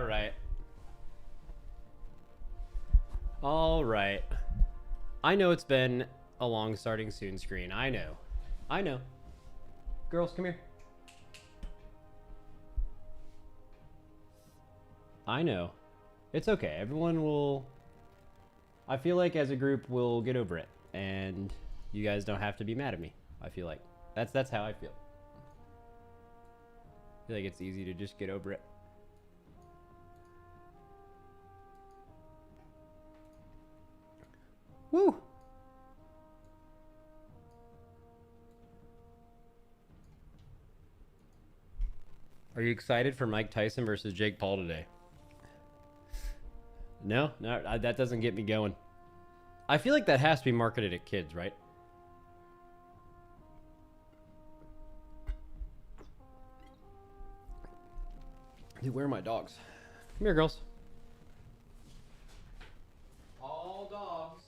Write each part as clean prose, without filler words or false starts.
right. All right. I know it's been a long starting soon screen. I know. I know. Girls, come here. I know. It's okay. Everyone will... I feel like as a group we'll get over it. And you guys don't have to be mad at me. I feel like. That's how I feel. I feel like it's easy to just get over it. Woo! Are you excited for Mike Tyson versus Jake Paul today? No, that doesn't get me going. I feel like that has to be marketed at kids, right? Dude, where are my dogs? Come here, girls. All dogs.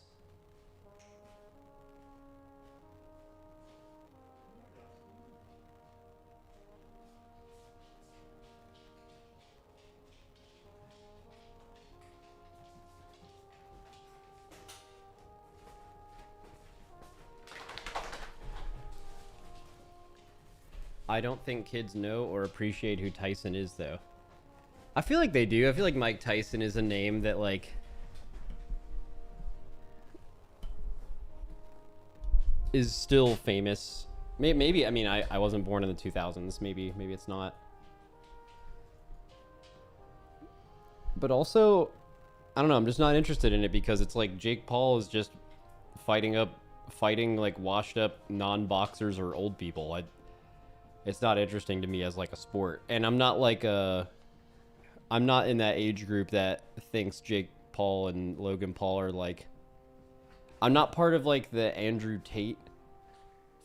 I don't think kids know or appreciate who Tyson is, though. I feel like they do. I feel like Mike Tyson is a name that, like... is still famous. Maybe, I mean, I wasn't born in the 2000s. Maybe it's not. But also, I don't know, I'm just not interested in it because it's like Jake Paul is just fighting like washed up non-boxers or old people. It's not interesting to me as like a sport. And I'm not in that age group that thinks Jake Paul and Logan Paul are like... I'm not part of like the Andrew Tate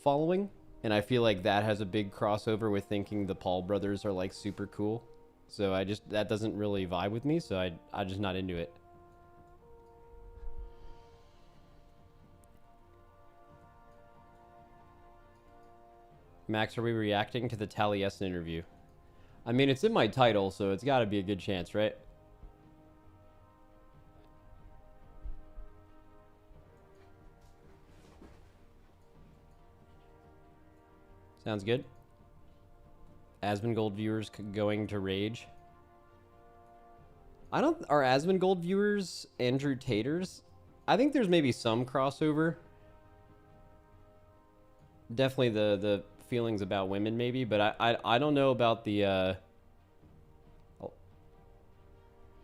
following. And I feel like that has a big crossover with thinking the Paul brothers are like super cool. So that doesn't really vibe with me. So I'm just not into it. Max, are we reacting to the Taliesin interview? I mean, it's in my title, so it's got to be a good chance, right? Sounds good. Asmongold viewers going to rage. Are Asmongold viewers Andrew Taters? I think there's maybe some crossover. Definitely the feelings about women, maybe, but I don't know about the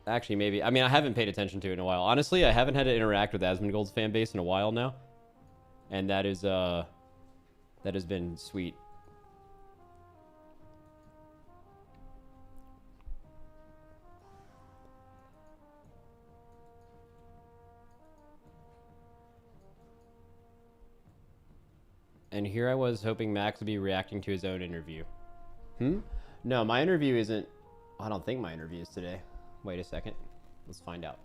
actually maybe. I mean, I haven't paid attention to it in a while. Honestly, I haven't had to interact with Asmongold's fan base in a while now, and that has been sweet. And here I was hoping Max would be reacting to his own interview. No, my interview isn't... I don't think my interview is today. Wait a second. Let's find out.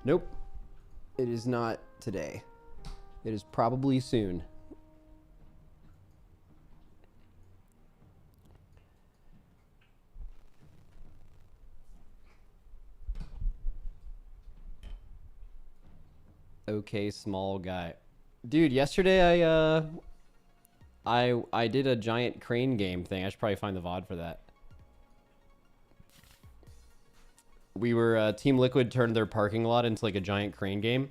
Nope. It is not today. It is probably soon. Okay, small guy. Dude, yesterday I did a giant crane game thing. I should probably find the VOD for that. We were Team Liquid turned their parking lot into like a giant crane game,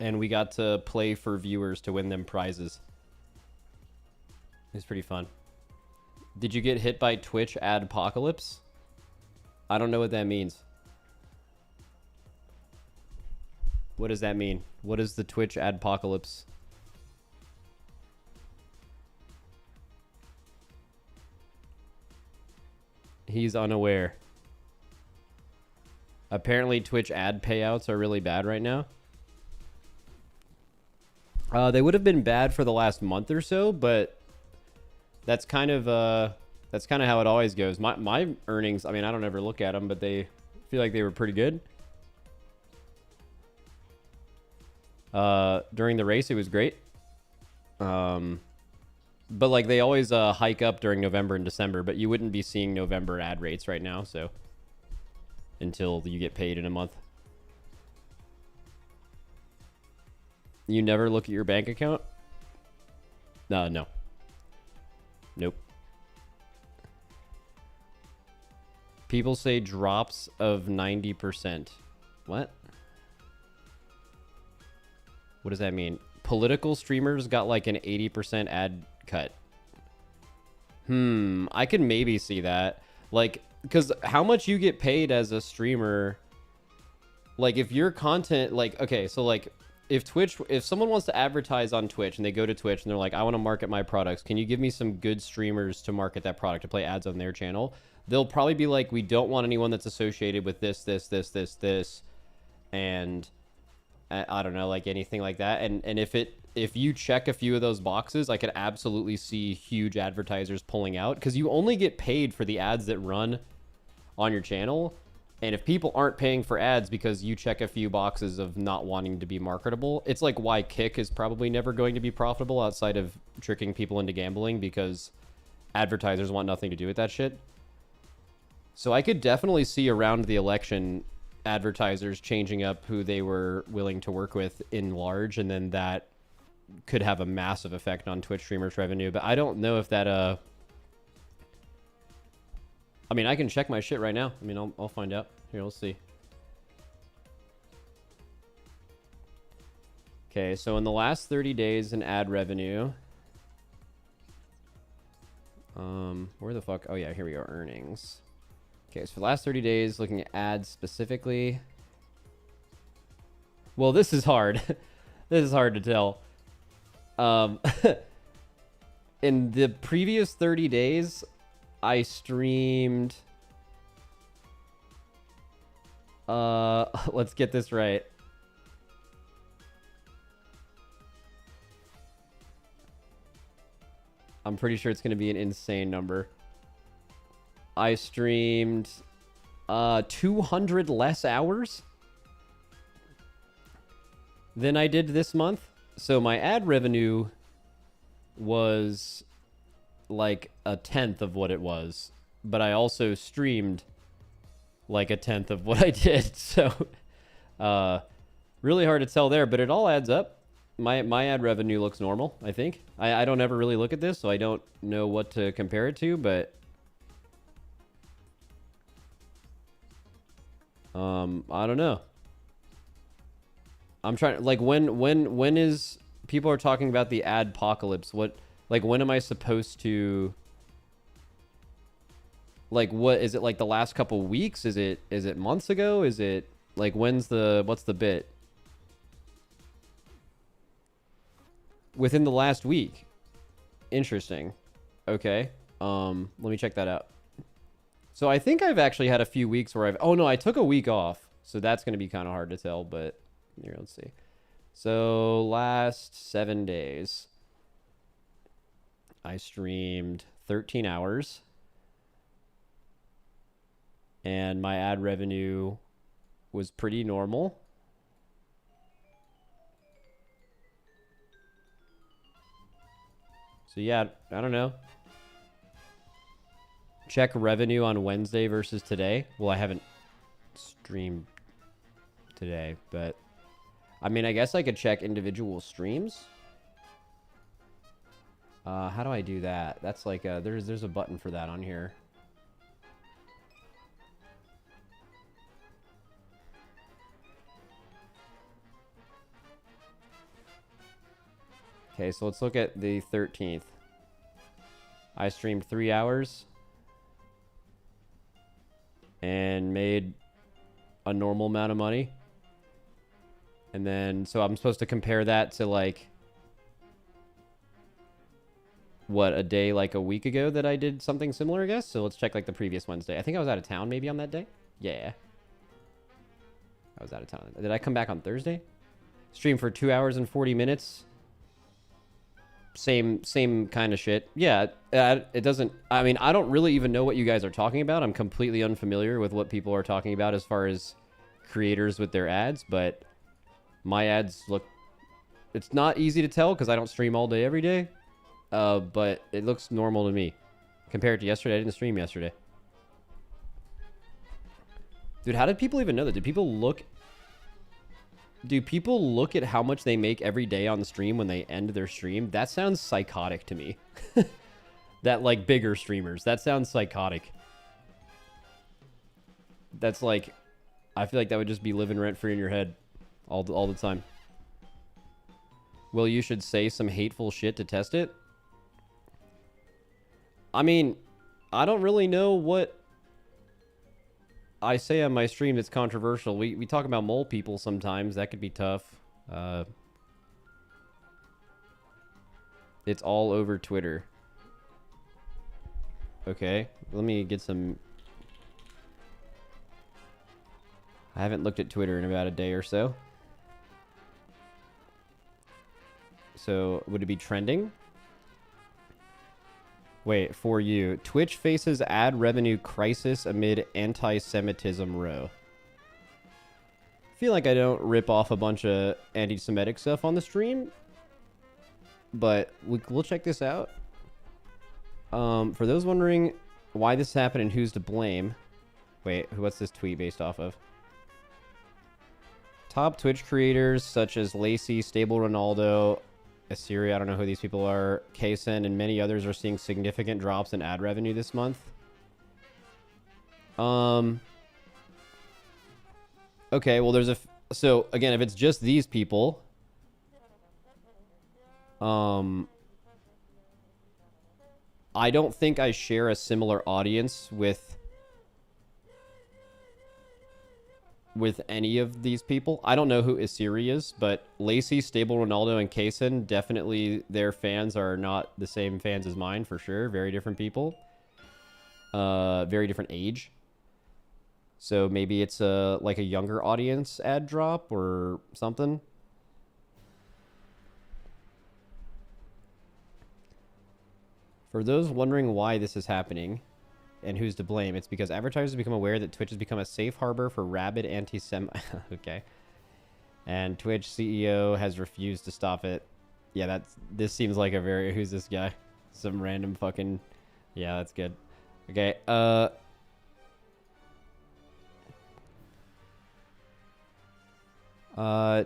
and we got to play for viewers to win them prizes. It was pretty fun. Did you get hit by Twitch adpocalypse? I don't know what that means. What does that mean? What is the Twitch adpocalypse? He's unaware. Apparently Twitch ad payouts are really bad right now. They would have been bad for the last month or so, but that's kind of how it always goes. My earnings, I mean, I don't ever look at them, but they feel like they were pretty good. During the race, it was great. But like they always hike up during November and December, but you wouldn't be seeing November ad rates right now, so until you get paid in a month. You never look at your bank account? No. Nope. People say drops of 90%. What? What does that mean? Political streamers got like an 80% ad cut. I could maybe see that. Like, because how much you get paid as a streamer, like if your content, like, okay, so like if someone wants to advertise on Twitch and they go to Twitch and they're like, I want to market my products, can you give me some good streamers to market that product, to play ads on their channel? They'll probably be like, we don't want anyone that's associated with this, and I don't know, like anything like that. And if you check a few of those boxes, I could absolutely see huge advertisers pulling out, because you only get paid for the ads that run on your channel. And if people aren't paying for ads because you check a few boxes of not wanting to be marketable, it's like why Kick is probably never going to be profitable outside of tricking people into gambling, because advertisers want nothing to do with that shit. So I could definitely see around the election advertisers changing up who they were willing to work with in large, and then that could have a massive effect on Twitch streamers' revenue. But I don't know if that I mean, I can check my shit right now. I mean, I'll find out. Here, we'll see. Okay, so in the last 30 days in ad revenue, where the fuck? Oh yeah, here we go, earnings. Okay, so for the last 30 days, looking at ads specifically. Well, this is hard. This is hard to tell. In the previous 30 days, I streamed... let's get this right. I'm pretty sure it's going to be an insane number. I streamed 200 less hours than I did this month. So my ad revenue was like a tenth of what it was, but I also streamed like a tenth of what I did. So really hard to tell there, but it all adds up. My ad revenue looks normal, I think. I don't ever really look at this, so I don't know what to compare it to, but I don't know. I'm trying, like, when is people are talking about the adpocalypse? What, like, when am I supposed to, like, what is it, like the last couple weeks? Is it months ago? Is it like, what's the bit? Within the last week. Interesting. Okay. Let me check that out. So I think I've actually had a few weeks where oh no, I took a week off. So that's going to be kind of hard to tell, but here, let's see. So last 7 days, I streamed 13 hours. And my ad revenue was pretty normal. So yeah, I don't know. Check revenue on Wednesday versus today. Well, I haven't streamed today, but I mean, I guess I could check individual streams. How do I do that? That's like there's a button for that on here. Okay, so let's look at the 13th. I streamed 3 hours and made a normal amount of money. And then, so I'm supposed to compare that to like, what, a day like a week ago that I did something similar, I guess? So let's check like the previous Wednesday. I think I was out of town maybe on that day. Yeah. I was out of town. Did I come back on Thursday? Stream for 2 hours and 40 minutes. Same kind of shit. Yeah, it doesn't, I mean, I don't really even know what you guys are talking about. I'm completely unfamiliar with what people are talking about as far as creators with their ads, but my ads look, it's not easy to tell because I don't stream all day every day, But it looks normal to me. Compared to yesterday, I didn't stream yesterday. Dude, how did people even know that? Do people look at how much they make every day on the stream when they end their stream? That sounds psychotic to me. That, like, bigger streamers. That sounds psychotic. That's like, I feel like that would just be living rent-free in your head all the time. Well, you should say some hateful shit to test it? I mean, I don't really know what I say on my stream that's controversial. We talk about mole people sometimes. That could be tough. It's all over Twitter. Okay, let me get some... I haven't looked at Twitter in about a day or so. So, would it be trending? Wait, for you. Twitch faces ad revenue crisis amid anti-Semitism row. I feel like I don't rip off a bunch of anti-Semitic stuff on the stream. But we'll check this out. For those wondering why this happened and who's to blame. Wait, what's this tweet based off of? Top Twitch creators such as Lacey, Stable Ronaldo, Assyria, I don't know who these people are, Kaysen, and many others are seeing significant drops in ad revenue this month. Okay, well there's so again, if it's just these people, I don't think I share a similar audience with any of these people. I don't know who Isiri is, but Lacey, Stable Ronaldo, and Kaysen, definitely their fans are not the same fans as mine, for sure. Very different people. Very different age. So maybe it's like a younger audience ad drop or something. For those wondering why this is happening and who's to blame, it's because advertisers become aware that Twitch has become a safe harbor for rabid okay. And Twitch CEO has refused to stop it. Yeah, this seems like a very... Who's this guy? Some random fucking... Yeah, that's good. Okay,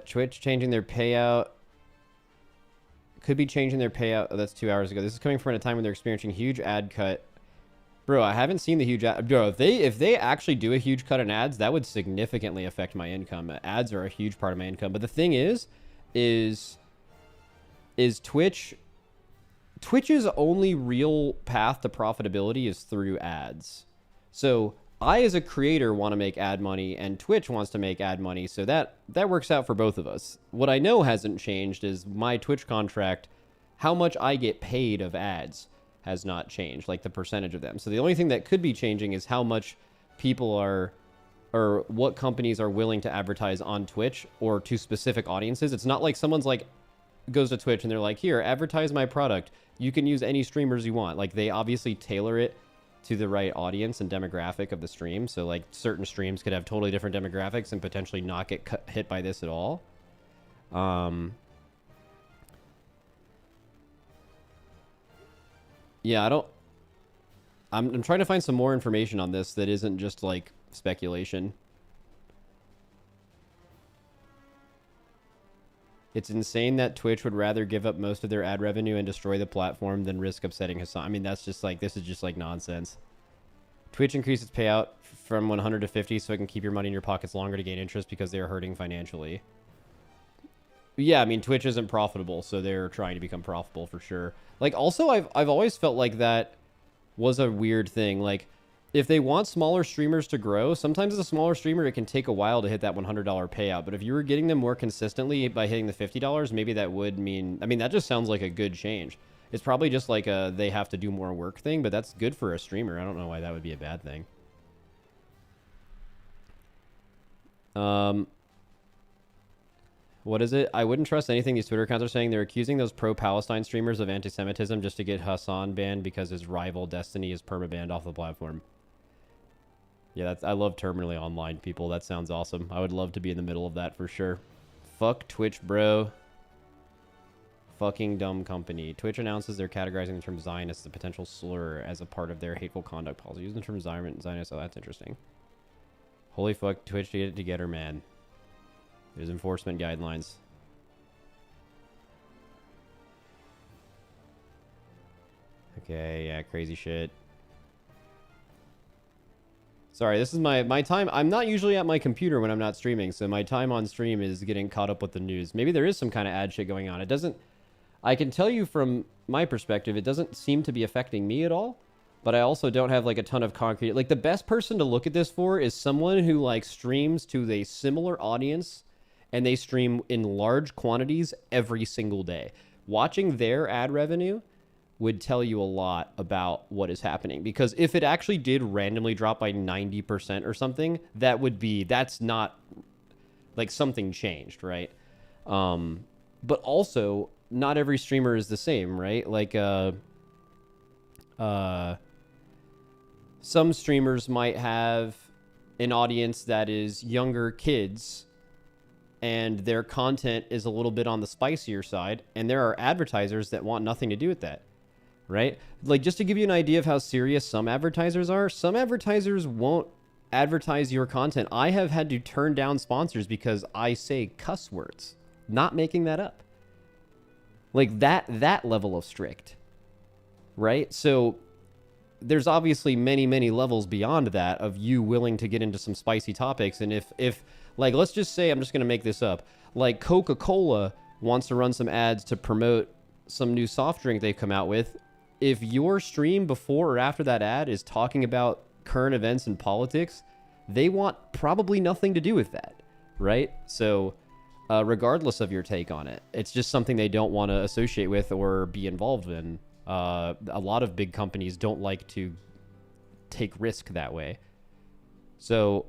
Twitch changing their payout. Could be changing their payout. Oh, that's 2 hours ago. This is coming from a time when they're experiencing huge ad cut. Bro, I haven't seen the huge ad. Bro, if they actually do a huge cut in ads, that would significantly affect my income. Ads are a huge part of my income. But the thing is Twitch's only real path to profitability is through ads. So I, as a creator, want to make ad money, and Twitch wants to make ad money, so that works out for both of us. What I know hasn't changed is my Twitch contract, how much I get paid of ads has not changed, like the percentage of them. So the only thing that could be changing is how much people are, or what companies are willing to advertise on Twitch or to specific audiences. It's not like someone's like, goes to Twitch and they're like, here, advertise my product. You can use any streamers you want. Like, they obviously tailor it to the right audience and demographic of the stream. So like certain streams could have totally different demographics and potentially not get hit by this at all. Yeah, I'm trying to find some more information on this that isn't just like speculation. It's insane that Twitch would rather give up most of their ad revenue and destroy the platform than risk upsetting Hassan. I mean, that's just like, this is just like nonsense. Twitch increased its payout from 100 to 50 so it can keep your money in your pockets longer to gain interest because they are hurting financially. Yeah, I mean, Twitch isn't profitable, so they're trying to become profitable for sure. Like, also, I've always felt like that was a weird thing. Like, if they want smaller streamers to grow, sometimes as a smaller streamer, it can take a while to hit that $100 payout. But if you were getting them more consistently by hitting the $50, maybe that would mean... I mean, that just sounds like a good change. It's probably just like a they have to do more work thing, but that's good for a streamer. I don't know why that would be a bad thing. What is it? I wouldn't trust anything these Twitter accounts are saying. They're accusing those pro-Palestine streamers of anti-Semitism just to get Hassan banned because his rival Destiny is perma-banned off the platform. Yeah, I love terminally online people. That sounds awesome. I would love to be in the middle of that for sure. Fuck Twitch, bro. Fucking dumb company. Twitch announces they're categorizing the term Zionist as a potential slur as a part of their hateful conduct policy. Using the term Zionist, oh, that's interesting. Holy fuck, Twitch to get it together, man. There's enforcement guidelines. Okay, yeah, crazy shit. Sorry, this is my time. I'm not usually at my computer when I'm not streaming, so my time on stream is getting caught up with the news. Maybe there is some kind of ad shit going on. It doesn't... I can tell you from my perspective, it doesn't seem to be affecting me at all, but I also don't have, like, a ton of concrete... Like, the best person to look at this for is someone who, like, streams to a similar audience, and they stream in large quantities every single day. Watching their ad revenue would tell you a lot about what is happening, because if it actually did randomly drop by 90% or something, that's not like something changed, right? But also not every streamer is the same, right? Like some streamers might have an audience that is younger kids and their content is a little bit on the spicier side, and there are advertisers that want nothing to do with that. Right? Like, just to give you an idea of how serious some advertisers are, some advertisers won't advertise your content. I have had to turn down sponsors because I say cuss words. Not making that up. Like, that level of strict. Right? So, there's obviously many, many levels beyond that of you willing to get into some spicy topics. And if like, let's just say, I'm just going to make this up, like Coca-Cola wants to run some ads to promote some new soft drink they've come out with. If your stream before or after that ad is talking about current events and politics, they want probably nothing to do with that, right? So regardless of your take on it, it's just something they don't want to associate with or be involved in. A lot of big companies don't like to take risk that way. So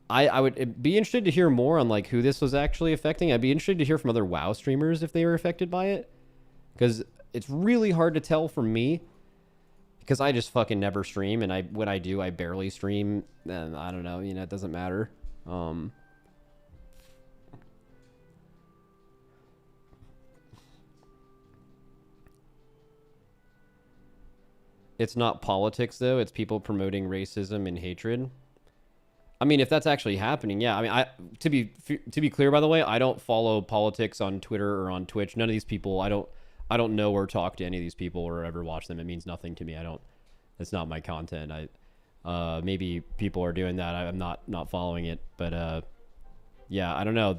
I would be interested to hear more on like who this was actually affecting. I'd be interested to hear from other WoW streamers if they were affected by it, because it's really hard to tell from me, because I just fucking never stream, and when I do, I barely stream, and I don't know, you know, it doesn't matter. It's not politics though, it's people promoting racism and hatred. I mean, if that's actually happening, yeah. I mean, to be clear, by the way, I don't follow politics on Twitter or on Twitch. None of these people, I don't know or talk to any of these people or ever watch them. It means nothing to me. It's not my content. Maybe people are doing that. I'm not following it, but yeah, I don't know.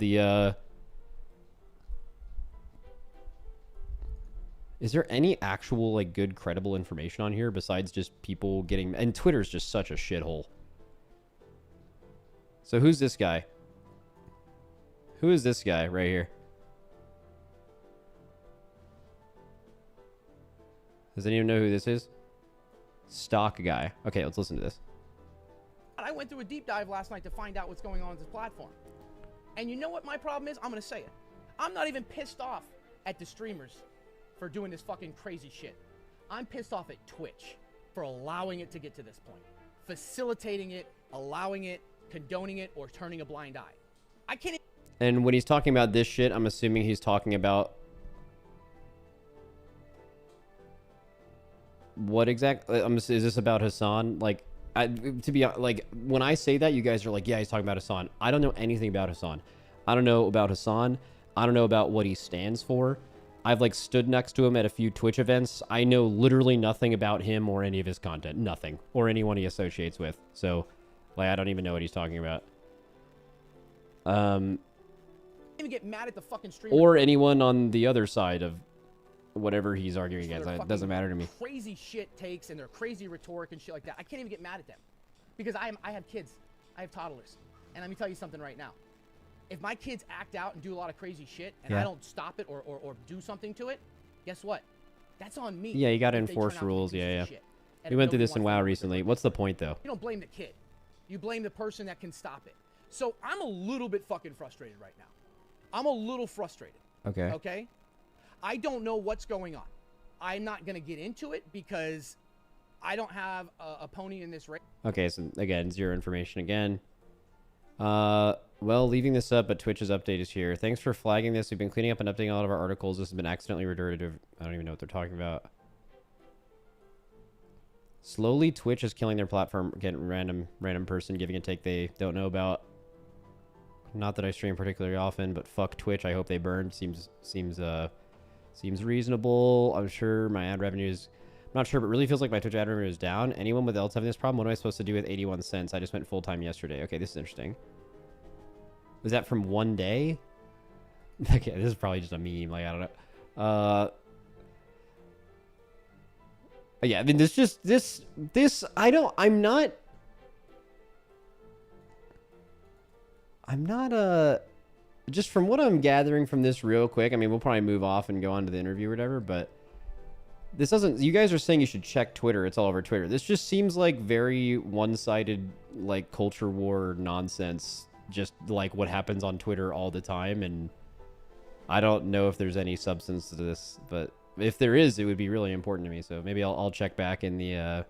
Is there any actual like good credible information on here besides just people getting, and Twitter's just such a shithole. So who's this guy? Who is this guy right here? Does anyone know who this is? Stock guy. Okay, let's listen to this. I went through a deep dive last night to find out what's going on with this platform. And you know what my problem is? I'm going to say it. I'm not even pissed off at the streamers for doing this fucking crazy shit. I'm pissed off at Twitch for allowing it to get to this point. Facilitating it, allowing it, condoning it, or turning a blind eye. I can't... And when he's talking about this shit, I'm assuming he's talking about... What exactly? Is this about Hassan? Like, to be like, when I say that, you guys are like, yeah, he's talking about Hassan. I don't know anything about Hassan. I don't know about Hassan. I don't know about what he stands for. I've like stood next to him at a few Twitch events. I know literally nothing about him or any of his content. Nothing. Or anyone he associates with. So, like, I don't even know what he's talking about. Even get mad at the fucking streamer. Or anyone on the other side of whatever he's arguing against. It doesn't matter to me. Crazy shit takes and their crazy rhetoric and shit like that. I can't even get mad at them. Because I have kids. I have toddlers. And let me tell you something right now. If my kids act out and do a lot of crazy shit and I don't stop it or do something to it, guess what? That's on me. Yeah, you gotta enforce rules. Yeah. We went through this in WoW recently. What's the point, though? You don't blame the kid. You blame the person that can stop it. So I'm a little bit fucking frustrated right now. I'm a little frustrated. Okay. Okay? I don't know what's going on. I'm not going to get into it because I don't have a pony in this race. Okay, so again, zero information again. Well, leaving this up, but Twitch's update is here. Thanks for flagging this. We've been cleaning up and updating a lot of our articles. This has been accidentally redirected. I don't even know what they're talking about. Slowly, Twitch is killing their platform. Getting random person giving a take they don't know about. Not that I stream particularly often, but fuck Twitch. I hope they burn. Seems reasonable. I'm sure my ad revenue is... I'm not sure, but really feels like my Twitch ad revenue is down. Anyone with else having this problem? What am I supposed to do with 81 cents? I just went full-time yesterday. Okay, this is interesting. Was that from one day? Okay, this is probably just a meme. Like, I don't know. Yeah, I mean, I'm not, just from what I'm gathering from this real quick, I mean, we'll probably move off and go on to the interview or whatever, but this doesn't, you guys are saying you should check Twitter. It's all over Twitter. This just seems like very one-sided, like, culture war nonsense, just like what happens on Twitter all the time, and I don't know if there's any substance to this, but if there is, it would be really important to me, so maybe I'll check back in the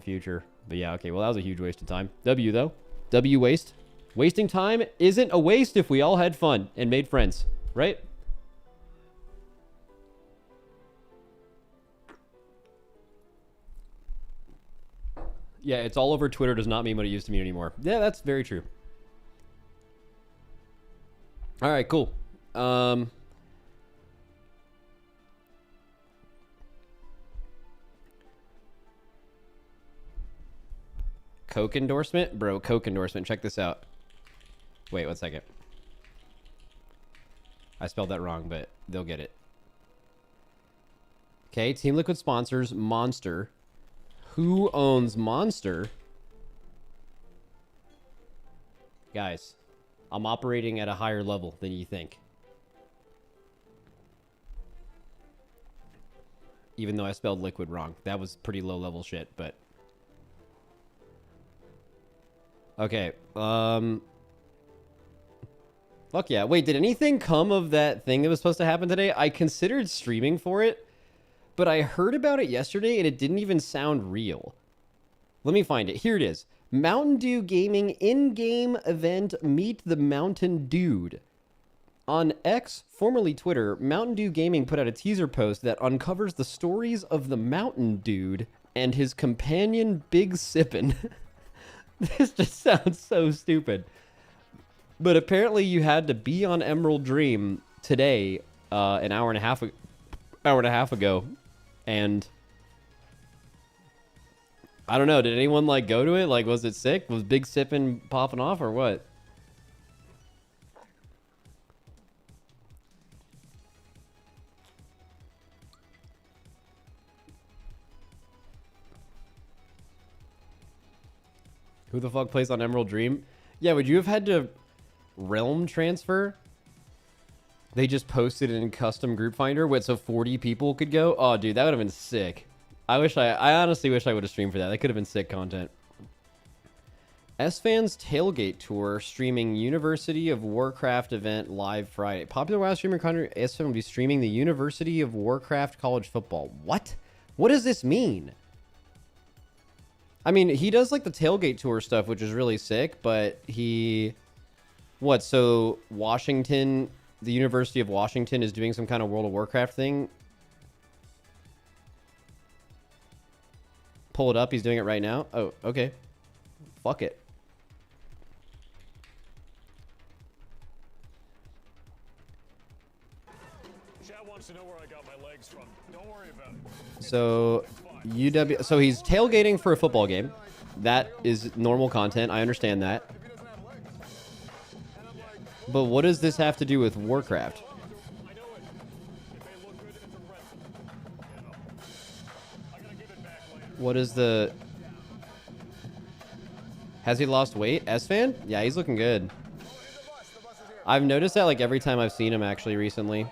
future. But yeah, okay, well, that was a huge waste of time. W, though. W waste. Wasting time isn't a waste if we all had fun and made friends, right? Yeah, it's all over Twitter does not mean what it used to mean anymore. Yeah, that's very true. All right, cool. Coke endorsement? Bro, Coke endorsement. Check this out. Wait, 1 second. I spelled that wrong, but they'll get it. Okay, Team Liquid sponsors Monster. Who owns Monster? Guys, I'm operating at a higher level than you think. Even though I spelled liquid wrong. That was pretty low level shit, but... Okay, fuck yeah. Wait, did anything come of that thing that was supposed to happen today? I considered streaming for it, but I heard about it yesterday and it didn't even sound real. Let me find it. Here it is. Mountain Dew Gaming in-game event Meet the Mountain Dude. On X, formerly Twitter, Mountain Dew Gaming put out a teaser post that uncovers the stories of the Mountain Dude and his companion Big Sippin'. This just sounds so stupid. But apparently you had to be on Emerald Dream today, an hour and a half ago, and I don't know, did anyone like go to it? Like, was it sick? Was Big Sippin' popping off or what? Who the fuck plays on Emerald Dream? Yeah, would you have had to realm transfer? They just posted it in custom group finder. What, so 40 people could go? Oh, dude, that would have been sick. I honestly wish I would have streamed for that. That could have been sick content. S-Fans Tailgate Tour streaming University of Warcraft event live Friday. Popular WoW streamer Connor S-Fan will be streaming the University of Warcraft college football. What? What does this mean? I mean, he does like the tailgate tour stuff, which is really sick, but he... What, so Washington, the University of Washington is doing some kind of World of Warcraft thing? Pull it up, he's doing it right now? Oh, okay. Fuck it. Chad wants to know where I got my legs from. Don't worry about it. So... So he's tailgating for a football game. That is normal content. I understand that. But what does this have to do with Warcraft? What is the... Has he lost weight? S-Fan? Yeah, he's looking good. I've noticed that like every time I've seen him actually recently.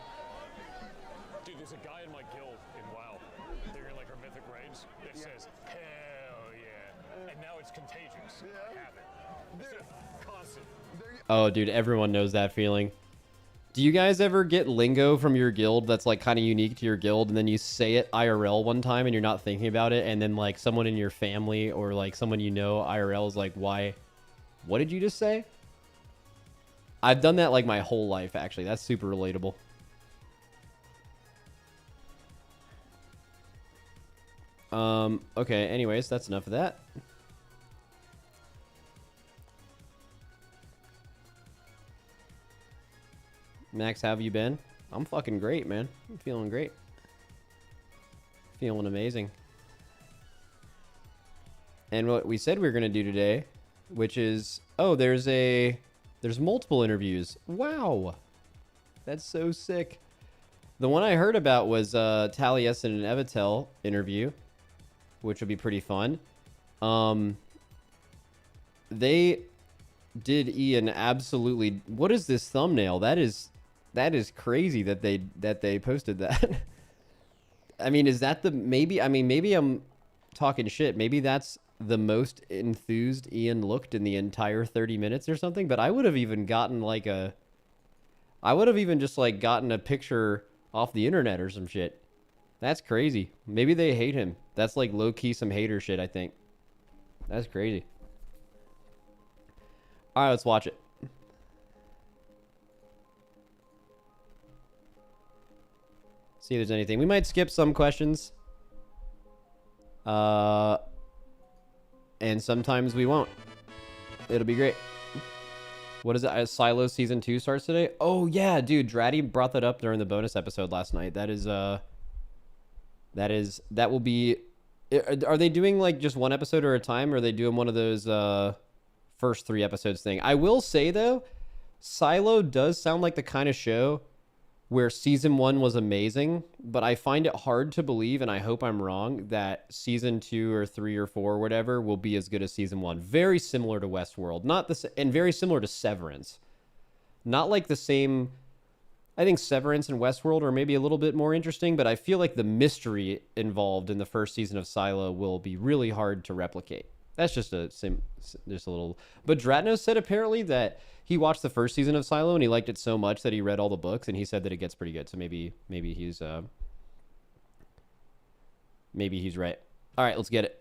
Oh, dude, everyone knows that feeling. Do you guys ever get lingo from your guild that's like kind of unique to your guild, and then you say it IRL one time and you're not thinking about it, and then like someone in your family or like someone you know IRL is like, why? What did you just say? I've done that like my whole life, actually. That's super relatable. Okay, anyways, that's enough of that. Max, how have you been? I'm fucking great, man. I'm feeling great. Feeling amazing. And what we said we were going to do today, which is, oh, there's multiple interviews. Wow. That's so sick. The one I heard about was Taliesin and Evitel interview, which would be pretty fun. They did Ian absolutely. What is this thumbnail? That is crazy that they posted that. I mean, is that the maybe? I mean, maybe I'm talking shit. Maybe that's the most enthused Ian looked in the entire 30 minutes or something. But I would have even gotten like I would have even just like gotten a picture off the internet or some shit. That's crazy. Maybe they hate him. That's like low-key some hater shit, I think. That's crazy. All right, let's watch it. See if there's anything. We might skip some questions. And sometimes we won't. It'll be great. What is it? Silo Season 2 starts today? Oh, yeah, dude. Dratty brought that up during the bonus episode last night. That will be... Are they doing, like, just one episode at a time, or are they doing one of those first 3 episodes thing? I will say, though, Silo does sound like the kind of show where Season 1 was amazing, but I find it hard to believe, and I hope I'm wrong, that Season 2 or 3 or 4 or whatever will be as good as Season 1. Very similar to Westworld. And very similar to Severance. Not like the same... I think Severance and Westworld are maybe a little bit more interesting, but I feel like the mystery involved in the first season of Silo will be really hard to replicate. That's just a little... But Dratnos said apparently that he watched the first season of Silo and he liked it so much that he read all the books, and he said that it gets pretty good. So maybe he's right. All right, let's get it.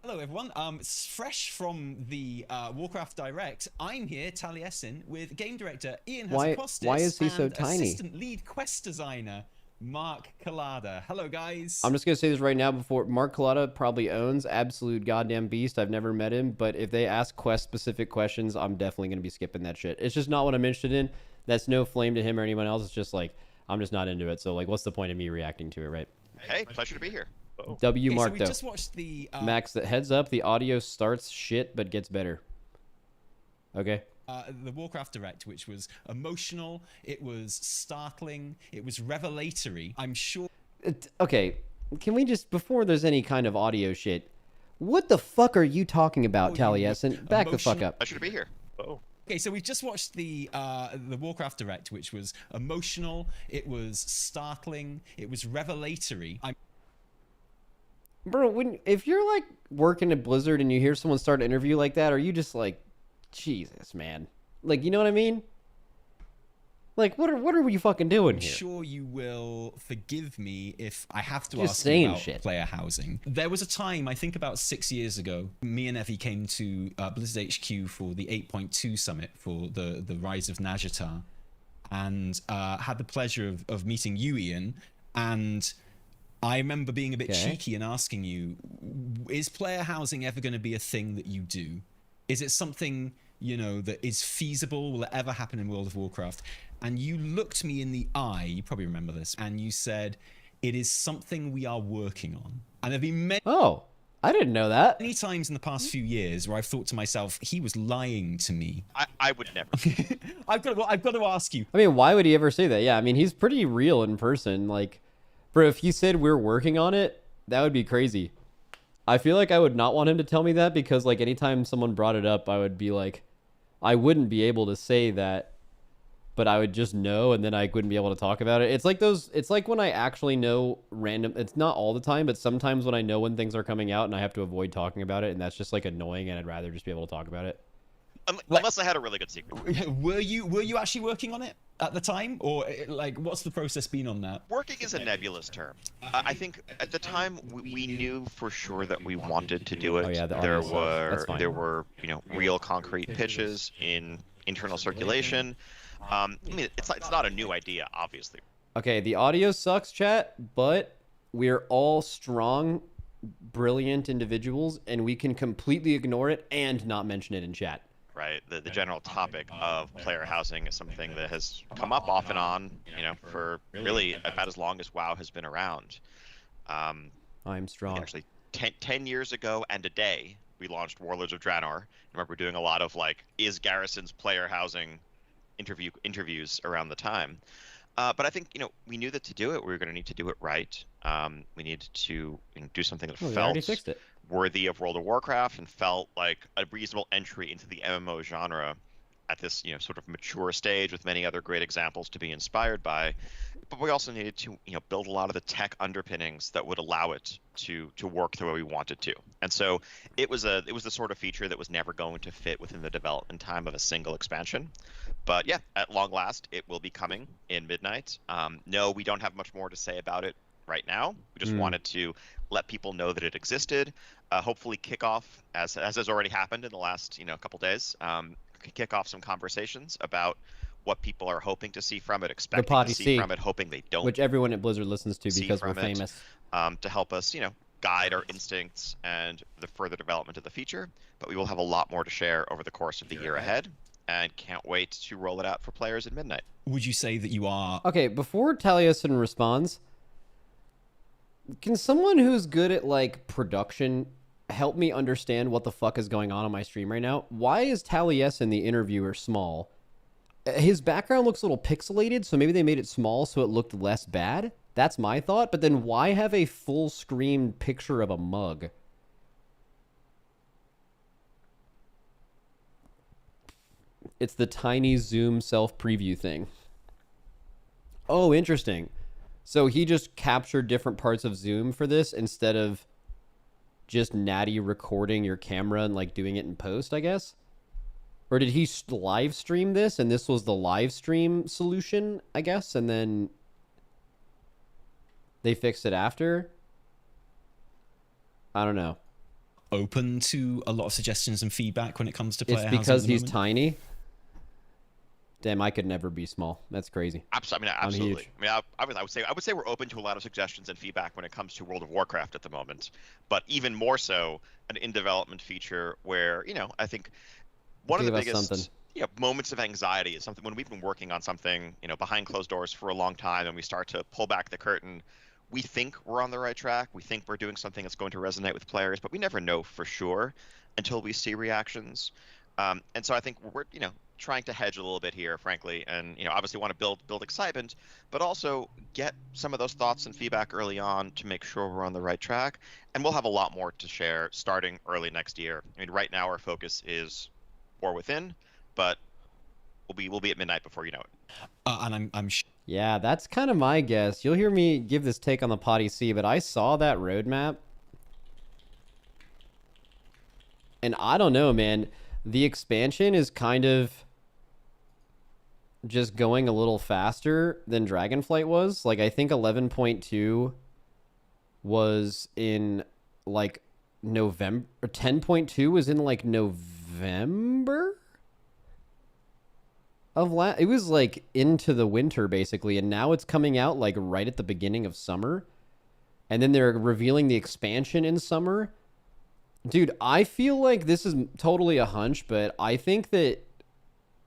Hello everyone, fresh from the Warcraft Direct, I'm here, Taliesin, with game director Ian Hazapostis. Why is he so and tiny? Assistant lead quest designer Mark Collada. Hello guys. I'm just gonna say this right now before Mark Collada probably owns absolute goddamn beast. I've never met him, but if they ask quest specific questions, I'm definitely gonna be skipping that shit. It's just not what I'm interested in. That's no flame to him or anyone else. It's just like I'm just not into it. So like, what's the point of me reacting to it, right? Hey, pleasure to be here. W Okay, Mark so we though. just watched the Max, the heads up, the audio starts shit but gets better. Okay. the Warcraft Direct, which was emotional, it was startling, it was revelatory. I'm sure. Okay, can we just, before there's any kind of audio shit, what the fuck are you talking about, Taliesin? Back the fuck up. Pleasure to be here. Oh. Okay, so we've just watched the Warcraft Direct, which was emotional, it was startling, it was revelatory. Bro, if you're like working at Blizzard and you hear someone start an interview like that, are you just like, Jesus, man? Like, you know what I mean? Like, what are we fucking doing here? I'm sure you will forgive me if I have to Just ask saying you about shit. player housing. There was a time, I think about 6 years ago, me and Evie came to Blizzard HQ for the 8.2 summit for the Rise of Nazjatar, and had the pleasure of meeting you, Ian, and I remember being a bit cheeky and asking you, is player housing ever going to be a thing that you do? Is it something, you know, that is feasible? Will it ever happen in World of Warcraft? And you looked me in the eye, you probably remember this, and you said, it is something we are working on. And there have been many I didn't know that. times in the past few years where I've thought to myself, he was lying to me. I would never. I've got to ask you. I mean, why would he ever say that? Yeah, I mean, he's pretty real in person. Like, bro, if he said we're working on it, that would be crazy. I feel like I would not want him to tell me that because, like, anytime someone brought it up, I would be like, I wouldn't be able to say that, but I would just know, and then I wouldn't be able to talk about it. It's like when I actually know random, it's not all the time, but sometimes when I know when things are coming out and I have to avoid talking about it, and that's just, like, annoying, and I'd rather just be able to talk about it. Unless I had a really good secret. Were you actually working on it at the time, or like what's the process been on that? Working is a nebulous term. I think at the time we knew for sure that we wanted to do it. Oh, yeah, there were real concrete pitches in internal circulation. I mean, it's not a new idea, obviously. Okay, the audio sucks, chat, but we're all strong, brilliant individuals, and we can completely ignore it and not mention it in chat. Right, the general topic of player housing is something that has come up off and on, for really about as long as WoW has been around. I'm strong. Actually, 10 years ago and a day, we launched Warlords of Draenor. I remember doing a lot of is Garrison's player housing interviews around the time. But I think we knew that to do it, we were going to need to do it right. We needed to do something that already fixed it. Worthy of World of Warcraft and felt like a reasonable entry into the MMO genre at this sort of mature stage with many other great examples to be inspired by. But we also needed to build a lot of the tech underpinnings that would allow it to work the way we wanted to. And so it was the sort of feature that was never going to fit within the development time of a single expansion. But yeah, at long last, it will be coming in Midnight. No, we don't have much more to say about it right now. We just wanted to let people know that it existed. Hopefully kick off, as has already happened in the last couple days, kick off some conversations about what people are hoping to see from it, expecting to see from it, hoping they don't. Which everyone at Blizzard listens to because we're famous. To help us, guide our instincts and the further development of the feature. But we will have a lot more to share over the course of the year ahead, and can't wait to roll it out for players at Midnight. Would you say that you are... Okay, before Taliesin responds, can someone who's good at production help me understand what the fuck is going on my stream right now? Why is Taliesin, the interviewer, small? His background looks a little pixelated, so maybe they made it small so it looked less bad. That's my thought. But then why have a full screen picture of a mug? It's the tiny zoom self preview thing. Oh, interesting. So he just captured different parts of Zoom for this instead of just Natty recording your camera and doing it in post, I guess? Or did he live stream this and this was the live stream solution, I guess, and then they fixed it after? I don't know. Open to a lot of suggestions and feedback when it comes to player housing? It's because he's tiny? Damn, I could never be small. That's crazy. Absolutely. I would say we're open to a lot of suggestions and feedback when it comes to World of Warcraft at the moment, but even more so an in development feature where I think one of the biggest moments of anxiety is something when we've been working on something behind closed doors for a long time, and we start to pull back the curtain. We think we're on the right track. We think we're doing something that's going to resonate with players, but we never know for sure until we see reactions. And so I think we're trying to hedge a little bit here, frankly, and obviously want to build excitement, but also get some of those thoughts and feedback early on to make sure we're on the right track. And we'll have a lot more to share starting early next year. I mean, right now our focus is War Within, but we'll be at Midnight before you know it. And I'm yeah, that's kind of my guess. You'll hear me give this take on the Potty C, but I saw that roadmap, and I don't know, man. The expansion is kind of just going a little faster than Dragonflight was. I think 11.2 was in November, or 10.2 was in November of it was into the winter basically, and now it's coming out right at the beginning of summer, and then they're revealing the expansion in summer. Dude, I feel like this is totally a hunch, but I think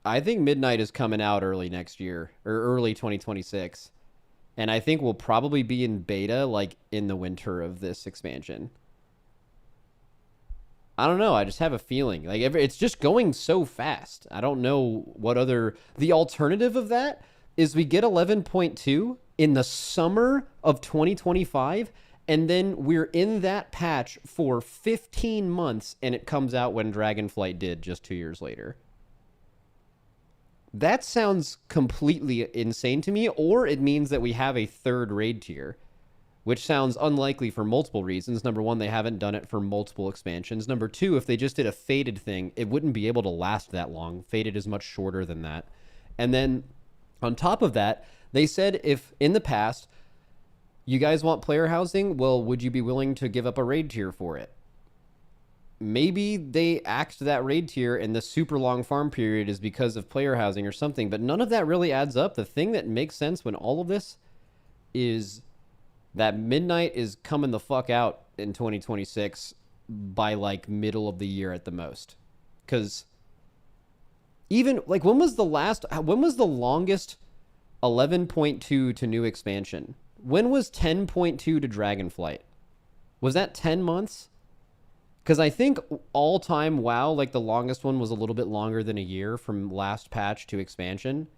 Midnight is coming out early next year, or early 2026. And I think we'll probably be in beta in the winter of this expansion. I don't know. I just have a feeling. It's just going so fast. I don't know what other... The alternative of that is we get 11.2 in the summer of 2025, and then we're in that patch for 15 months, and it comes out when Dragonflight did just 2 years later. That sounds completely insane to me, or it means that we have a third raid tier, which sounds unlikely for multiple reasons. Number one, they haven't done it for multiple expansions. Number two, if they just did a Fated thing, it wouldn't be able to last that long. Fated is much shorter than that. And then on top of that, they said if in the past you guys want player housing, well, would you be willing to give up a raid tier for it? maybe they axed that raid tier and the super long farm period is because of player housing or something, but none of that really adds up. The thing that makes sense when all of this is that Midnight is coming the fuck out in 2026 by like middle of the year at the most. Because even like when was the longest 11.2 to new expansion? When was 10.2 to Dragonflight? Was that 10 months? Because I think all-time WoW, like the longest one was a little bit longer than a year from last patch to expansion.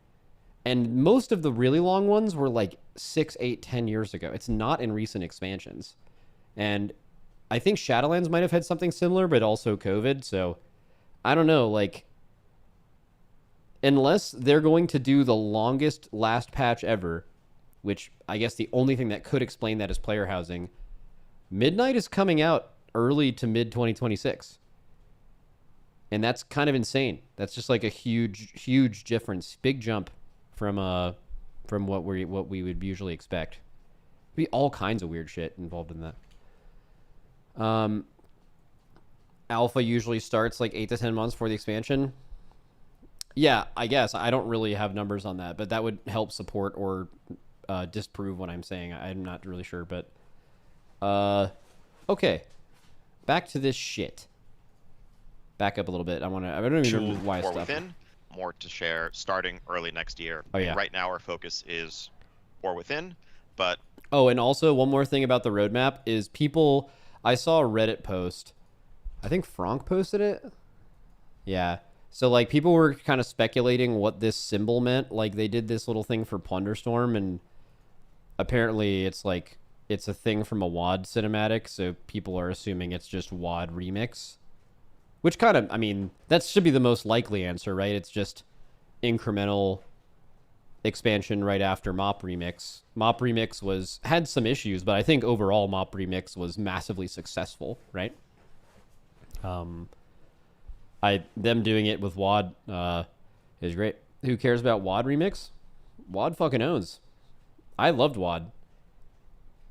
And most of the really long ones were like 6, 8, 10 years ago. It's not in recent expansions. And I think Shadowlands might have had something similar, but also COVID. So I don't know, like, unless they're going to do the longest last patch ever, which I guess the only thing that could explain that is player housing, Midnight is coming out early to mid 2026. And that's kind of insane. That's just like a huge difference. Big jump from what we would usually expect. Be all kinds of weird shit involved in that. Alpha usually starts like 8 to 10 months for the expansion. Yeah, I guess. I don't really have numbers on that, but that would help support or disprove what I'm saying. I'm not really sure, but okay. Back to this shit. Back up a little bit. I don't even remember why I stopped. Within, more to share starting early next year. Oh, yeah. Right now our focus is War Within, but... Oh, and also one more thing about the roadmap is people... I saw a Reddit post. I think Frank posted it. Yeah. So, like, people were kind of speculating what this symbol meant. Like, they did this little thing for Plunderstorm, and apparently it's, like, it's a thing from a WoD cinematic, so people are assuming it's just WoD Remix. Which kind of, I mean, that should be the most likely answer, right? It's just incremental expansion right after Mop Remix. Mop Remix had some issues, but I think overall Mop Remix was massively successful, right? Them doing it with WoD is great. Who cares about WoD Remix? WoD fucking owns. I loved WoD.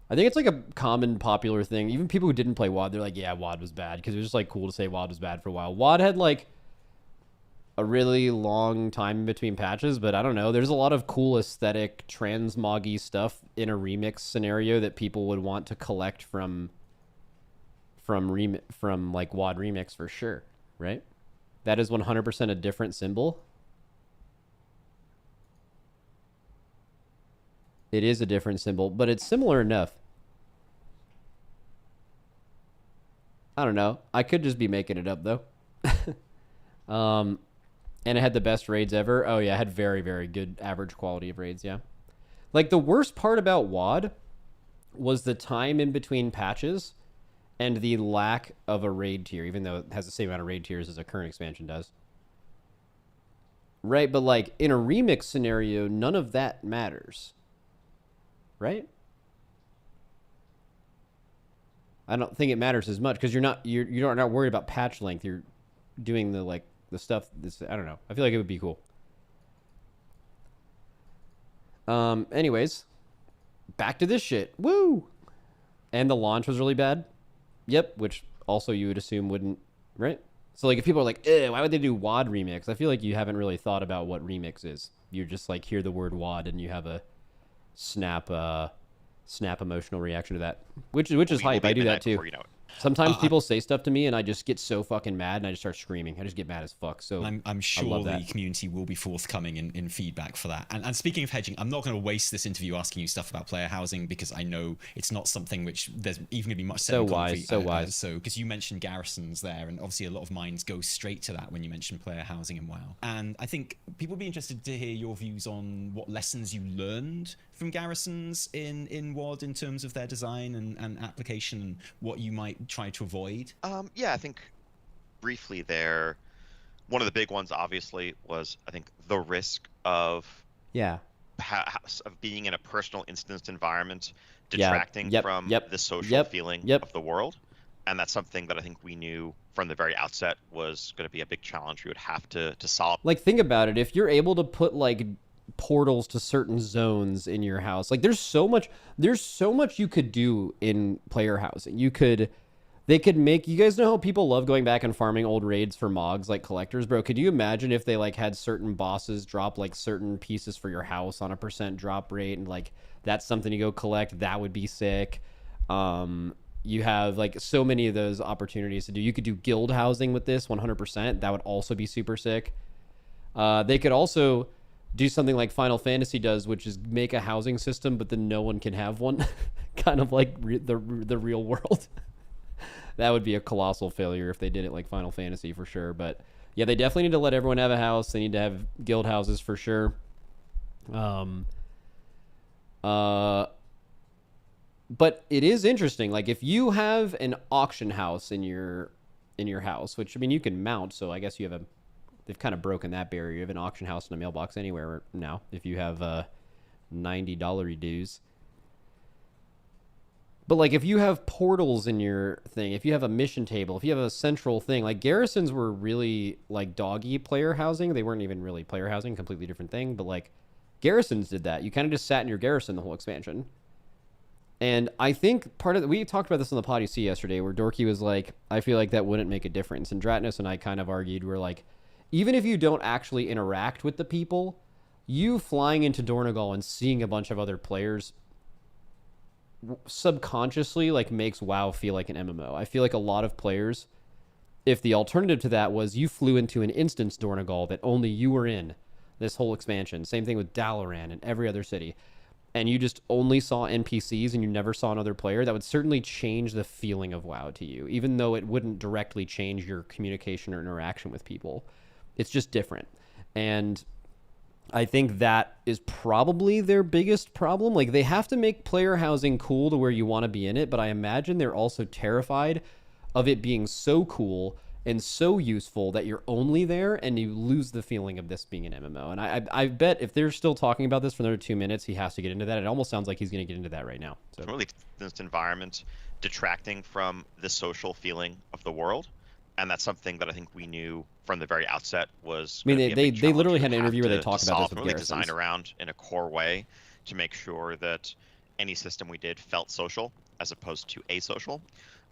I think it's like a common popular thing. Even people who didn't play WoD, they're like, yeah, WoD was bad. Because it was just like cool to say WoD was bad for a while. WoD had like a really long time in between patches, but I don't know. There's a lot of cool aesthetic transmoggy stuff in a remix scenario that people would want to collect from like WoD Remix for sure, right? That is 100% a different symbol. It is a different symbol, but it's similar enough. I don't know. I could just be making it up, though. And it had the best raids ever. Oh, yeah, it had very, very good average quality of raids, yeah. Like, the worst part about WoD was the time in between patches and the lack of a raid tier, even though it has the same amount of raid tiers as a current expansion does. Right, but, like, in a remix scenario, none of that matters. Right? I don't think it matters as much because you're not worried about patch length. You're doing the stuff that's, I don't know. I feel like it would be cool. Anyways, back to this shit. Woo! And the launch was really bad. Yep, which also you would assume wouldn't, right? So like if people are like, why would they do WoD Remix? I feel like you haven't really thought about what Remix is. You just like hear the word WoD and you have a snap emotional reaction to that, which is hype. I do that too. Sometimes people say stuff to me and I just get so fucking mad and I just start screaming. I just get mad as fuck. So I'm sure the community will be forthcoming in feedback for that. And speaking of hedging, I'm not going to waste this interview asking you stuff about player housing because I know it's not something which there's even going to be much so wise. So because you mentioned garrisons there, and obviously a lot of minds go straight to that when you mention player housing and WoW. And I think people would be interested to hear your views on what lessons you learned from garrisons in WoD in terms of their design and application, and what you might try to avoid. Yeah, I think briefly there, one of the big ones obviously was, I think, the risk of being in a personal instanced environment detracting from the social feeling of the world. And that's something that I think we knew from the very outset was going to be a big challenge we would have to solve. Like, think about it. If you're able to put like portals to certain zones in your house, like there's so much you could do in player housing. They could make, you guys know how people love going back and farming old raids for mogs like collectors, bro? Could you imagine if they like had certain bosses drop like certain pieces for your house on a % drop rate, and like that's something to go collect? That would be sick. You have like so many of those opportunities to do. You could do guild housing with this 100%. That would also be super sick. They could also do something like Final Fantasy does, which is make a housing system, but then no one can have one. Kind of like the real world. That would be a colossal failure if they did it like Final Fantasy for sure. But yeah, they definitely need to let everyone have a house. They need to have guild houses for sure. But it is interesting. Like if you have an auction house in your house, which I mean you can mount, so I guess you have they've kind of broken that barrier. You have an auction house in a mailbox anywhere now if you have $90 dues. But like if you have portals in your thing, if you have a mission table, if you have a central thing, like garrisons were really like doggy player housing. They weren't even really player housing, completely different thing. But like garrisons did that. You kind of just sat in your garrison the whole expansion. And I think part of we talked about this on the pod UC yesterday, where Dorky was like, I feel like that wouldn't make a difference. And Dratnos and I kind of argued, we're like, even if you don't actually interact with the people, you flying into Dornogal and seeing a bunch of other players subconsciously like makes WoW feel like an MMO. I feel like a lot of players, if the alternative to that was you flew into an instance Dornogal that only you were in this whole expansion, same thing with Dalaran and every other city, and you just only saw NPCs and you never saw another player, that would certainly change the feeling of WoW to you, even though it wouldn't directly change your communication or interaction with people. It's just different. And I think that is probably their biggest problem. Like they have to make player housing cool to where you want to be in it, but I imagine they're also terrified of it being so cool and so useful that you're only there and you lose the feeling of this being an MMO. And I bet if they're still talking about this for another 2 minutes, he has to get into that. It almost sounds like he's going to get into that right now. So really this environment detracting from the social feeling of the world. And that's something that I think we knew from the very outset was. I mean, they literally had an interview where they talked about this with really garrisons. design around in a core way to make sure that any system we did felt social as opposed to asocial.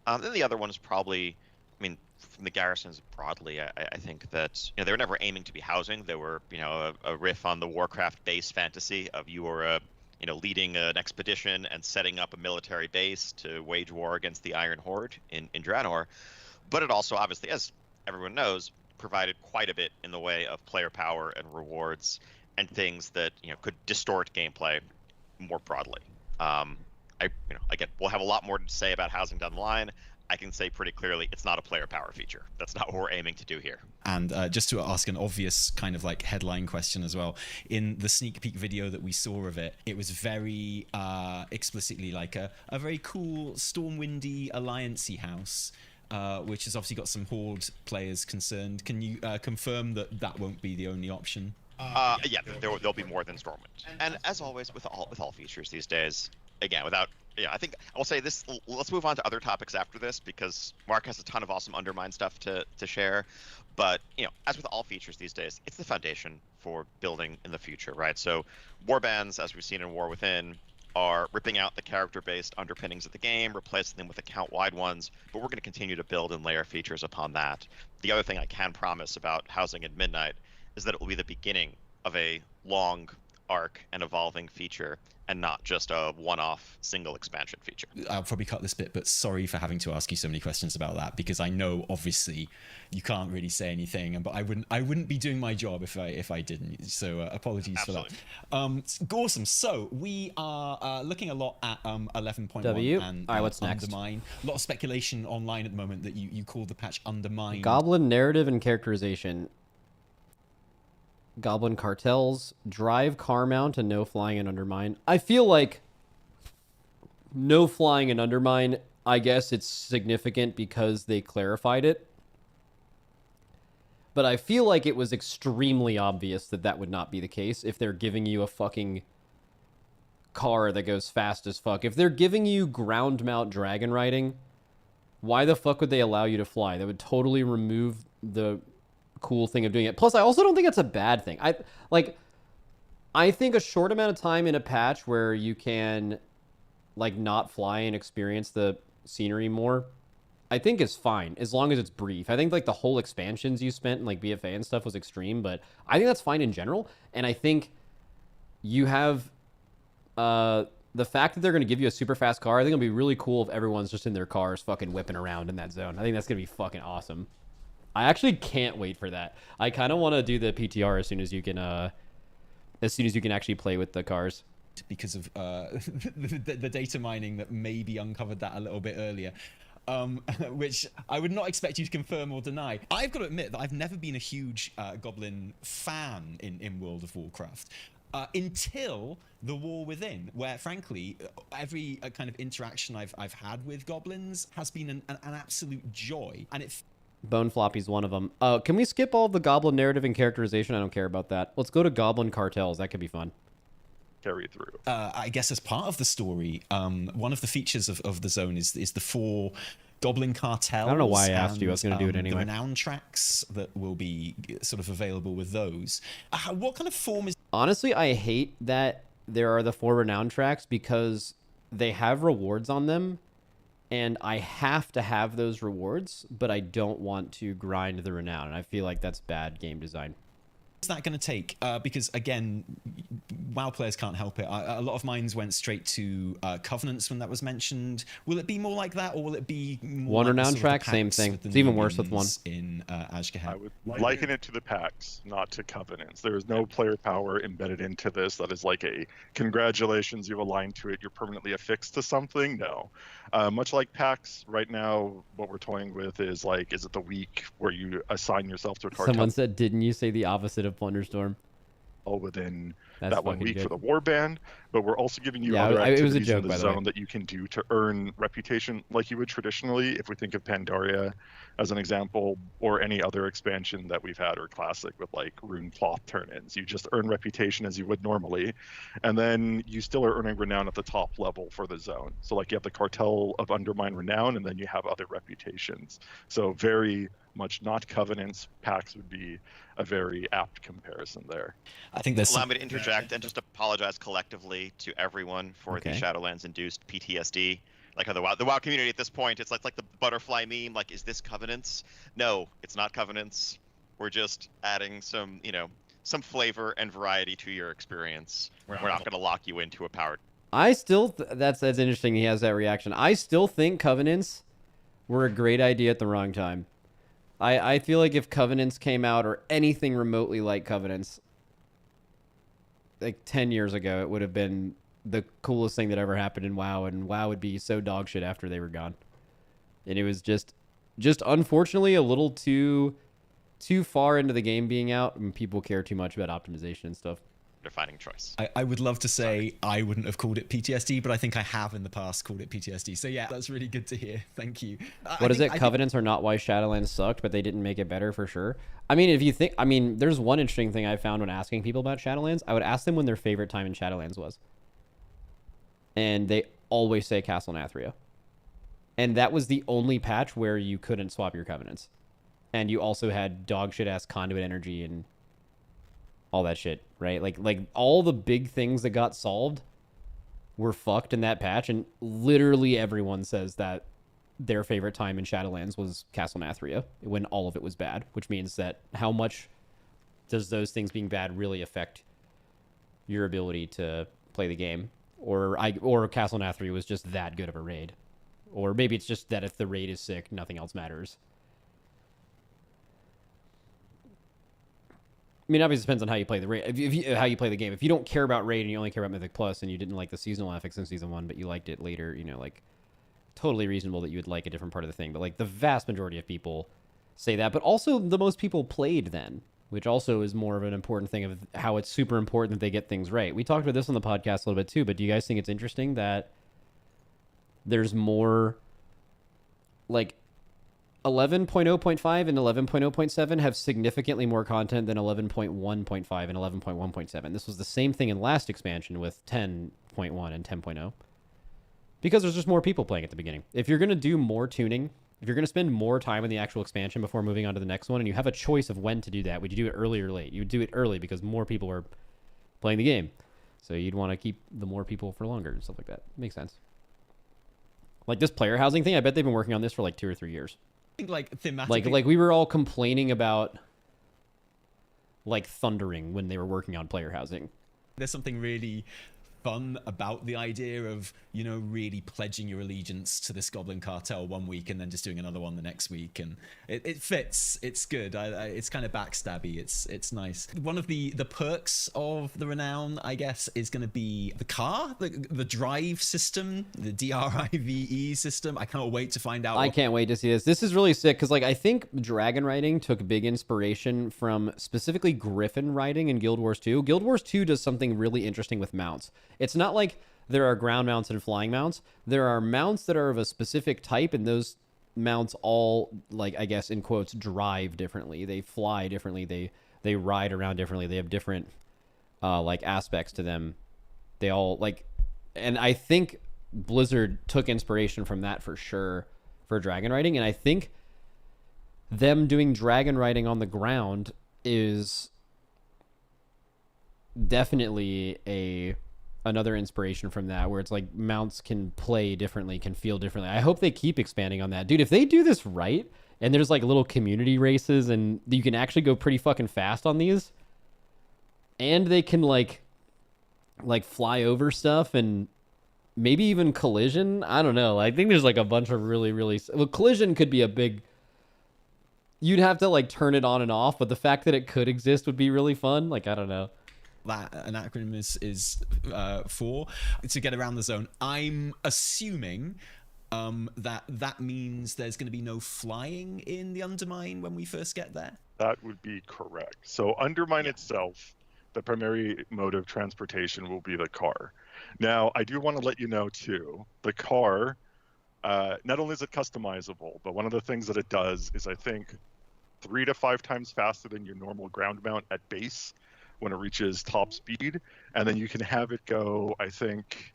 Then the other one is probably, I mean, from the garrisons broadly, I think that they were never aiming to be housing. They were a riff on the Warcraft base fantasy of you were leading an expedition and setting up a military base to wage war against the Iron Horde in Draenor. But it also, obviously, as everyone knows, provided quite a bit in the way of player power and rewards and things that could distort gameplay more broadly. Again, we'll have a lot more to say about housing down the line. I can say pretty clearly it's not a player power feature. That's not what we're aiming to do here. And just to ask an obvious kind of like headline question as well, in the sneak peek video that we saw of it, it was very explicitly like a very cool Stormwindy Alliance-y house. Which has obviously got some Horde players concerned. Can you confirm that that won't be the only option? Yeah, there'll be more than Stormwind. And as always, with all features these days, again, I think I'll say this. Let's move on to other topics after this because Mark has a ton of awesome Undermine stuff to share. But as with all features these days, it's the foundation for building in the future, right? So warbands, as we've seen in War Within, are ripping out the character-based underpinnings of the game, replacing them with account-wide ones, but we're going to continue to build and layer features upon that. The other thing I can promise about housing at Midnight is that it will be the beginning of a long arc and evolving feature and not just a one-off single expansion feature. I'll probably cut this bit, but sorry for having to ask you so many questions about that because I know obviously you can't really say anything, but I wouldn't be doing my job if I didn't. So apologies Absolutely. for that. Awesome. So we are looking a lot at 11.1 W. and All right, what's next? Undermine. A lot of speculation online at the moment that you call the patch Undermine. Goblin narrative and characterization. Goblin cartels, drive car mount, and no flying and undermine. I feel like no flying and undermine, I guess it's significant because they clarified it. But I feel like it was extremely obvious that that would not be the case if they're giving you a fucking car that goes fast as fuck. If they're giving you ground mount dragon riding, why the fuck would they allow you to fly? That would totally remove the cool thing of doing it. Plus, I also don't think it's a bad thing. I think a short amount of time in a patch where you can like not fly and experience the scenery more I think is fine as long as it's brief. I think like the whole expansions you spent in like BFA and stuff was extreme, but I think that's fine in general. And I think you have the fact that they're going to give you a super fast car. I think it'll be really cool if everyone's just in their cars fucking whipping around in that zone. I think that's going to be fucking awesome. I actually can't wait for that. I kind of want to do the PTR as soon as you can actually play with the cars. Because of the data mining that maybe uncovered that a little bit earlier. Which I would not expect you to confirm or deny. I've got to admit that I've never been a huge Goblin fan in World of Warcraft. Until the War Within, where frankly every kind of interaction I've had with goblins has been an absolute joy, and it. Bone Floppy's one of them. Can we skip all the goblin narrative and characterization? I don't care about that. Let's go to goblin cartels. That could be fun. Carry through. I guess as part of the story, one of the features of the zone is the 4 goblin cartels. I don't know why I asked you. I was going to do it anyway. The renown tracks that will be sort of available with those. What kind of form is... Honestly, I hate that there are the 4 renown tracks because they have rewards on them, and I have to have those rewards, but I don't want to grind the renown, and I feel like that's bad game design. What's that going to take? Because again, WoW players can't help it. A lot of mines went straight to Covenants when that was mentioned. Will it be more like that, or will it be more one like renown track? Same thing. It's even worse with one. In Ashgahan. I would liken it to the packs, not to Covenants. There is no player power embedded into this that is like a congratulations, you've aligned to it, you're permanently affixed to something. No. Much like packs, right now, what we're toying with is like, is it the week where you assign yourself to a cartel? Someone said, didn't you say the opposite of Plunderstorm? Within That's that 1 week good. for the warband, but we're also giving you other it was a activities joke, in by the the way. zone that you can do to earn reputation like you would traditionally if we think of Pandaria as an example, or any other expansion that we've had or classic with like rune cloth turn-ins. You just earn reputation as you would normally, and then you still are earning renown at the top level for the zone. So like you have the cartel of Undermine renown, and then you have other reputations. So very much not Covenants. Packs would be a very apt comparison there. I think there's Allow me to interject and just apologize collectively to everyone for the Shadowlands-induced PTSD. Like how the WoW community at this point, it's like the butterfly meme. Like, is this Covenants? No, it's not Covenants. We're just adding some, some flavor and variety to your experience. We're not going to lock you into a powered. I still that's interesting. He has that reaction. I still think Covenants were a great idea at the wrong time. I feel like if Covenants came out or anything remotely like Covenants like 10 years ago, it would have been the coolest thing that ever happened in WoW, and WoW would be so dog shit after they were gone. And it was just unfortunately a little too far into the game being out, and people care too much about optimization and stuff. Defining choice. I would love to say I wouldn't have called it PTSD, but I think I have in the past called it PTSD. So yeah, that's really good to hear. Thank you. What is it? Covenants are not why Shadowlands sucked, but they didn't make it better for sure. I mean, if you think, there's one interesting thing I found when asking people about Shadowlands. I would ask them when their favorite time in Shadowlands was. And they always say Castle Nathria. And that was the only patch where you couldn't swap your Covenants. And you also had dog shit ass conduit energy and all that shit, right? Like all the big things that got solved were fucked in that patch, and literally everyone says that their favorite time in Shadowlands was Castle Nathria when all of it was bad, which means that how much does those things being bad really affect your ability to play the game? Or Castle Nathria was just that good of a raid. Or maybe it's just that if the raid is sick, nothing else matters. I mean, obviously it depends on how you play the raid. How you play the game. If you don't care about raid and you only care about Mythic Plus, and you didn't like the seasonal affix in Season 1, but you liked it later, totally reasonable that you would like a different part of the thing. But like the vast majority of people say that. But also the most people played then, which also is more of an important thing of how it's super important that they get things right. We talked about this on the podcast a little bit too, but do you guys think it's interesting that there's more like 11.0.5 and 11.0.7 have significantly more content than 11.1.5 and 11.1.7. This was the same thing in last expansion with 10.1 and 10.0. Because there's just more people playing at the beginning. If you're going to do more tuning, if you're going to spend more time in the actual expansion before moving on to the next one, and you have a choice of when to do that, would you do it early or late? You would do it early because more people are playing the game. So you'd want to keep the more people for longer and stuff like that. Makes sense. Like this player housing thing, I bet they've been working on this for like 2 or 3 years. I think like thematically, Like we were all complaining about like thundering when they were working on player housing. there's something really fun about the idea of, you know, really pledging your allegiance to this goblin cartel one week and then just doing another one the next week, and it fits. It's good. It's kind of backstabby. It's nice. One of the perks of the Renown, I guess, is going to be the car, the drive system, the DRIVE system. I can't wait to find out. I can't wait to see this. This is really sick because like I think dragon riding took big inspiration from specifically griffin riding in Guild Wars 2. Guild Wars 2 does something really interesting with mounts. It's not like there are ground mounts and flying mounts. There are mounts that are of a specific type, and those mounts all, like, I guess in quotes, drive differently. They fly differently. They ride around differently. They have different like aspects to them. They all like, and I think Blizzard took inspiration from that for sure for dragon riding, and I think them doing dragon riding on the ground is definitely another inspiration from that, where it's like mounts can play differently, can feel differently. I hope they keep expanding on that. Dude, if they do this right, and there's like little community races, and you can actually go pretty fucking fast on these, and they can like fly over stuff, and maybe even collision. I don't know. I think there's like a bunch of really, well, collision could be a big... You'd have to like turn it on and off, but the fact that it could exist would be really fun. Like, I don't know. That an acronym is for to get around the zone. I'm assuming that means there's going to be no flying in the Undermine when we first get there. That would be correct. So Undermine itself, the primary mode of transportation will be the car. Now, I do want to let you know too, the car, not only is it customizable, but one of the things that it does is, I think, 3 to 5 times faster than your normal ground mount at base when it reaches top speed, and then you can have it go, I think,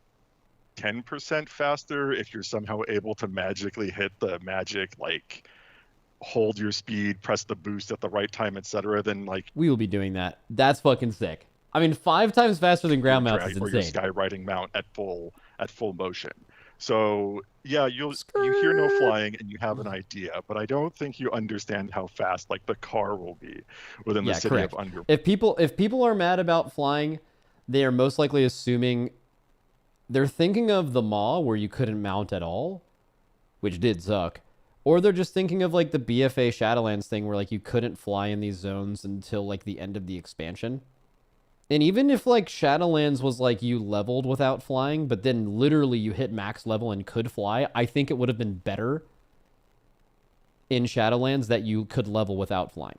10% faster if you're somehow able to magically hit the magic, like hold your speed, press the boost at the right time, etc. Then like we will be doing that. That's fucking sick. I mean, 5 times faster than ground mounts is or your insane. sky riding mount at full motion. So yeah, you hear no flying and you have an idea, but I don't think you understand how fast like the car will be within the city of Under. If people are mad about flying, they are most likely assuming they're thinking of the Maw where you couldn't mount at all, which did suck, or they're just thinking of like the BFA Shadowlands thing where like you couldn't fly in these zones until like the end of the expansion. And even if like Shadowlands was like you leveled without flying, but then literally you hit max level and could fly, I think it would have been better in Shadowlands that you could level without flying.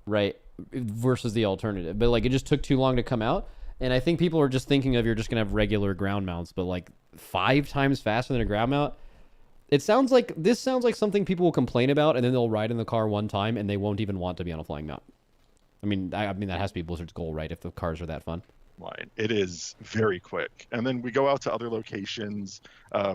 Right? Versus the alternative. But like it just took too long to come out. And I think people are just thinking of you're just going to have regular ground mounts, but like 5 times faster than a ground mount. This sounds like something people will complain about, and then they'll ride in the car one time and they won't even want to be on a flying mount. I mean that has to be Blizzard's goal, right? If the cars are that fun. It is very quick. And then we go out to other locations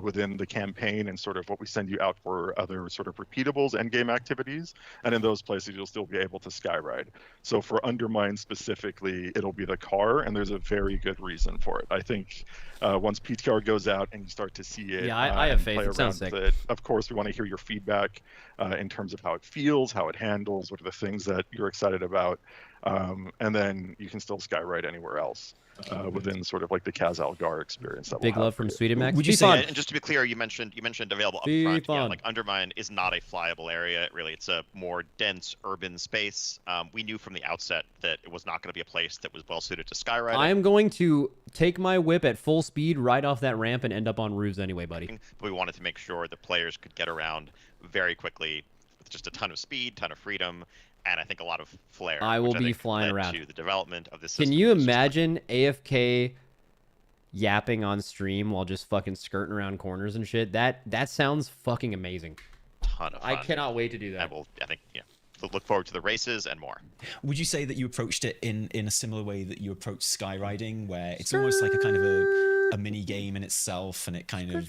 within the campaign and sort of what we send you out for other sort of repeatables and game activities. And in those places, you'll still be able to skyride. So for Undermine specifically, it'll be the car, and there's a very good reason for it. I think once PTR goes out and you start to see it, yeah, I have faith. It sounds sick. Of course, we want to hear your feedback in terms of how it feels, how it handles, what are the things that you're excited about. And then you can still skyride anywhere else within sort of like the Kaz-Algar experience. That Big love from Sweden Max. Would you say? And just to be clear, you mentioned available up front. Yeah, like Undermine is not a flyable area. Really, it's a more dense urban space. We knew from the outset that it was not going to be a place that was well suited to skyride. I am going to take my whip at full speed right off that ramp and end up on roofs anyway, buddy. But we wanted to make sure the players could get around very quickly with just a ton of speed, ton of freedom. And I think a lot of flair. I will be flying around. To the development of this Can you imagine AFK yapping on stream while just fucking skirting around corners and shit? That sounds fucking amazing. Ton of fun. I cannot wait to do that. And I think look forward to the races and more. Would you say that you approached it in a similar way that you approach skywriding, where it's almost like a kind of a a mini game in itself, and it kind of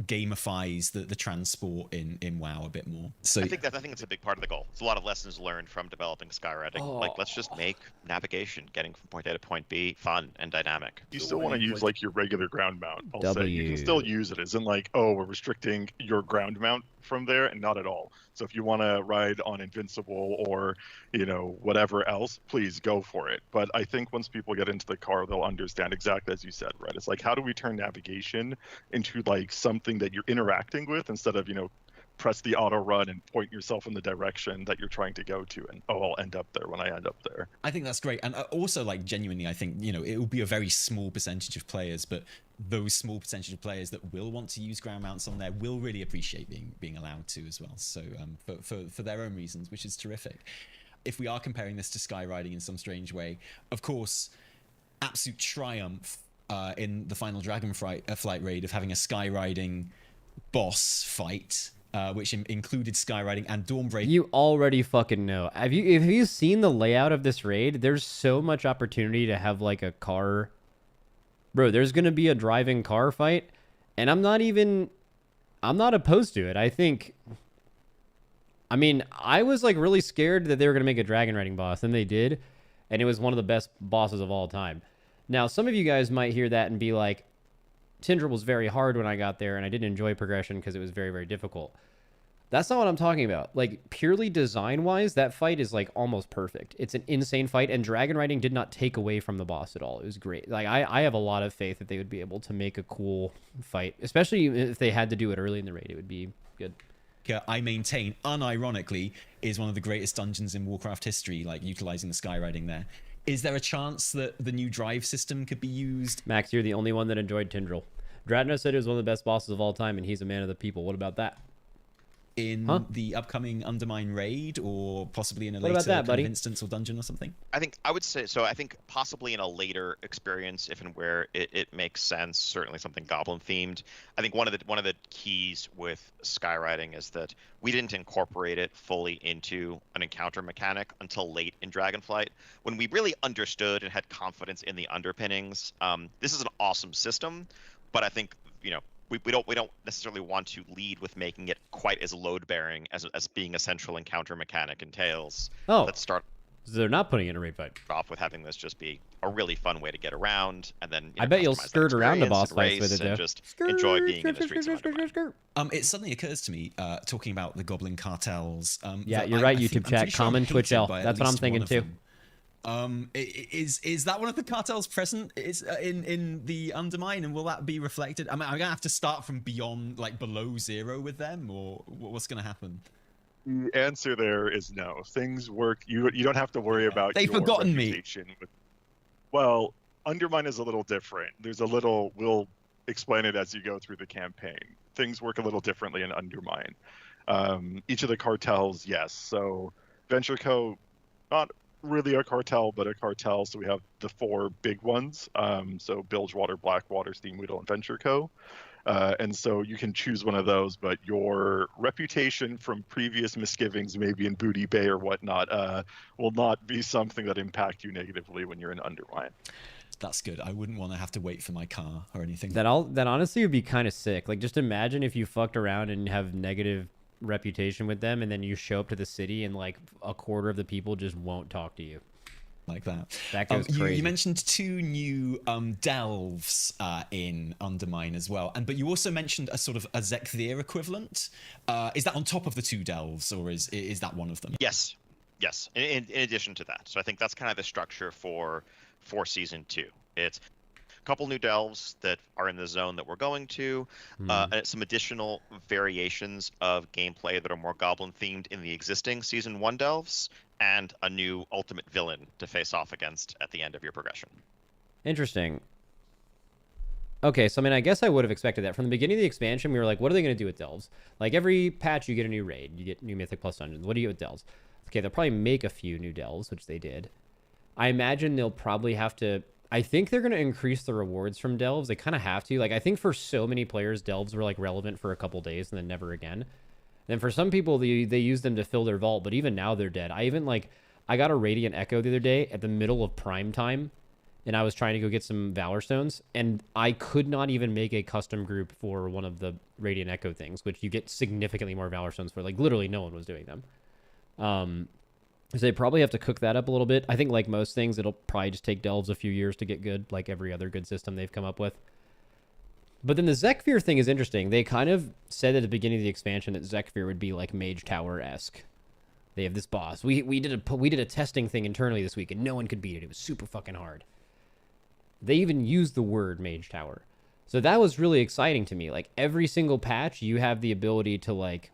gamifies the transport in WoW a bit more. So I think it's a big part of the goal. It's a lot of lessons learned from developing skywriting. Like, let's just make navigation, getting from point A to point B, fun and dynamic. You still want to use like your regular ground mount. I'll say you can still use it. Isn't like, oh, we're restricting your ground mount from there, and not at all. So if you want to ride on Invincible or, you know, whatever else, please go for it. But I think once people get into the car, they'll understand exactly as you said, right? It's like, how do we turn navigation into like something that you're interacting with instead of, you know, press the auto run and point yourself in the direction that you're trying to go to, and I'll end up there when I end up there. I think that's great. And also, like, genuinely, I think, you know, it will be a very small percentage of players, but those small percentage of players that will want to use ground mounts on there will really appreciate being allowed to as well. So for their own reasons, which is terrific. If we are comparing this to skywriting in some strange way, of course, absolute triumph in the final Dragonflight raid of having a skywriting boss fight, which included skywriting and Dawnbreak. You already fucking know. Have you seen the layout of this raid? There's so much opportunity to have like a car. Bro, there's gonna be a driving car fight, and I'm not opposed to it. I mean, I was like really scared that they were gonna make a dragon riding boss, and they did, and it was one of the best bosses of all time. Now, some of you guys might hear that and be like, Tindral was very hard when I got there, and I didn't enjoy progression because it was very, very difficult. That's not what I'm talking about. Like, purely design-wise, that fight is, like, almost perfect. It's an insane fight, and dragon riding did not take away from the boss at all. It was great. Like, I have a lot of faith that they would be able to make a cool fight, especially if they had to do it early in the raid. It would be good. I maintain, unironically, is one of the greatest dungeons in Warcraft history, like, utilizing the skywriting there. Is there a chance that the new drive system could be used? Max, you're the only one that enjoyed Tindral. Dratna said it was one of the best bosses of all time, and he's a man of the people. What about that? In the upcoming Undermine raid, or possibly in a later kind of instance or dungeon or something? I would say so. I think possibly in a later experience, if and where it makes sense. Certainly something goblin themed. I think one of the keys with skywriting is that we didn't incorporate it fully into an encounter mechanic until late in Dragonflight, when we really understood and had confidence in the underpinnings. This is an awesome system, but I think, you know, we don't necessarily want to lead with making it quite as load bearing as being a central encounter mechanic entails. Oh, let's start. So they're not putting it in a raid fight. Off with having this just be a really fun way to get around, and then I bet you'll skirt around the boss fights with it, though. Just enjoy being in the streets of Undermine. It suddenly occurs to me, talking about the Goblin cartels. Yeah, you're right. YouTube chat, common Twitch L. That's what I'm thinking too. Is that one of the cartels present in the Undermine, and will that be reflected? I mean, I'm gonna have to start from beyond, like, below zero with them, or what's gonna happen? The answer there is no. Things work. You don't have to worry about. They've forgotten me. Well, Undermine is a little different. There's a little. We'll explain it as you go through the campaign. Things work a little differently in Undermine. Each of the cartels, yes. So Venture Co, not really a cartel, but a cartel. So we have the four big ones. So Bilgewater, Blackwater, Steamweedle, and Venture Co. And so you can choose one of those, but your reputation from previous misgivings, maybe in Booty Bay or whatnot, will not be something that impact you negatively when you're in Undermine. That's good. I wouldn't want to have to wait for my car or anything. That honestly would be kind of sick. Like, just imagine if you fucked around and have negative reputation with them, and then you show up to the city and like a quarter of the people just won't talk to you. Like that. That goes crazy. You mentioned 2 new delves in Undermine as well, but you also mentioned a sort of a Zekthir equivalent. Is that on top of the 2 delves, or is that one of them? Yes. In addition to that, so I think that's kind of the structure for season 2. It's a couple new delves that are in the zone that we're going to, and some additional variations of gameplay that are more goblin themed in the existing season 1 delves, and a new ultimate villain to face off against at the end of your progression. Interesting. Okay, so I mean, I guess I would have expected that. From the beginning of the expansion, we were like, what are they going to do with delves? Like, every patch, you get a new raid. You get new Mythic Plus dungeons. What do you get with delves? Okay, they'll probably make a few new delves, which they did. I imagine they'll probably have to... I think they're going to increase the rewards from delves. They kind of have to. Like, I think for so many players, delves were, like, relevant for a couple days and then never again. Then for some people, they use them to fill their vault, but even now they're dead. I got a Radiant Echo the other day at the middle of prime time, and I was trying to go get some Valor Stones, and I could not even make a custom group for one of the Radiant Echo things, which you get significantly more Valor Stones for. Like, literally no one was doing them. So they probably have to cook that up a little bit. I think like most things, it'll probably just take Delves a few years to get good, like every other good system they've come up with. But then the Zekfir thing is interesting. They kind of said at the beginning of the expansion that Zekfir would be like Mage Tower-esque. They have this boss. We did a testing thing internally this week, and no one could beat it. It was super fucking hard. They even used the word Mage Tower. So that was really exciting to me. Like, every single patch, you have the ability to, like,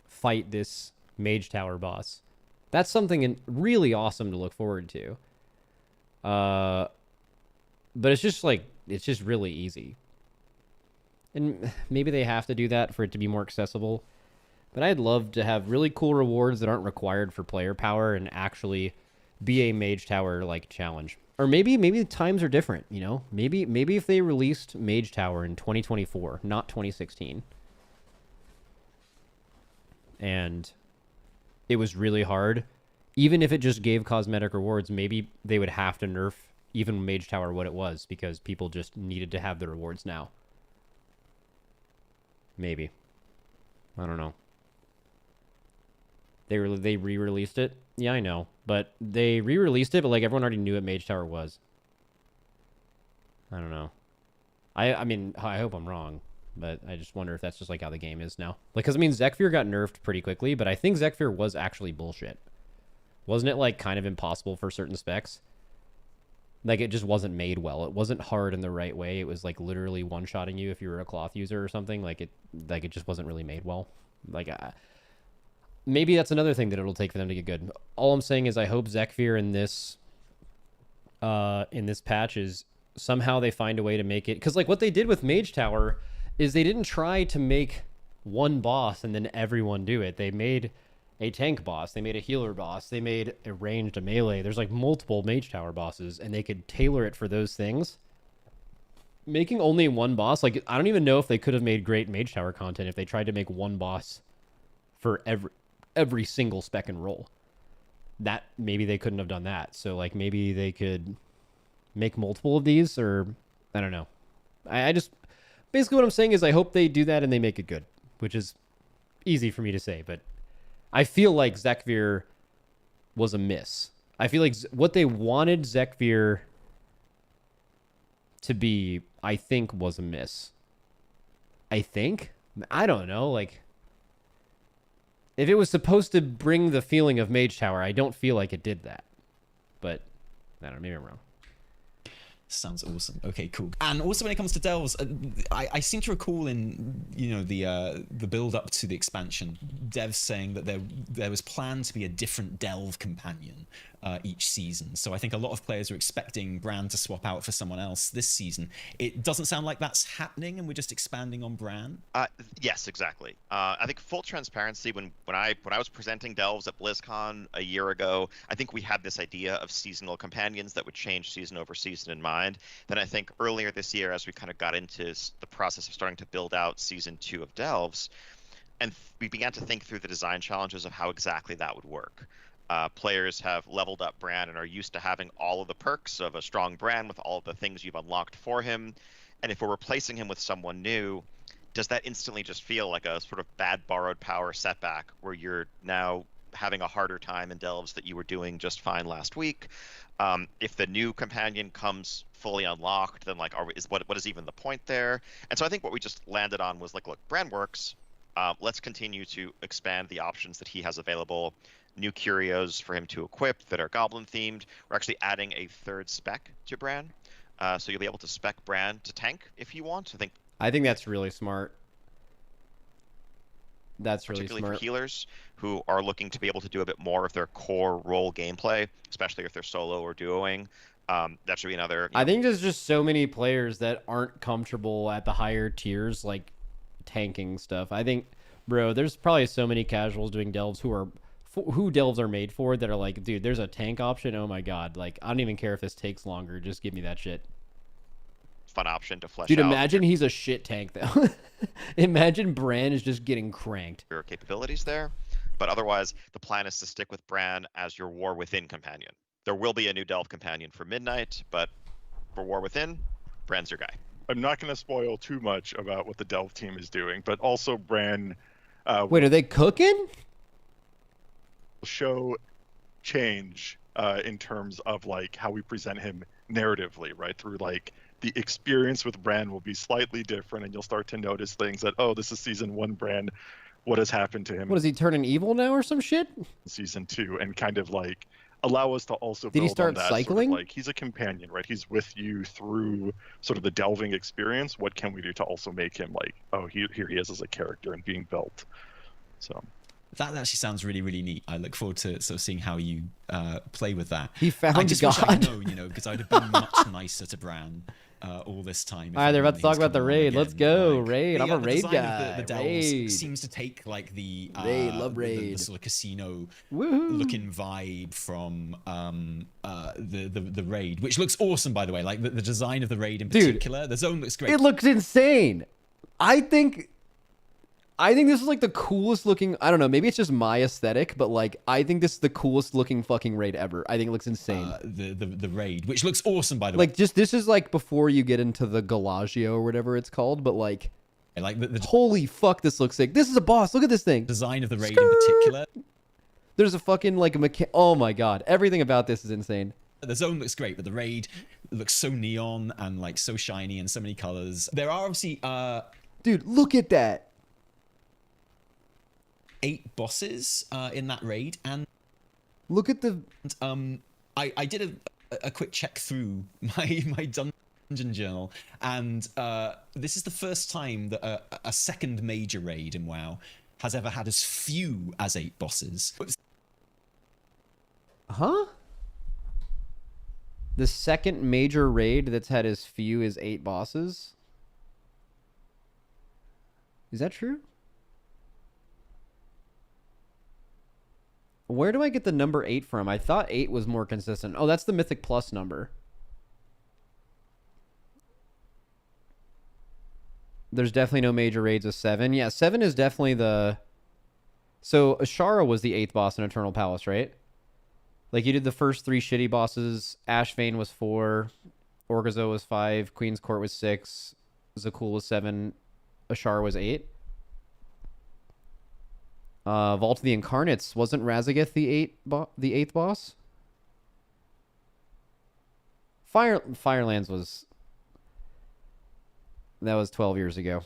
fight this Mage Tower boss. That's something really awesome to look forward to. But it's just, like, it's just really easy. And maybe they have to do that for it to be more accessible. But I'd love to have really cool rewards that aren't required for player power and actually be a Mage Tower like challenge. Or maybe the times are different, you know? Maybe if they released Mage Tower in 2024, not 2016. And it was really hard. Even if it just gave cosmetic rewards, maybe they would have to nerf even Mage Tower what it was, because people just needed to have the rewards now. Maybe. I don't know. They re-released it? Yeah, I know. But they re-released it, but like everyone already knew what Mage Tower was. I don't know. I mean, I hope I'm wrong, but I just wonder if that's just like how the game is now. Like, because I mean, Zekfir got nerfed pretty quickly, but I think Zekfir was actually bullshit. Wasn't it like kind of impossible for certain specs? Like, it just wasn't made well. It wasn't hard in the right way. It was like literally one-shotting you if you were a cloth user or something. Like it just wasn't really made well. Like, maybe that's another thing that it'll take for them to get good. All I'm saying is I hope Zekfir in this patch is somehow they find a way to make it, because like what they did with Mage Tower is they didn't try to make one boss and then everyone do it. They made a tank boss, they made a healer boss, they made a ranged, a melee. There's like multiple Mage Tower bosses, and they could tailor it for those things. Making only one boss, like, I don't even know if they could have made great Mage Tower content if they tried to make one boss for every single spec and roll. That maybe they couldn't have done that. So like maybe they could make multiple of these, or I don't know. I just basically what I'm saying is I hope they do that and they make it good, which is easy for me to say, but I feel like Zekfir was a miss. I feel like what they wanted Zekfir to be, I think, was a miss. I think? I don't know, like, if it was supposed to bring the feeling of Mage Tower, I don't feel like it did that. But, I don't know, maybe I'm wrong. Sounds awesome. Okay, cool. And also when it comes to Delves, I seem to recall in, you know, the build up to the expansion, devs saying that there was planned to be a different Delve companion each season. So I think a lot of players are expecting Bran to swap out for someone else this season. It doesn't sound like that's happening, and we're just expanding on Bran. Yes, exactly. I think full transparency, when I was presenting Delves at BlizzCon a year ago, I think we had this idea of seasonal companions that would change season over season in mind. Then I think earlier this year, as we kind of got into the process of starting to build out season 2 of Delves, and we began to think through the design challenges of how exactly that would work. Players have leveled up Bran and are used to having all of the perks of a strong Bran with all of the things you've unlocked for him. And if we're replacing him with someone new, does that instantly just feel like a sort of bad borrowed power setback where you're now having a harder time in Delves that you were doing just fine last week? If the new companion comes fully unlocked, then like, what is even the point there? And so I think what we just landed on was like, look, Bran works. Let's continue to expand the options that he has available. New curios for him to equip that are goblin themed. We're actually adding a third spec to Bran. So you'll be able to spec Bran to tank if you want. I think that's really smart. That's really particularly smart. For healers who are looking to be able to do a bit more of their core role gameplay, especially if they're solo or duoing. That should be another. I think there's just so many players that aren't comfortable at the higher tiers, like tanking stuff. I think, bro, there's probably so many casuals doing Delves who Delves are made for that are like, dude, there's a tank option. Oh my god, like I don't even care if this takes longer. Just give me that shit. Fun option to flesh out. Dude, imagine he's a shit tank though. Imagine Bran is just getting cranked. Your capabilities there, but otherwise the plan is to stick with Bran as your war within companion. There will be a new Delve companion for Midnight, but for War Within, Bran's your guy. I'm not going to spoil too much about what the Delve team is doing, but also Bran Wait, are they cooking? will show change in terms of like how we present him narratively, right? Through like the experience with Bran will be slightly different, and you'll start to notice things that, oh, this is season 1 Bran. What has happened to him What, is he turning evil now or some shit? in season 2, and kind of like allow us to also Did he build start on that cycling? Sort of like he's a companion, right? He's with you through sort of the delving experience. What can we do to also make him like, oh, here he is as a character and being built? So That actually sounds really, really neat. I look forward to sort of seeing how you play with that. He found I just wish I God. could know, because I'd have been much nicer to Bran all this time. All right, they're about to talk about the raid. Let's go, raid. I'm a raid guy. The Delves Raid. seems to take like the Raid, love the raid. sort of casino Woohoo. looking vibe from the raid, which looks awesome, by the way. Like the design of the raid in Dude, particular. The zone looks great. It looks insane. I think this is like the coolest looking. I don't know. Maybe it's just my aesthetic, but like I think this is the coolest looking fucking raid ever. I think it looks insane. The raid, which looks awesome, by the way. Like just this is like before you get into the Galagio or whatever it's called, but like the holy fuck, this looks sick. This is a boss. Look at this thing. design of the raid in particular. There's a fucking like a oh my god, everything about this is insane. The zone looks great, but the raid looks so neon and like so shiny and so many colors. There are obviously Dude, look at that. 8 bosses in that raid, and Look at the I did a quick check through my dungeon journal, and this is the first time that a second major raid in WoW has ever had as few as 8 bosses. Huh? The second major raid that's had as few as 8 bosses? Is that true? Where do I get the number 8 from? I thought 8 was more consistent. Oh, that's the Mythic Plus number. There's definitely no major raids of 7. Yeah, 7 is definitely the... So, Ashara was the 8th boss in Eternal Palace, right? Like, you did the first 3 shitty bosses. Ashvane was 4. Orgazo was 5. Queen's Court was 6. Zakul was 7. Ashara was 8. Vault of the Incarnates, wasn't Razageth the 8th boss? Firelands was... That was 12 years ago.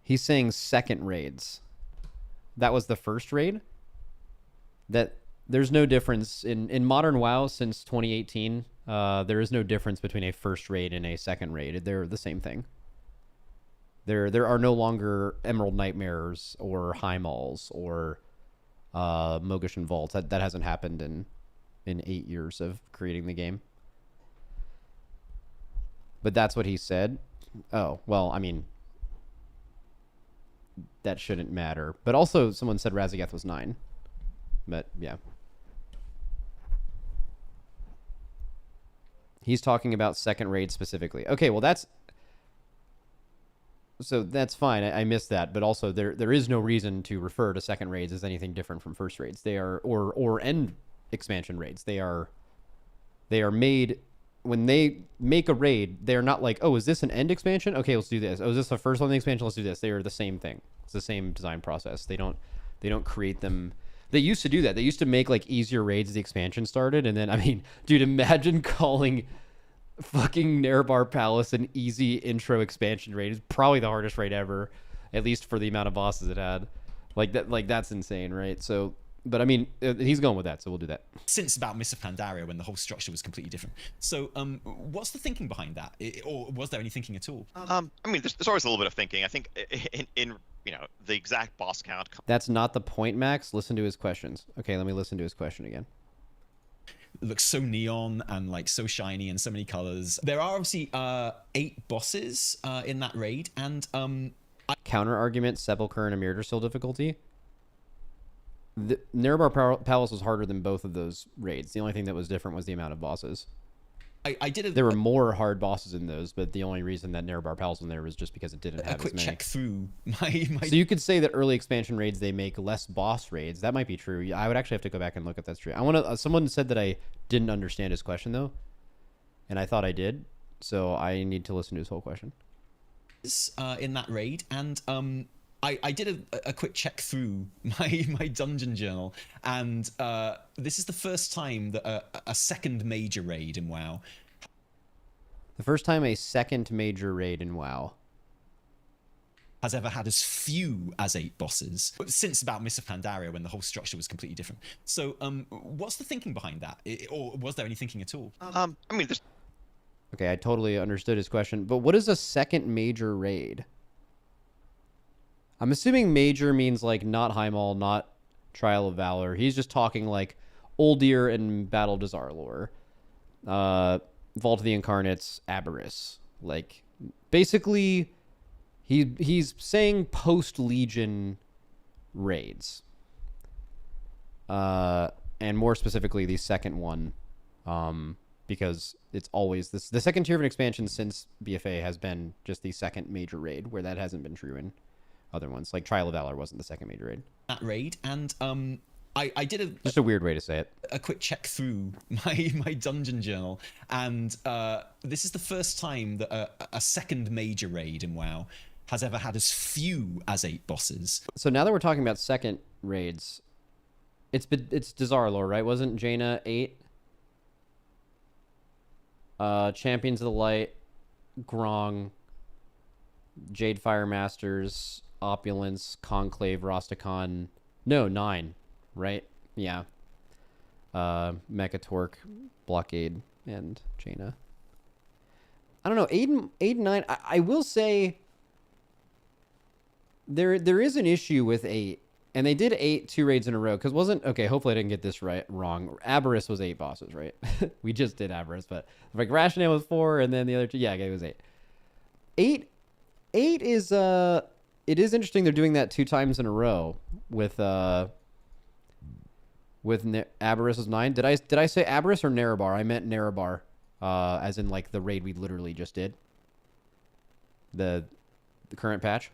He's saying second raids. That was the first raid? That there's no difference in modern WoW since 2018. There is no difference between a first raid and a second raid. They're the same thing. There are no longer Emerald Nightmares or High Malls or Mogushan Vaults. That hasn't happened in 8 years of creating the game. But that's what he said. Oh, well, I mean, that shouldn't matter. But also, someone said Razageth was 9. But, yeah. He's talking about second raid specifically. Okay, well, that's... So that's fine. I missed that. But also, there is no reason to refer to second raids as anything different from first raids. They are... Or end expansion raids. They are made... When they make a raid, they're not like, oh, is this an end expansion? Okay, let's do this. Oh, is this the first one of the expansion? Let's do this. They are the same thing. It's the same design process. They don't create them. They used to do that. They used to make like easier raids as the expansion started. And then, I mean, dude, imagine calling fucking Nerebar Palace an easy intro expansion raid. It's probably the hardest raid ever, at least for the amount of bosses it had. Like that's insane, right? So, but I mean, he's going with that, so we'll do that. Since about Mists of Pandaria, when the whole structure was completely different. So, what's the thinking behind that, or was there any thinking at all? I mean, there's always a little bit of thinking. I think in the exact boss count. That's not the point, Max. Listen to his questions. Okay, let me listen to his question again. It looks so neon and like so shiny and so many colors. There are obviously 8 bosses in that raid, and counter argument: Sepulchre and Emir still difficulty. The Nerebar Palace was harder than both of those raids. The only thing that was different was the amount of bosses. I did There were more hard bosses in those, but the only reason that Nerebar Pals in there was just because it didn't a have quick as many. check through my So you could say that early expansion raids, they make less boss raids. That might be true. I would actually have to go back and look if that's true. I want to. Someone said that I didn't understand his question though, and I thought I did. So I need to listen to his whole question. In that raid, and I did a quick check through my dungeon journal, and this is the first time that a second major raid in WoW. The first time a second major raid in WoW has ever had as few as 8 bosses since about Mists of Pandaria, when the whole structure was completely different. So, what's the thinking behind that, or was there any thinking at all? I mean, there's Okay, I totally understood his question. But what is a second major raid? I'm assuming major means like not Heimall, not Trial of Valor. He's just talking like Uldir and Battle of Dazar'alor. Vault of the Incarnates, Aberrus. Like, basically, he's saying post-Legion raids. And more specifically, the second one. Because it's always this. The second tier of an expansion since BFA has been just the second major raid, where that hasn't been true in other ones. Like Trial of Valor wasn't the second major raid. That raid, and I did just a weird way to say it. A quick check through my dungeon journal, and this is the first time that a second major raid in WoW has ever had as few as 8 bosses. So now that we're talking about second raids, it's Dazar'alor, right? Wasn't Jaina 8? Champions of the Light, Grong, Jade Fire Masters, Opulence, Conclave, Rosticon. No, 9, right? Yeah. Mechatorque, Blockade, and Jaina. I don't know, 8 and 9. I will say there is an issue with 8. And they did 8 2 raids in a row, because wasn't... Okay, hopefully I didn't get this wrong. Aberrus was 8 bosses, right? We just did Aberrus, but... Like, Rashanan was 4, and then the other 2... Yeah, it was 8. 8 is... It is interesting they're doing that 2 times in a row with Aberrus was 9. Did I say Aberrus or Nerebar? I meant Nerebar, as in, like, the raid we literally just did. The current patch.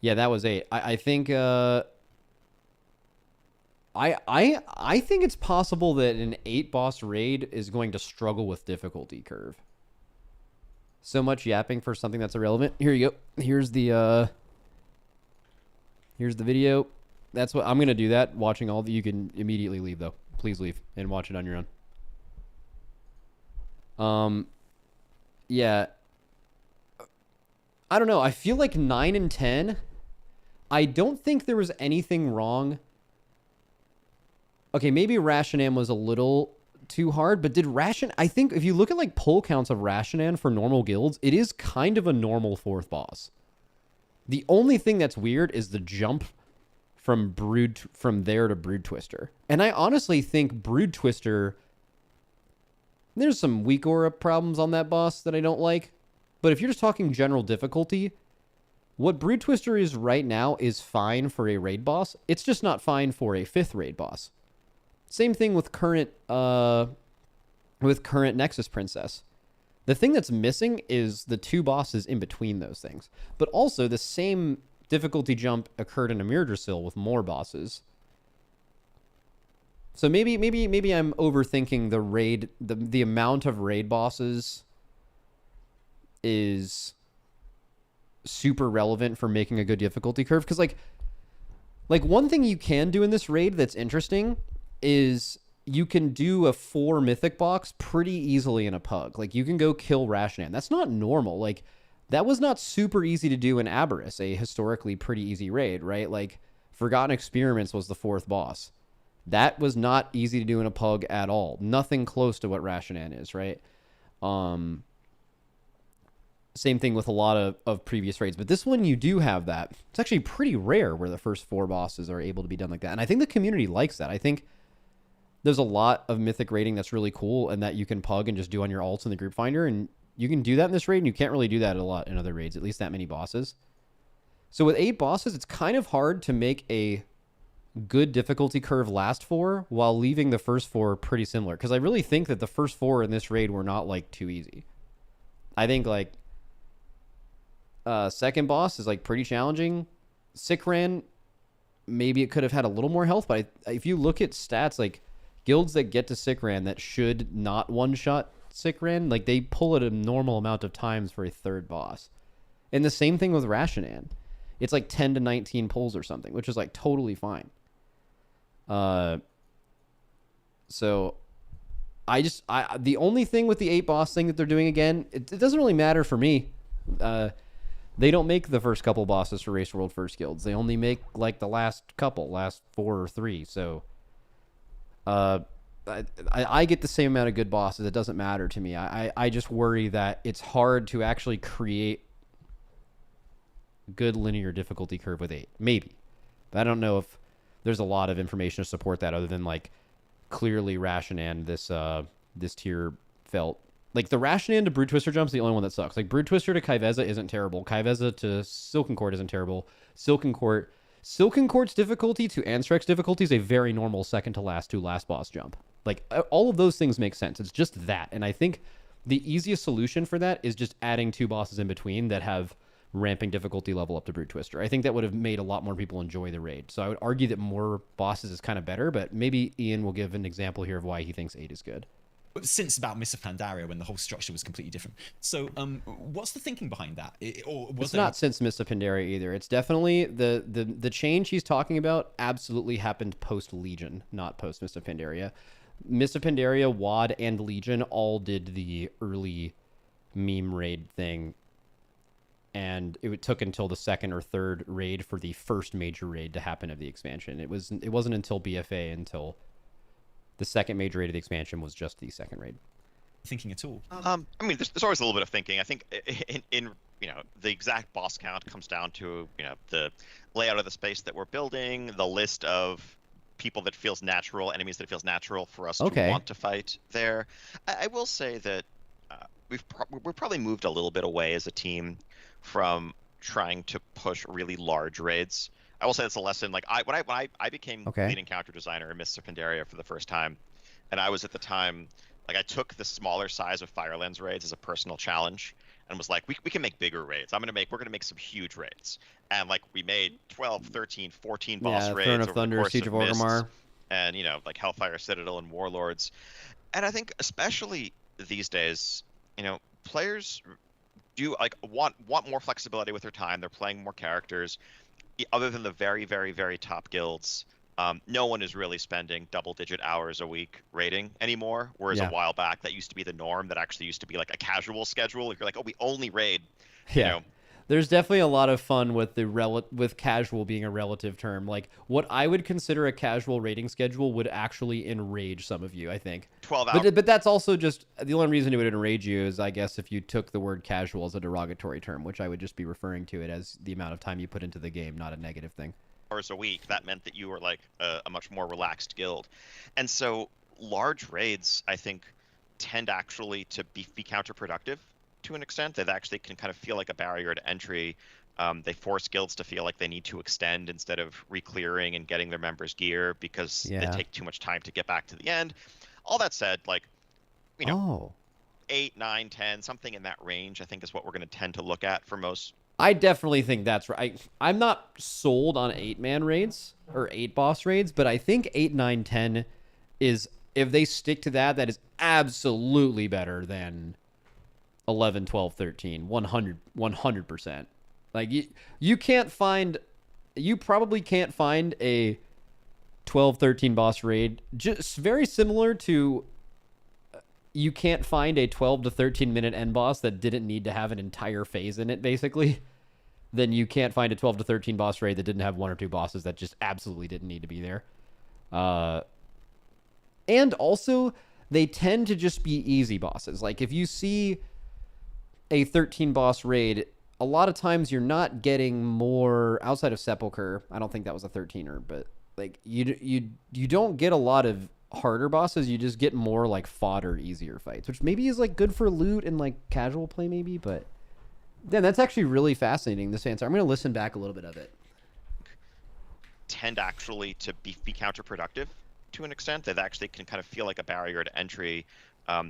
Yeah, that was 8. I think I think it's possible that an 8 boss raid is going to struggle with difficulty curve. So much yapping for something that's irrelevant. Here you go. Here's the video. That's what I'm gonna do. That watching all the, you can immediately leave though. Please leave and watch it on your own. Yeah. I don't know. I feel like 9 and 10. I don't think there was anything wrong. Okay, maybe Rashanan was a little too hard, but did Rashanan... I think if you look at like pull counts of Rashanan for normal guilds, it is kind of a normal 4th boss. The only thing that's weird is the jump from there to Brood Twister. And I honestly think Brood Twister... There's some weak aura problems on that boss that I don't like. But if you're just talking general difficulty... What Brood Twister is right now is fine for a raid boss. It's just not fine for a 5th raid boss. Same thing with current Nexus Princess. The thing that's missing is the 2 bosses in between those things. But also the same difficulty jump occurred in Amirdrasil with more bosses. So maybe I'm overthinking the raid. The amount of raid bosses is super relevant for making a good difficulty curve, because like one thing you can do in this raid that's interesting is you can do a 4 mythic box pretty easily in a pug. Like you can go kill Rashanan. That's not normal. Like that was not super easy to do in Aberrus, a historically pretty easy raid, right? Like Forgotten Experiments was the 4th boss. That was not easy to do in a pug at all. Nothing close to what Rashanan is, right? Same thing with a lot of previous raids. But this one, you do have that. It's actually pretty rare where the first 4 bosses are able to be done like that. And I think the community likes that. I think there's a lot of mythic raiding that's really cool and that you can pug and just do on your ults in the group finder. And you can do that in this raid, and you can't really do that a lot in other raids, at least that many bosses. So with 8 bosses, it's kind of hard to make a good difficulty curve last 4 while leaving the first 4 pretty similar. Because I really think that the first 4 in this raid were not like too easy. I think like second boss is like pretty challenging. Sikran, maybe it could have had a little more health, but if you look at stats, like guilds that get to Sikran that should not one-shot Sikran, like they pull it a normal amount of times for a third boss. And the same thing with Rashanan. It's like 10 to 19 pulls or something, which is like totally fine. So the only thing with the 8 boss thing that they're doing again, it doesn't really matter for me. They don't make the first couple bosses for Race World First Guilds. They only make like the last 4 or 3. So I get the same amount of good bosses. It doesn't matter to me. I just worry that it's hard to actually create good linear difficulty curve with 8. Maybe. But I don't know if there's a lot of information to support that other than like clearly Rashanan this tier felt. Like the Rashanan to Brood Twister jump's the only one that sucks. Like Brood Twister to Kaiveza isn't terrible. Kaiveza to Silken Court isn't terrible. Silken Court's difficulty to Anthrax difficulty is a very normal second to last boss jump. Like all of those things make sense. It's just that. And I think the easiest solution for that is just adding 2 bosses in between that have ramping difficulty level up to Brood Twister. I think that would have made a lot more people enjoy the raid. So I would argue that more bosses is kind of better, but maybe Ian will give an example here of why he thinks 8 is good. Since about Mists of Pandaria, when the whole structure was completely different. So, what's the thinking behind that? It's not since Mists of Pandaria either. It's definitely the change he's talking about absolutely happened post Legion, not post Mists of Pandaria. Mists of Pandaria, WoD, and Legion all did the early meme raid thing, and it took until the second or third raid for the first major raid to happen of the expansion. It wasn't until BFA until the second major raid of the expansion was just the second raid. Thinking at all? I mean, there's always a little bit of thinking. I think in the exact boss count comes down to the layout of the space that we're building, the list of people that feels natural, enemies that feels natural for us to want to fight there. I will say that we've probably moved a little bit away as a team from trying to push really large raids. I will say that's a lesson. Like when I became lead encounter designer in Mists of Pandaria for the first time, and I was at the time like I took the smaller size of Firelands raids as a personal challenge and was like, we can make bigger raids. We're gonna make some huge raids, and like we made 12, 13, 14 boss raids Throne of over Thunder, the course Siege of Orgrimmar, and like Hellfire Citadel and Warlords. And I think especially these days, players do like want more flexibility with their time. They're playing more characters. Other than the very, very, very top guilds, no one is really spending double-digit hours a week raiding anymore. Whereas a while back, that used to be the norm. That actually used to be like a casual schedule. If you're like, oh, we only raid, There's definitely a lot of fun with with casual being a relative term. Like what I would consider a casual raiding schedule would actually enrage some of you, I think. 12 hours. But that's also just the only reason it would enrage you is, I guess, if you took the word casual as a derogatory term, which I would just be referring to it as the amount of time you put into the game, not a negative thing. Hours a week, that meant that you were like a much more relaxed guild. And so large raids, I think, tend actually to be counterproductive to an extent. They actually can kind of feel like a barrier to entry. They force guilds to feel like they need to extend instead of re-clearing and getting their members gear because they take too much time to get back to the end. All that said, like, 8, 9, 10, something in that range, I think is what we're going to tend to look at for most. I definitely think that's right. I'm not sold on 8-man raids or 8 boss raids, but I think 8, 9, 10 is, if they stick to that, that is absolutely better than 11, 12, 13, 100%. Like you probably can't find a 12, 13 boss raid just very similar to you can't find a 12 to 13 minute end boss that didn't need to have an entire phase in it, basically. Then you can't find a 12 to 13 boss raid that didn't have 1 or 2 bosses that just absolutely didn't need to be there. And also, they tend to just be easy bosses. Like, if you see a 13 boss raid, a lot of times you're not getting more outside of Sepulcher. I don't think that was a 13er, but like you don't get a lot of harder bosses. You just get more like fodder, easier fights, which maybe is like good for loot and like casual play maybe. But then that's actually really fascinating, this answer. I'm going to listen back a little bit of it. tend actually to be counterproductive to an extent. They actually can kind of feel like a barrier to entry.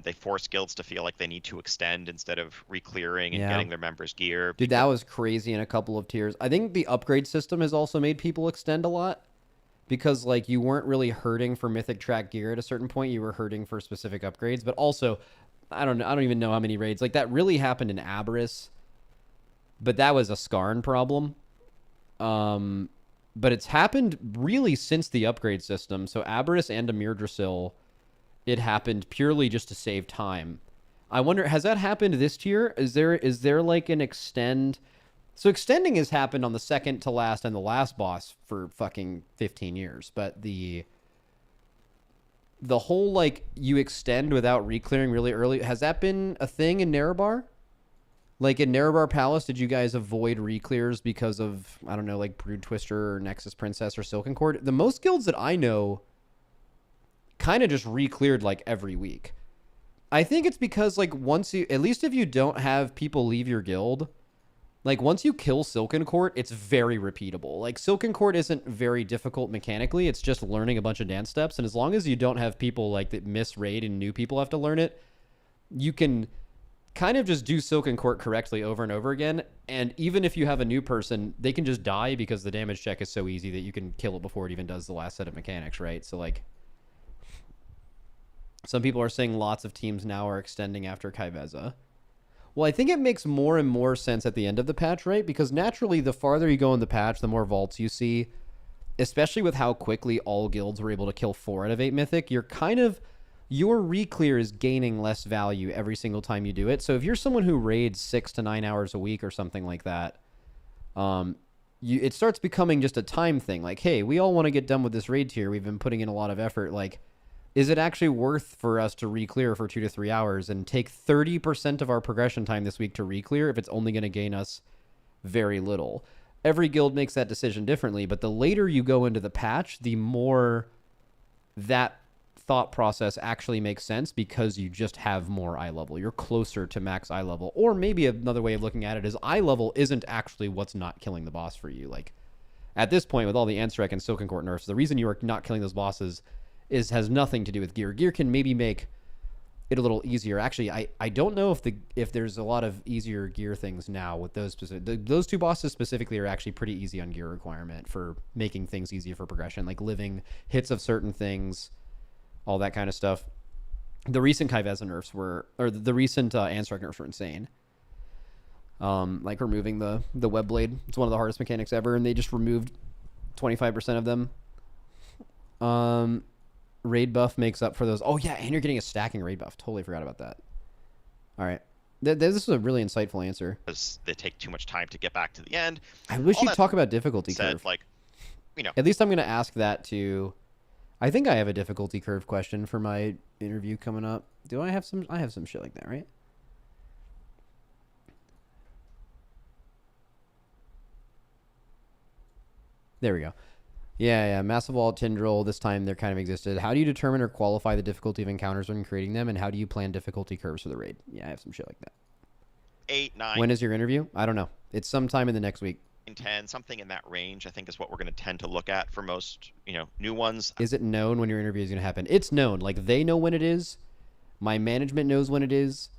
They force guilds to feel like they need to extend instead of re-clearing and getting their members gear. Dude, that was crazy in a couple of tiers. I think the upgrade system has also made people extend a lot because like you weren't really hurting for mythic track gear at a certain point. You were hurting for specific upgrades, but also I don't even know how many raids. Like that really happened in Aberrus, but that was a Skarn problem. But it's happened really since the upgrade system. So Aberrus and Amir Drasil, it happened purely just to save time. I wonder, has that happened this tier? Is there like an extend? So extending has happened on the second to last and the last boss for fucking 15 years. But the whole like you extend without re-clearing really early, has that been a thing in Nerebar? Like in Nerebar Palace, did you guys avoid re-clears because of, I don't know, like Brood Twister or Nexus Princess or Silken Cord? The most guilds that I know kind of just re-cleared like every week. I think it's because like once you, at least if you don't have people leave your guild, like once you kill Silken Court, it's very repeatable. Like Silken Court isn't very difficult mechanically. It's just learning a bunch of dance steps. And as long as you don't have people like that miss raid and new people have to learn it, you can kind of just do Silken Court correctly over and over again. And even if you have a new person, they can just die because the damage check is so easy that you can kill it before it even does the last set of mechanics, right? So like some people are saying lots of teams now are extending after Kaiveza. Well, I think it makes more and more sense at the end of the patch, right? Because naturally, the farther you go in the patch, the more vaults you see, especially with how quickly all guilds were able to kill 4 out of 8 Mythic, your re-clear is gaining less value every single time you do it. So if you're someone who raids 6 to 9 hours a week or something like that, it starts becoming just a time thing. Like, hey, we all want to get done with this raid tier. We've been putting in a lot of effort. Like, is it actually worth for us to re-clear for 2 to 3 hours and take 30% of our progression time this week to re-clear if it's only going to gain us very little? Every guild makes that decision differently, but the later you go into the patch, the more that thought process actually makes sense because you just have more eye level. You're closer to max eye level. Or maybe another way of looking at it is eye level isn't actually what's not killing the boss for you. Like at this point with all the Anstrek and Silken Court nerfs, the reason you are not killing those bosses has nothing to do with gear. Gear can maybe make it a little easier. Actually, I don't know if there's a lot of easier gear things now with those specific. Those 2 bosses specifically are actually pretty easy on gear requirement for making things easier for progression, like living hits of certain things, all that kind of stuff. The recent Kaiveza nerfs the recent Anstrek nerfs were insane. Like removing the web blade. It's one of the hardest mechanics ever, and they just removed 25% of them. Raid buff makes up for those. Oh yeah, and you're getting a stacking raid buff. Totally forgot about that. All right. This is a really insightful answer. Because they take too much time to get back to the end. I wish you'd talk about difficulty curve. Like, you know. At least I'm going to ask that to... I think I have a difficulty curve question for my interview coming up. Do I have some? I have some shit like that, right? There we go. Yeah. Massive Wall, Tindril, this time they're kind of existed. How do you determine or qualify the difficulty of encounters when creating them, and how do you plan difficulty curves for the raid? Yeah, I have some shit like that. 8, 9. When is your interview? I don't know. It's sometime in the next week. 10, something in that range, I think is what we're going to tend to look at for most, new ones. Is it known when your interview is going to happen? It's known. Like, they know when it is. My management knows when it is.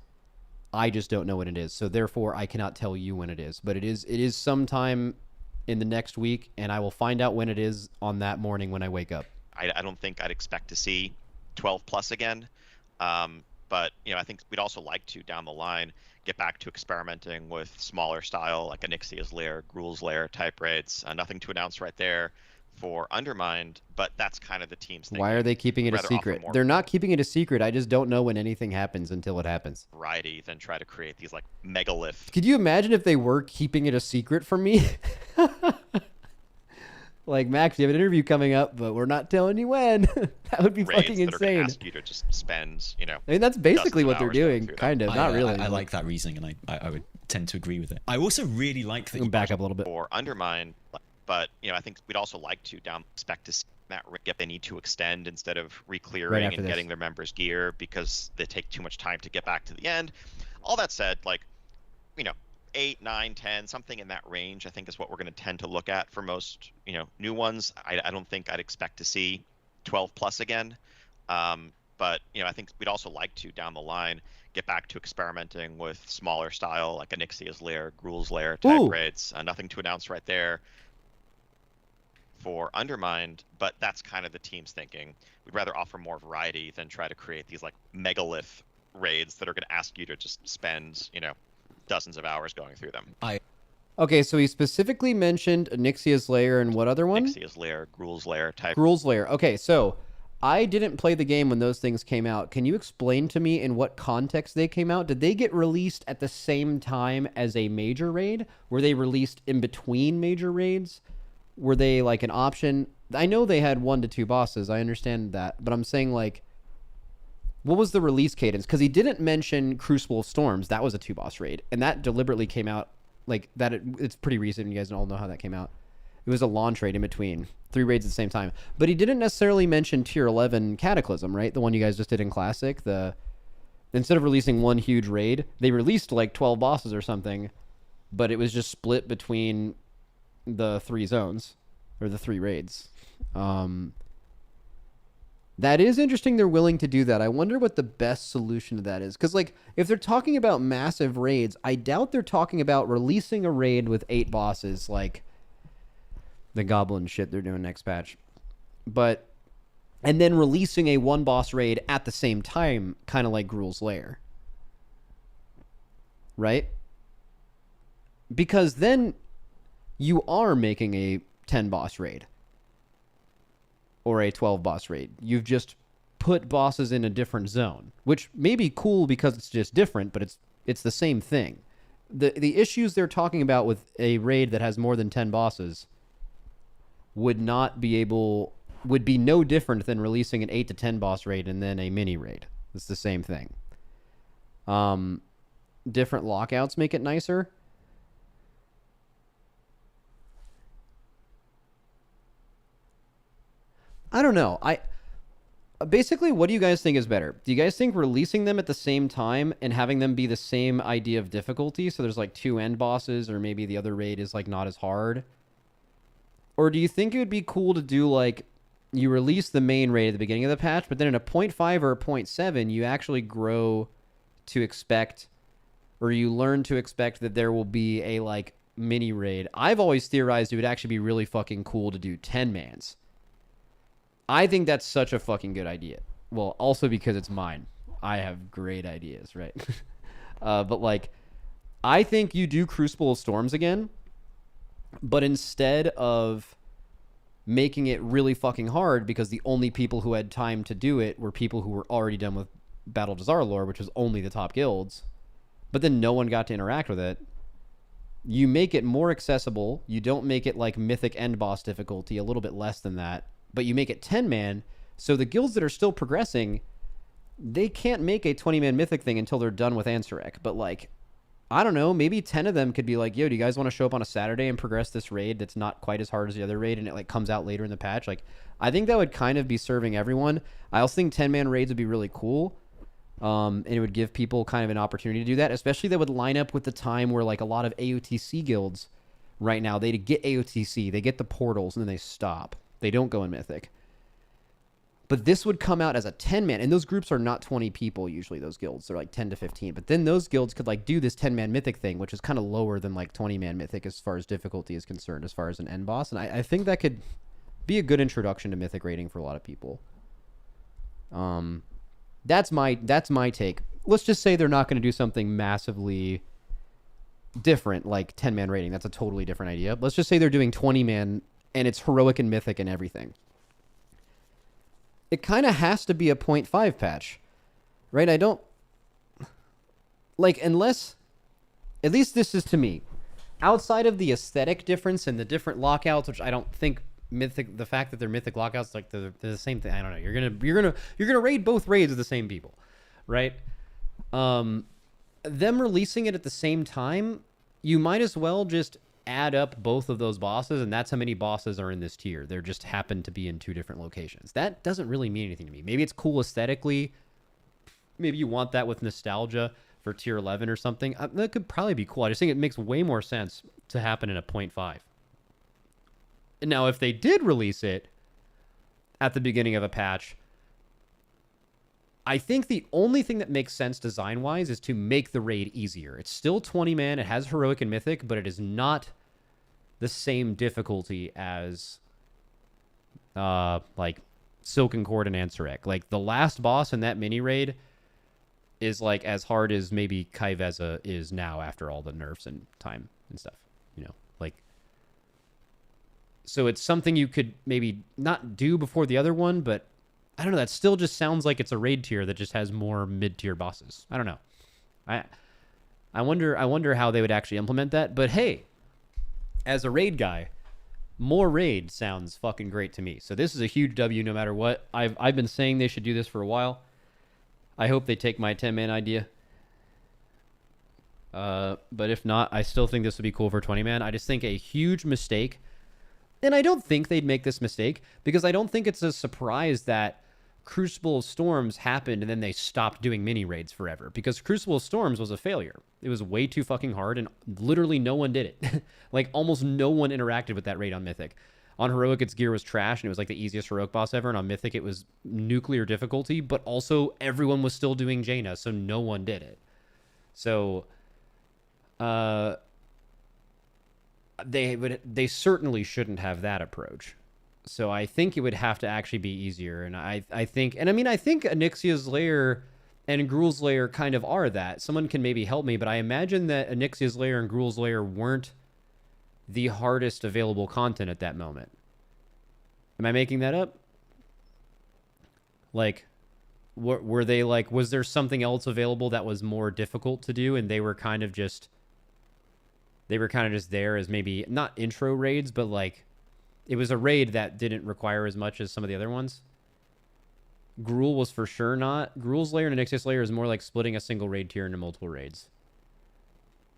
I just don't know when it is. So, therefore, I cannot tell you when it is. But it is sometime in the next week, and I will find out when it is on that morning when I wake up. I don't think I'd expect to see 12 plus again. But, I think we'd also like to, down the line, get back to experimenting with smaller style, like Onyxia's Lair, Gruul's Lair type raids. Nothing to announce right there for Undermined, but that's kind of the team's thing. Why are they keeping it a secret? They're not keeping it a secret. I just don't know when anything happens until it happens. Variety, then try to create these, like, megalith. Could you imagine if they were keeping it a secret from me? Like, Max, you have an interview coming up, but we're not telling you when. That would be fucking insane. That are gonna ask you to just spend, I mean, that's basically what they're doing, kind of. Not really. I like that reasoning, and I would tend to agree with it. I also really like that. Back up a little bit. Or Undermine, but I think we'd also like to expect to see that they need to extend instead of re-clearing and getting their members gear because they take too much time to get back to the end. All that said, like, 8, 9, 10, something in that range, I think is what we're going to tend to look at for most, new ones. I don't think I'd expect to see 12 plus again. But, I think we'd also like to, down the line, get back to experimenting with smaller style, like Onyxia's Lair, Gruul's Lair type raids. Nothing to announce right there for Undermined, but that's kind of the team's thinking. We'd rather offer more variety than try to create these like megalith raids that are going to ask you to just spend, dozens of hours going through them. Okay, so he specifically mentioned Onyxia's Lair and what other one? Onyxia's Lair, Gruul's Lair type. Gruul's Lair. Okay, so I didn't play the game when those things came out. Can you explain to me in what context they came out? Did they get released at the same time as a major raid? Were they released in between major raids? Were they like an option? I know they had 1 to 2 bosses. I understand that. But I'm saying like, what was the release cadence? Because he didn't mention Crucible of Storms. That was a 2-boss raid. And that deliberately came out like that. It's pretty recent. You guys all know how that came out. It was a launch raid in between 3 raids at the same time. But he didn't necessarily mention Tier 11 Cataclysm, right? The one you guys just did in Classic. Instead of releasing one huge raid, they released like 12 bosses or something. But it was just split between the 3 zones or the 3 raids. That is interesting. They're willing to do that. I wonder what the best solution to that is. Because like if they're talking about massive raids, I doubt they're talking about releasing a raid with 8 bosses like the goblin shit they're doing next patch. And then releasing a 1-boss raid at the same time, kind of like Gruul's Lair. Right? Because then you are making a 10-boss raid. Or a 12-boss raid. You've just put bosses in a different zone. Which may be cool because it's just different, but it's the same thing. The issues they're talking about with a raid that has more than 10 bosses would be no different than releasing an 8 to 10 boss raid and then a mini raid. It's the same thing. Different lockouts make it nicer. I don't know. Basically, what do you guys think is better? Do you guys think releasing them at the same time and having them be the same idea of difficulty? So there's like 2 end bosses, or maybe the other raid is like not as hard? Or do you think it would be cool to do like you release the main raid at the beginning of the patch, but then in a 0.5 or a 0.7, you actually grow to expect, or you learn to expect that there will be a like mini raid. I've always theorized it would actually be really fucking cool to do 10-mans. I think that's such a fucking good idea. Well, also because it's mine. I have great ideas, right? But like, I think you do Crucible of Storms again, but instead of making it really fucking hard because the only people who had time to do it were people who were already done with Battle to Zarlor, which was only the top guilds, but then no one got to interact with it. You make it more accessible. You don't make it like Mythic end boss difficulty, a little bit less than that, but you make it 10-man, so the guilds that are still progressing, they can't make a 20-man Mythic thing until they're done with Ansarek. But, like, I don't know, maybe 10 of them could be like, yo, do you guys want to show up on a Saturday and progress this raid that's not quite as hard as the other raid, and it, like, comes out later in the patch? Like, I think that would kind of be serving everyone. I also think 10-man raids would be really cool, and it would give people kind of an opportunity to do that, especially that would line up with the time where, like, a lot of AOTC guilds right now, they get AOTC, they get the portals, and then they stop. They don't go in Mythic. But this would come out as a 10-man, and those groups are not 20 people usually, those guilds. They're like 10 to 15. But then those guilds could like do this 10-man Mythic thing, which is kind of lower than like 20-man Mythic as far as difficulty is concerned, as far as an end boss. And I think that could be a good introduction to Mythic raiding for a lot of people. That's my take. Let's just say they're not going to do something massively different like 10-man raiding. That's a totally different idea. Let's just say they're doing 20-man and it's heroic and mythic and everything. It kind of has to be a 0.5 patch, right? I don't like, unless, at least this is to me, outside of the aesthetic difference and the different lockouts, which I don't think mythic, the fact that they're mythic lockouts, like they're the same thing. I don't know. You're gonna raid both raids with the same people, right? Them releasing it at the same time, you might as well just add up both of those bosses, and that's how many bosses are in this tier. They're just happen to be in 2 different locations. That doesn't really mean anything to me. Maybe it's cool aesthetically. Maybe you want that with nostalgia for tier 11 or something. That could probably be cool. I just think it makes way more sense to happen in a 0.5. And now, if they did release it at the beginning of a patch, I think the only thing that makes sense design-wise is to make the raid easier. It's still 20 man. It has heroic and mythic, but it is not the same difficulty as like Silken Cord and Ansurek. Like the last boss in that mini raid is like as hard as maybe Kaiveza is now after all the nerfs and time and stuff, you know, like, so it's something you could maybe not do before the other one, but I don't know, that still just sounds like it's a raid tier that just has more mid-tier bosses. I don't know. I wonder how they would actually implement that, but hey, as a raid guy, more raid sounds fucking great to me. So this is a huge W no matter what. I've been saying they should do this for a while. I hope they take my 10-man idea. But if not, I still think this would be cool for 20-man. I just think a huge mistake, and I don't think they'd make this mistake, because I don't think it's a surprise that Crucible of Storms happened and then they stopped doing mini raids forever, because Crucible of Storms was a failure. It was way too fucking hard and literally no one did it. Like almost no one interacted with that raid on Mythic. On Heroic, its gear was trash and it was like the easiest Heroic boss ever, and on Mythic it was nuclear difficulty, but also everyone was still doing Jaina, so no one did it. So they certainly shouldn't have that approach. So I think it would have to actually be easier. And I think Onyxia's Lair and Gruul's Lair kind of are that. Someone can maybe help me, but I imagine that Onyxia's Lair and Gruul's Lair weren't the hardest available content at that moment. Am I making that up? Like, were they like, was there something else available that was more difficult to do and they were kind of just there as maybe not intro raids, but like it was a raid that didn't require as much as some of the other ones? Gruul was for sure not. Gruul's Lair and Onyxia's Lair is more like splitting a single raid tier into multiple raids.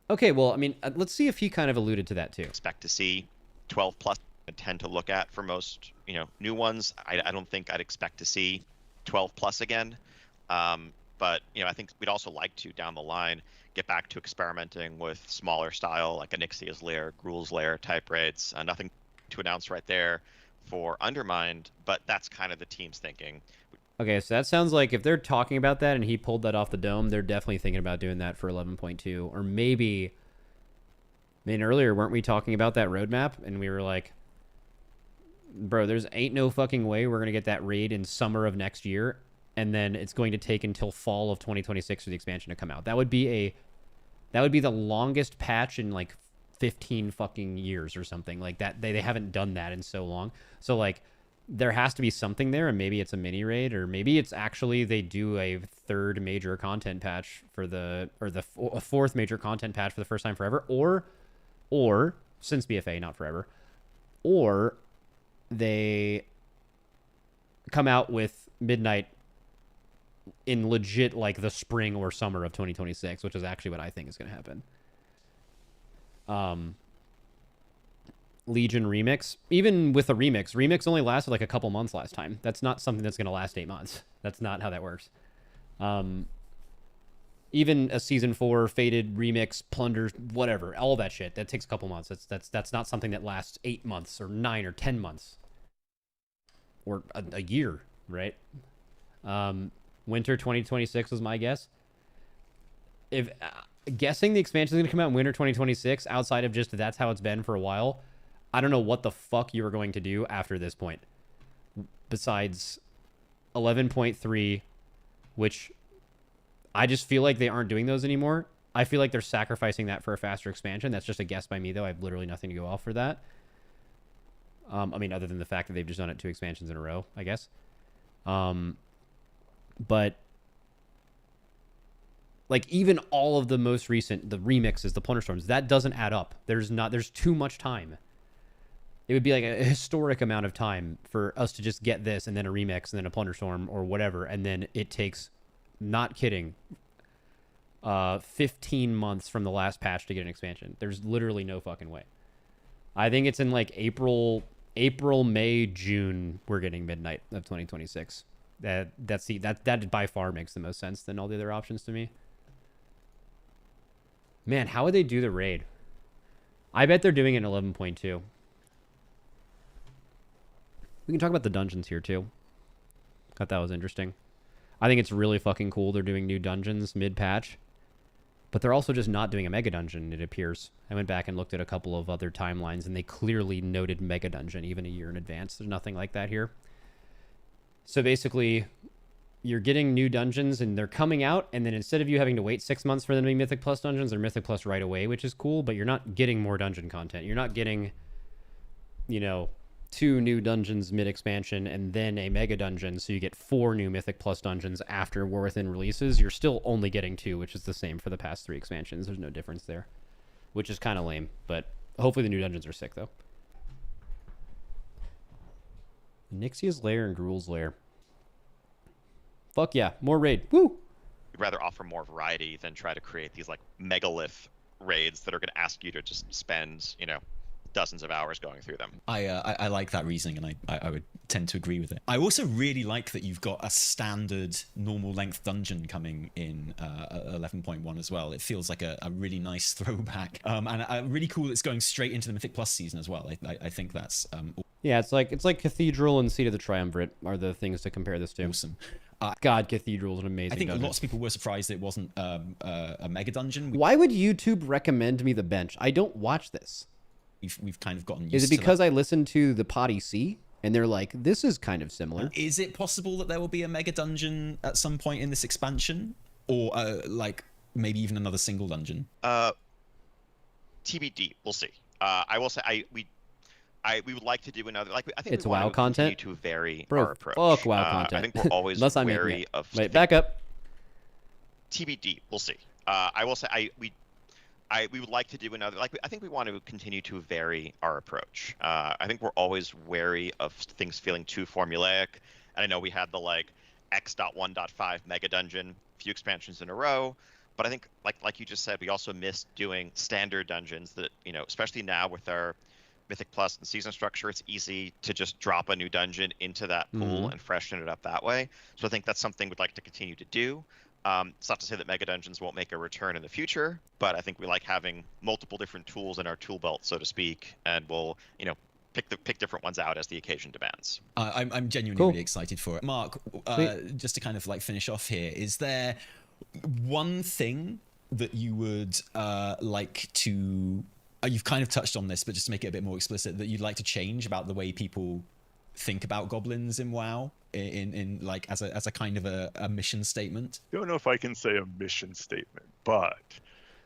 Okay, well, I mean, let's see if he kind of alluded to that too. Expect to see 12 plus. I tend to look at for most, new ones. I don't think I'd expect to see 12 plus again. But, I think we'd also like to, down the line, get back to experimenting with smaller style, like Onyxia's Lair, Gruul's Lair type raids. Nothing to announce right there for Undermined, but that's kind of the team's thinking. Okay, so that sounds like if they're talking about that and he pulled that off the dome, they're definitely thinking about doing that for 11.2. Or maybe, I mean, earlier, weren't we talking about that roadmap? And we were like, bro, there's ain't no fucking way we're going to get that raid in summer of next year. And then it's going to take until fall of 2026 for the expansion to come out. That would be the longest patch in like 15 fucking years or something like that. They haven't done that in so long. So like, there has to be something there, and maybe it's a mini raid, or maybe it's actually they do a third major content patch for a fourth major content patch for the first time forever, or since BFA, not forever, or they come out with Midnight in legit like the spring or summer of 2026, which is actually what I think is going to happen. Legion Remix, even with a remix only lasted like a couple months last time. That's not something that's going to last 8 months. That's not how that works. Even a season 4 Fated remix, Plunder, whatever, all that shit, that takes a couple months. That's not something that lasts 8 months or 9 or 10 months or a year, right? Winter 2026 was my guess. If guessing the expansion is going to come out in winter 2026, outside of just that's how it's been for a while, I don't know what the fuck you are going to do after this point. Besides 11.3, which I just feel like they aren't doing those anymore. I feel like they're sacrificing that for a faster expansion. That's just a guess by me, though. I have literally nothing to go off for that. I mean, other than the fact that they've just done it 2 expansions in a row, I guess. But like even all of the most recent, the remixes, the Plunderstorms, that doesn't add up. There's too much time. It would be like a historic amount of time for us to just get this and then a remix and then a Plunderstorm or whatever. And then it takes, not kidding, 15 months from the last patch to get an expansion. There's literally no fucking way. I think it's in like April, May, June, we're getting Midnight of 2026. That by far makes the most sense than all the other options to me. Man, how would they do the raid? I bet they're doing it in 11.2. We can talk about the dungeons here too. Thought that was interesting. I think it's really fucking cool they're doing new dungeons mid-patch. But they're also just not doing a mega dungeon, it appears. I went back and looked at a couple of other timelines, and they clearly noted mega dungeon even a year in advance. There's nothing like that here. So basically, you're getting new dungeons, and they're coming out, and then instead of you having to wait 6 months for them to be Mythic Plus dungeons, they're Mythic Plus right away, which is cool, but you're not getting more dungeon content. You're not getting, you know, 2 new dungeons mid-expansion and then a mega dungeon, so you get 4 new Mythic Plus dungeons after War Within releases. You're still only getting 2, which is the same for the past 3 expansions. There's no difference there, which is kind of lame, but hopefully the new dungeons are sick, though. Nixia's Lair and Gruul's Lair. Fuck yeah, more raid. Woo! We'd rather offer more variety than try to create these like megalith raids that are going to ask you to just spend, you know, dozens of hours going through them. I like that reasoning, and I would tend to agree with it. I also really like that you've got a standard normal length dungeon coming in 11.1 as well. It feels like a really nice throwback, and really cool it's going straight into the Mythic Plus season as well. I think that's yeah, it's like Cathedral and Seat of the Triumvirate are the things to compare this to. awesome. God, Cathedral is an amazing I think dungeon. lots of people were surprised it wasn't a mega dungeon. Why would YouTube recommend me the bench? I don't watch this. We've kind of gotten used Is it to because that. I listened to the Potty C and they're like, this is kind of similar? Is it possible that there will be a mega dungeon at some point in this expansion, or like maybe even another single dungeon? TBD, we'll see. I will say we would like to do another. Like I think It's we want WoW to content? continue to vary Bro, our approach. fuck WoW I content. think we're always Unless I'm making wary it. of. Wait, back up. TBD, we'll see. I will say we would like to do another. Like I think we want to continue to vary our approach. I think we're always wary of things feeling too formulaic. And I know we had the like X.1.5 mega dungeon a few expansions in a row, but I think like you just said, we also missed doing standard dungeons that, you know, especially now with our Mythic Plus and season structure, it's easy to just drop a new dungeon into that pool and freshen it up that way. So I think that's something we'd like to continue to do. It's not to say that mega dungeons won't make a return in the future, but I think we like having multiple different tools in our tool belt, so to speak, and we'll, you know, pick different ones out as the occasion demands. I'm genuinely Cool. really excited for it. Mark, just to kind of like finish off here, is there one thing that you would like to? You've kind of touched on this, but just to make it a bit more explicit, that you'd like to change about the way people think about goblins in WoW, in like as a kind of a mission statement? Don't know if I can say a mission statement, but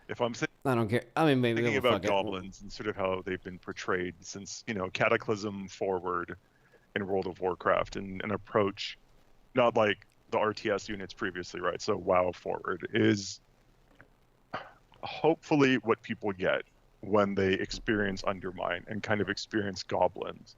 if I'm I don't care. I mean, maybe thinking we'll about fuck it. goblins and sort of how they've been portrayed since, you know, Cataclysm forward in World of Warcraft, and an approach not like the RTS units previously, right? So WoW forward is hopefully what people get when they experience Undermine and kind of experience goblins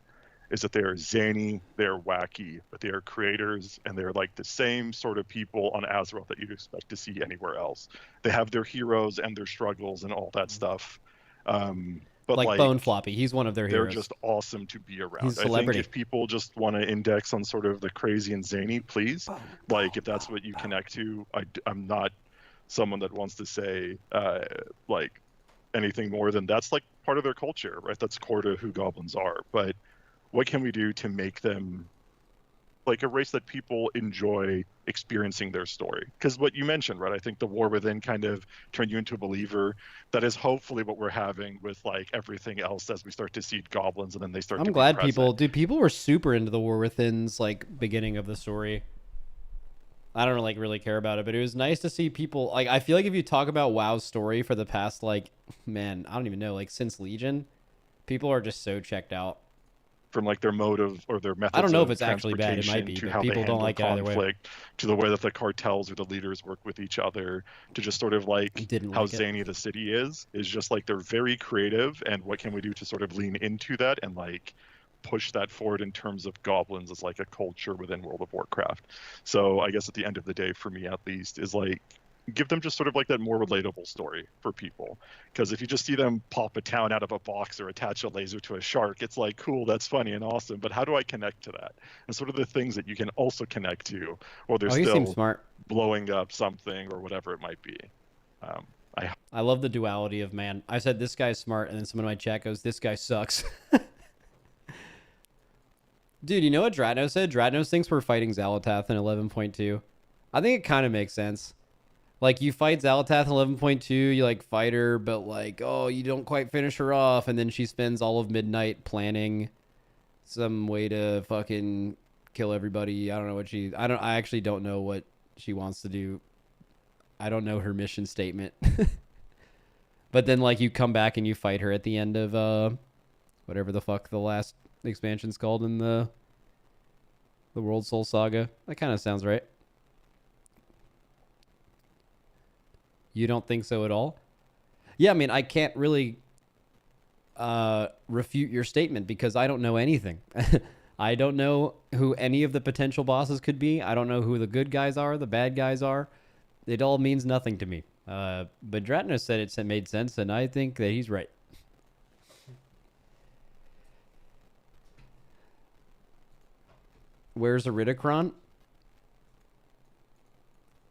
is that they're zany, they're wacky, but they are creators, and they're like the same sort of people on Azeroth that you'd expect to see anywhere else. They have their heroes and their struggles and all that stuff. But like Bone Floppy, he's one of their they're heroes. just awesome to be around. He's a I think celebrity. if people just want to index on sort of the crazy and zany, please, like if that's what you connect to, I'm not someone that wants to say like anything more than that's like part of their culture, right? That's core to who goblins are. But what can we do to make them like a race that people enjoy experiencing their story? Because what you mentioned, right? I think the War Within kind of turned you into a believer. That is hopefully what we're having with like everything else as we start to see goblins and then they start to I'm be glad present. people were super into the War Within's like beginning of the story. I don't like really care about it, but it was nice to see people like, I feel like if you talk about WoW's story for the past like, man, I don't even know, like since Legion, people are just so checked out. From like their motive or their methods. I don't know if of it's actually bad. It might be, to but how they people don't handle like it either way. conflict, to the way that the cartels or the leaders work with each other, to just sort of like Didn't how like it. zany the city is just like they're very creative, and what can we do to sort of lean into that and like push that forward in terms of goblins as like a culture within World of Warcraft. So I guess at the end of the day, for me at least, is like give them just sort of like that more relatable story for people. Because if you just see them pop a town out of a box or attach a laser to a shark, it's like, cool, that's funny and awesome, but how do I connect to that? And sort of the things that you can also connect to, or they're Oh, he still seems smart. blowing up something or whatever it might be. I love the duality of man. I said this guy's smart, and then someone in my chat goes, "This guy sucks." Dude, you know what Dratnos said? Dratnos thinks we're fighting Xalatath in 11.2. I think it kind of makes sense. Like, you fight Xalatath in 11.2, you, like, fight her, but, like, oh, you don't quite finish her off, and then she spends all of midnight planning some way to fucking kill everybody. I don't know what I actually don't know what she wants to do. I don't know her mission statement. But then, like, you come back and you fight her at the end of, whatever the fuck the last expansion's called in the World Soul Saga. That kind of sounds right. You don't think so at all? Yeah, I mean, I can't really refute your statement because I don't know anything. I don't know who any of the potential bosses could be. I don't know who the good guys are, the bad guys are. It all means nothing to me. But Dratnos said it made sense, and I think that he's right. Where's Iridikron?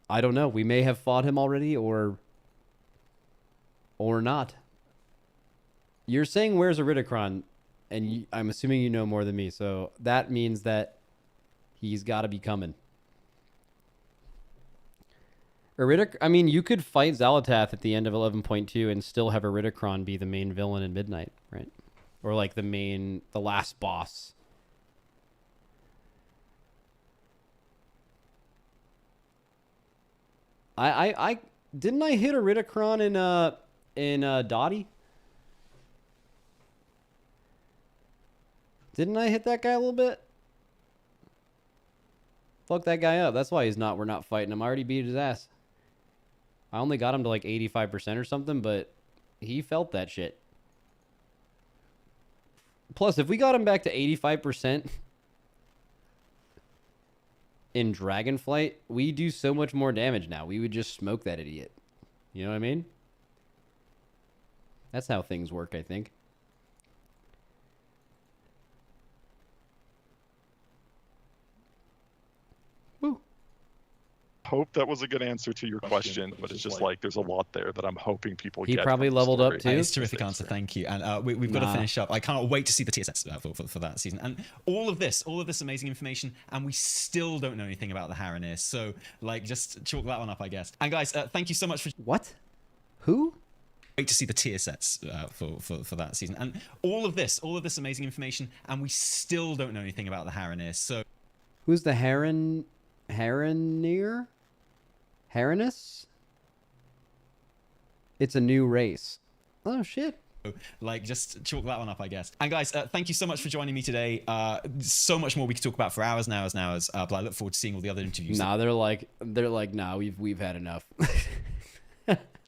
I don't know. We may have fought him already, or not. You're saying where's Iridikron, and I'm assuming you know more than me, so that means that he's got to be coming. I mean, you could fight Xalatath at the end of 11.2 and still have Iridikron be the main villain in Midnight, right? Or like the last boss. I didn't I hit Iridikron in Dottie? Didn't I hit that guy a little bit? Fuck that guy up. That's why we're not fighting him. I already beat his ass. I only got him to like 85% or something, but he felt that shit. Plus, if we got him back to 85% in Dragonflight, we do so much more damage now. We would just smoke that idiot. You know what I mean? That's how things work, I think. Hope that was a good answer to your question, but it's just like there's a lot there that I'm hoping people He get. probably from the leveled up story. too. It's a terrific answer, thank you. And we've got to finish up. I cannot wait to see the tier sets for that season. And all of this amazing information, and we still don't know anything about the Haranir. So, like, just chalk that one up, I guess. And guys, thank you so much for... What? Who? Wait to see the tier sets for that season. And all of this amazing information, and we still don't know anything about the Haranir. So... Who's the Haranir? Haranus? It's a new race. Oh, shit. Like, just chalk that one up, I guess. And guys, thank you so much for joining me today. So much more we could talk about for hours and hours and hours. But I look forward to seeing all the other interviews. Nah, they're like, nah, we've had enough.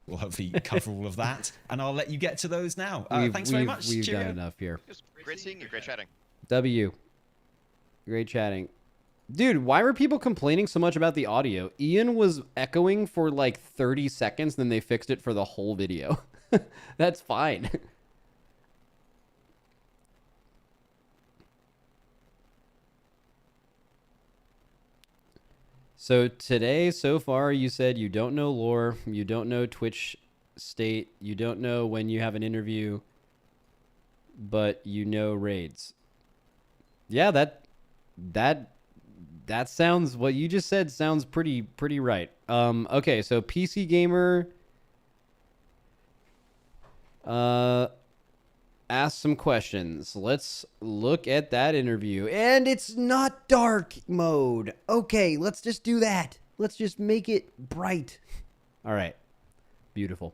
We'll hopefully cover all of that, and I'll let you get to those now. Thanks very much. We've Cheerio. done enough here. Great seeing you. Great chatting. W. Great chatting. Dude, why were people complaining so much about the audio? Ian was echoing for like 30 seconds, then they fixed it for the whole video. That's fine. So today, so far, you said you don't know lore, you don't know Twitch state, you don't know when you have an interview, but you know raids. Yeah, that sounds, what you just said sounds pretty right. Okay, so PC Gamer asked some questions. Let's look at that interview. And it's not dark mode. Okay, let's just do that. Let's just make it bright. All right. Beautiful.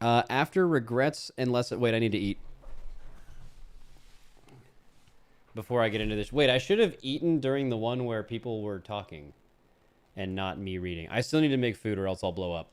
After regrets and lessons... Wait, I need to eat. Before I get into this. Wait, I should have eaten during the one where people were talking and not me reading. I still need to make food or else I'll blow up.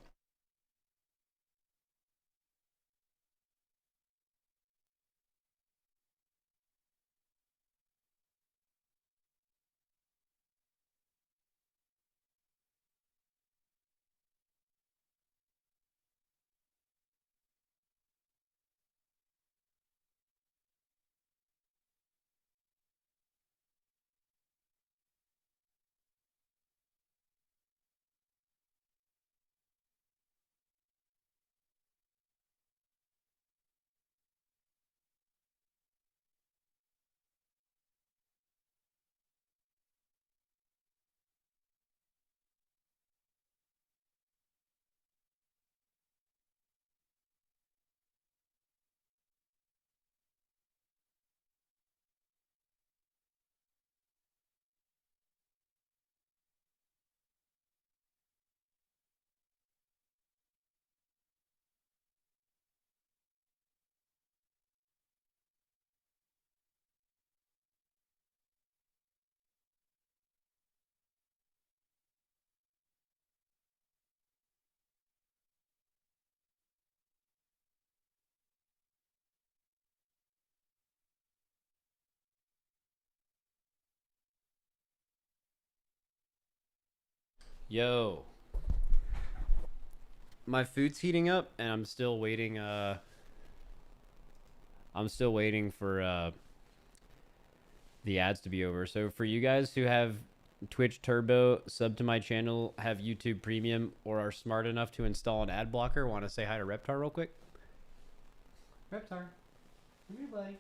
Yo. My food's heating up, and I'm still waiting. I'm still waiting for the ads to be over. So for you guys who have Twitch Turbo, sub to my channel, have YouTube Premium, or are smart enough to install an ad blocker, want to say hi to Reptar real quick? Reptar, come here, buddy.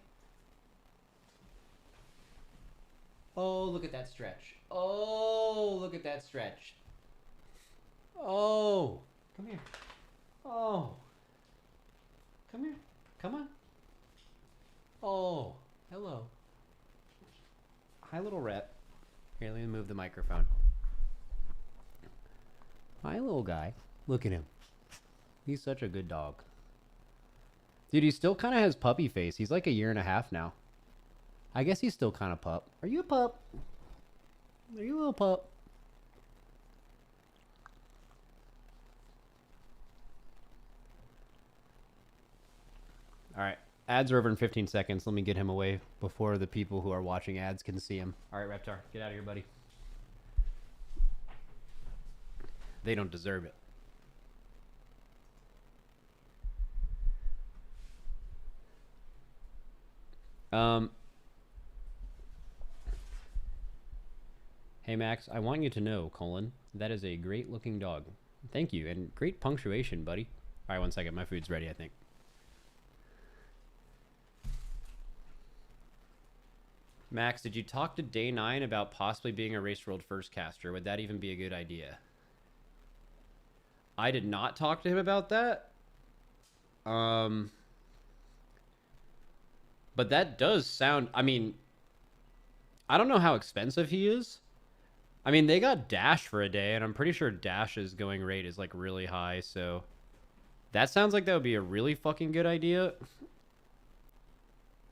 Oh, look at that stretch. Oh, look at that stretch. Oh, come here. Oh, come here. Come on. Oh, hello. Hi, little rep. Here, let me move the microphone. Hi, little guy. Look at him. He's such a good dog. Dude, he still kind of has puppy face. He's like 1.5 years now. I guess he's still kind of pup. Are you a pup? Are you a little pup? All right. Ads are over in 15 seconds. Let me get him away before the people who are watching ads can see him. All right, Reptar, get out of here, buddy. They don't deserve it. Hey, Max, I want you to know, that is a great-looking dog. Thank you, and great punctuation, buddy. All right, 1 second. My food's ready, I think. Max, did you talk to Day 9 about possibly being a Race World First caster? Would that even be a good idea? I did not talk to him about that. But that does sound... I mean, I don't know how expensive he is. I mean, they got Dash for a day, and I'm pretty sure Dash's going rate is, like, really high, so... That sounds like that would be a really fucking good idea.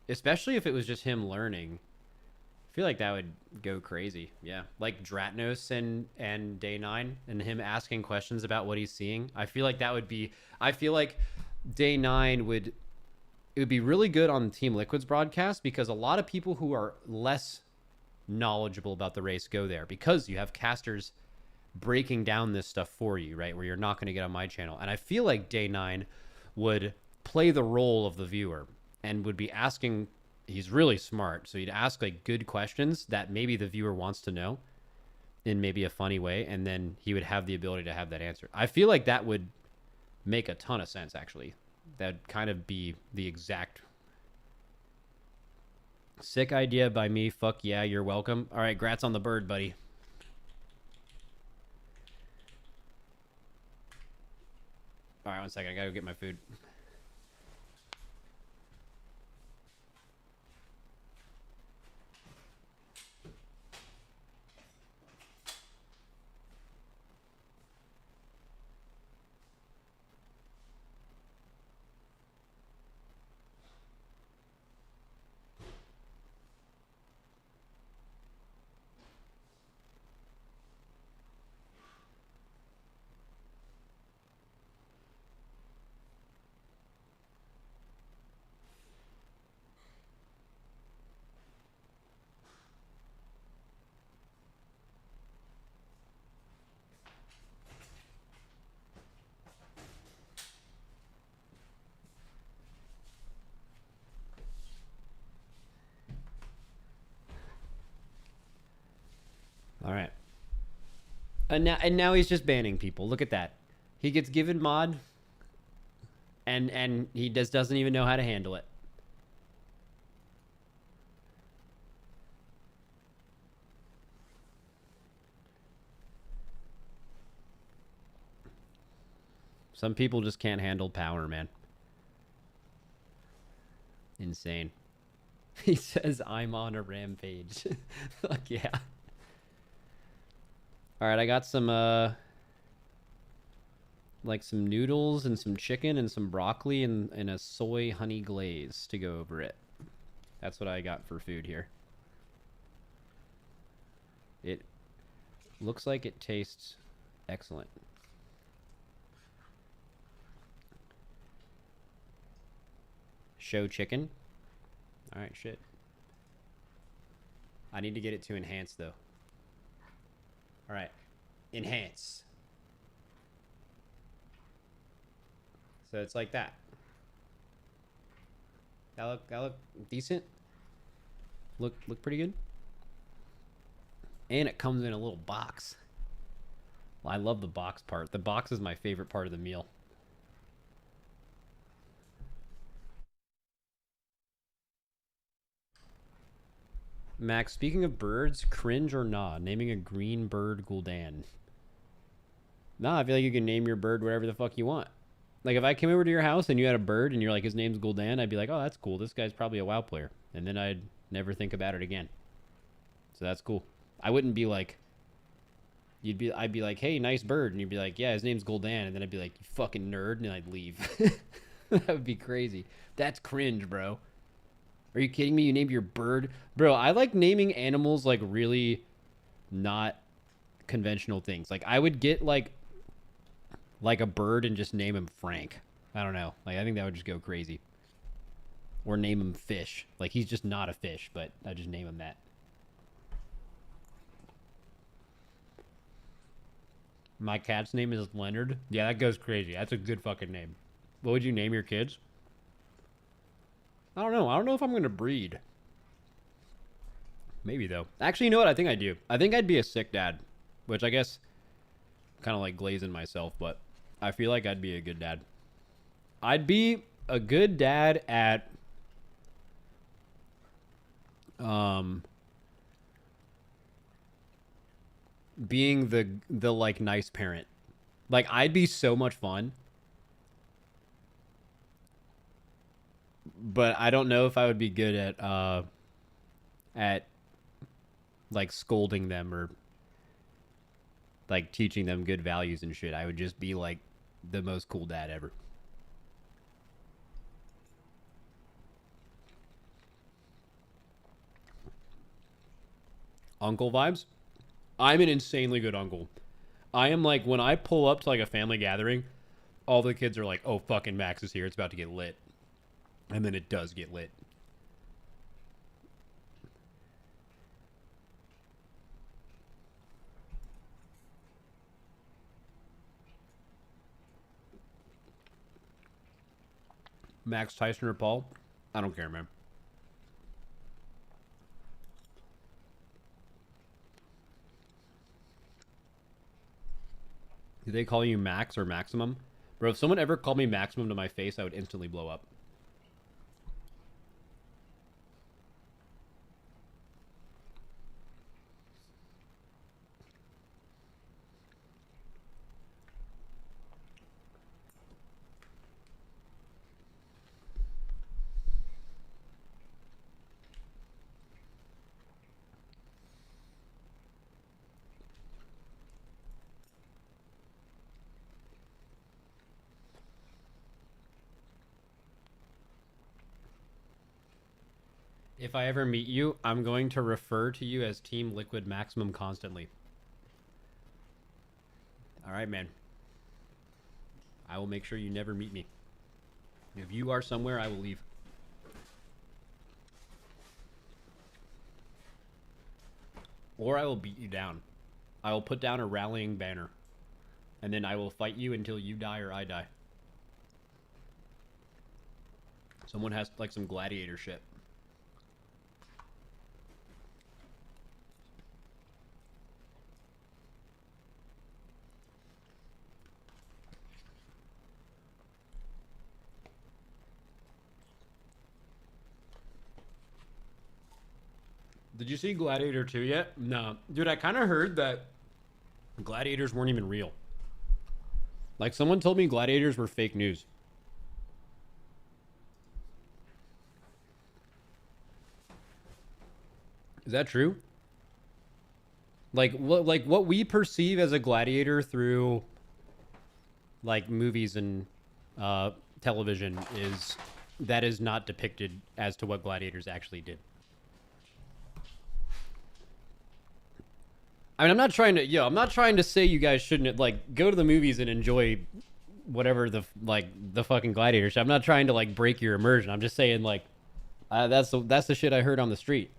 Especially if it was just him learning. I feel like that would go crazy. Yeah. Like Dratnos and Day 9 and him asking questions about what he's seeing. I feel like that would be... I feel like Day 9 would... It would be really good on Team Liquid's broadcast because a lot of people who are less knowledgeable about the race go there because you have casters breaking down this stuff for you, right? Where you're not going to get on my channel. And I feel like Day 9 would play the role of the viewer and would be asking... He's really smart, so he'd ask like good questions that maybe the viewer wants to know in maybe a funny way, and then he would have the ability to have that answer. I feel like that would make a ton of sense, actually. That'd kind of be the exact sick idea by me. Fuck yeah, you're welcome. All right, grats on the bird, buddy. All right, 1 second. I gotta go get my food. All right. And now he's just banning people. Look at that. He gets given mod, and he doesn't even know how to handle it. Some people just can't handle power, man. Insane. He says, I'm on a rampage. Fuck yeah. All right, I got some, like some noodles and some chicken and some broccoli and a soy honey glaze to go over it. That's what I got for food here. It looks like it tastes excellent. Show chicken. All right, shit. I need to get it to enhance though. All right. Enhance. So it's like that. That look decent. Look pretty good. And it comes in a little box. Well, I love the box part. The box is my favorite part of the meal. Max, speaking of birds, cringe or nah, naming a green bird Gul'dan. Nah, I feel like you can name your bird whatever the fuck you want. Like, if I came over to your house and you had a bird and you're like, his name's Gul'dan, I'd be like, oh, that's cool. This guy's probably a WoW player. And then I'd never think about it again. So that's cool. I wouldn't be like, I'd be like, hey, nice bird. And you'd be like, yeah, his name's Gul'dan. And then I'd be like, you fucking nerd. And I'd leave. That would be crazy. That's cringe, bro. Are you kidding me? You named your bird? Bro, I like naming animals like really not conventional things. Like, I would get like a bird and just name him Frank. I don't know. Like, I think that would just go crazy. Or name him Fish. Like, he's just not a fish, but I just name him that. My cat's name is Leonard. Yeah, that goes crazy. That's a good fucking name. What would you name your kids? I don't know. I don't know if I'm going to breed. Maybe, though. Actually, you know what? I think I do. I think I'd be a sick dad. Which I guess kind of like glazing myself, but I feel like I'd be a good dad. I'd be a good dad at being the like nice parent. Like, I'd be so much fun. But I don't know if I would be good at like scolding them or like teaching them good values and shit. I would just be like the most cool dad ever. Uncle vibes? I'm an insanely good uncle. I am like, when I pull up to like a family gathering, all the kids are like, oh, fucking Max is here. It's about to get lit. And then it does get lit. Max, Tyson, or Paul? I don't care, man. Do they call you Max or Maximum? Bro, if someone ever called me Maximum to my face, I would instantly blow up. If I ever meet you, I'm going to refer to you as Team Liquid Maximum constantly. All right, man. I will make sure you never meet me. If you are somewhere, I will leave. Or I will beat you down. I will put down a rallying banner. And then I will fight you until you die or I die. Someone has like some gladiator shit. Did you see Gladiator 2 yet? No. Dude, I kind of heard that gladiators weren't even real. Like, someone told me gladiators were fake news. Is that true? Like what we perceive as a gladiator through like movies and television is not depicted as to what gladiators actually did. I mean, I'm not trying to say you guys shouldn't like go to the movies and enjoy whatever the fucking gladiator shit. I'm not trying to like break your immersion. I'm just saying like that's the shit I heard on the street.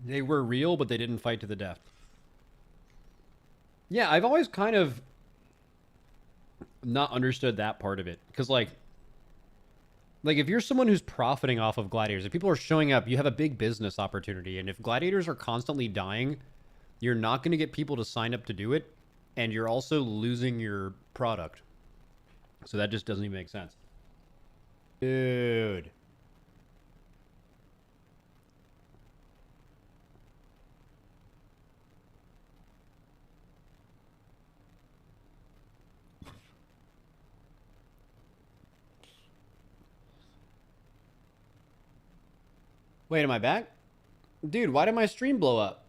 They were real, but they didn't fight to the death. Yeah, I've always kind of not understood that part of it. Because, like if you're someone who's profiting off of gladiators, if people are showing up, you have a big business opportunity. And if gladiators are constantly dying, you're not going to get people to sign up to do it. And you're also losing your product. So that just doesn't even make sense. Dude. Wait, am I back? Dude, why did my stream blow up?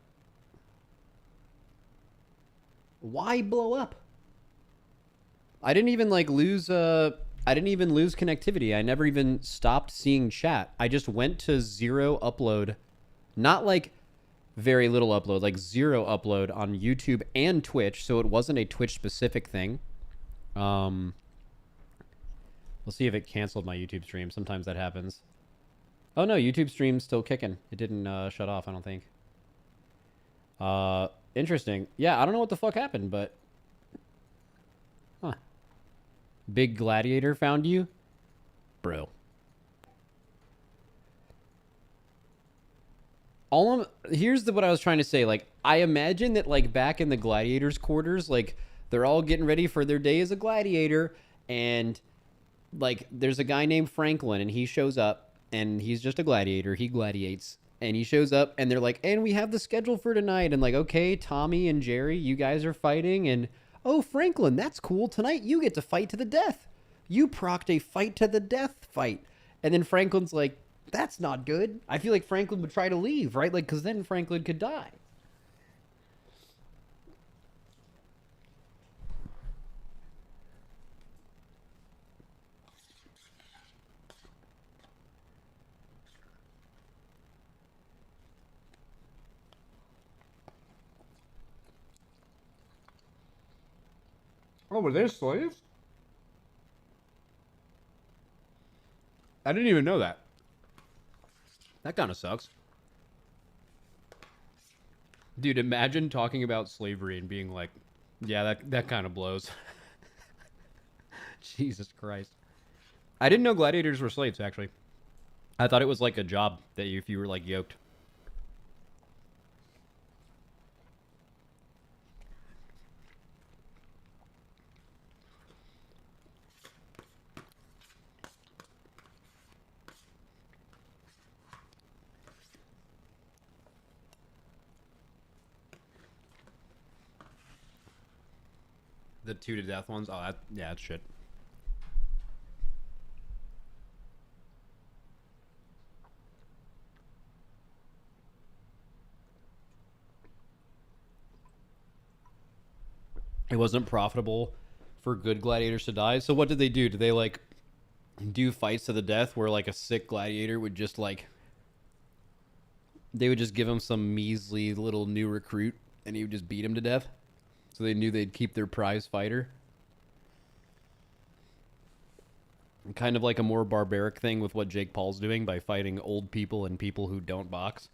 Why blow up? I didn't even like lose I didn't even lose connectivity. I never even stopped seeing chat. I just went to 0 upload. Not like very little upload, like 0 upload on YouTube and Twitch, so it wasn't a Twitch specific thing. We'll see if it canceled my YouTube stream. Sometimes that happens. Oh no, YouTube stream's still kicking. It didn't shut off, I don't think. Interesting. Yeah, I don't know what the fuck happened, but... Huh. Big Gladiator found you? Bro. Here's what I was trying to say. Like, I imagine that, like, back in the Gladiators' quarters, like, they're all getting ready for their day as a gladiator, and, like, there's a guy named Franklin, and he shows up, and he's just a gladiator. He gladiates. And he shows up, and they're like, and we have the schedule for tonight. And like, okay, Tommy and Jerry, you guys are fighting. And, oh, Franklin, that's cool. Tonight, you get to fight to the death. You procced a fight to the death fight. And then Franklin's like, that's not good. I feel like Franklin would try to leave, right? Like, because then Franklin could die. Oh, were they slaves? I didn't even know that. That kind of sucks. Dude, imagine talking about slavery and being like, yeah, that kind of blows. Jesus Christ. I didn't know gladiators were slaves, actually. I thought it was like a job that if you were like yoked. The 2 to death ones? Oh, yeah, that's shit. It wasn't profitable for good gladiators to die. So what did they do? Did they like do fights to the death where like a sick gladiator would just like... They would just give him some measly little new recruit and he would just beat him to death? So they knew they'd keep their prize fighter. Kind of like a more barbaric thing with what Jake Paul's doing by fighting old people and people who don't box.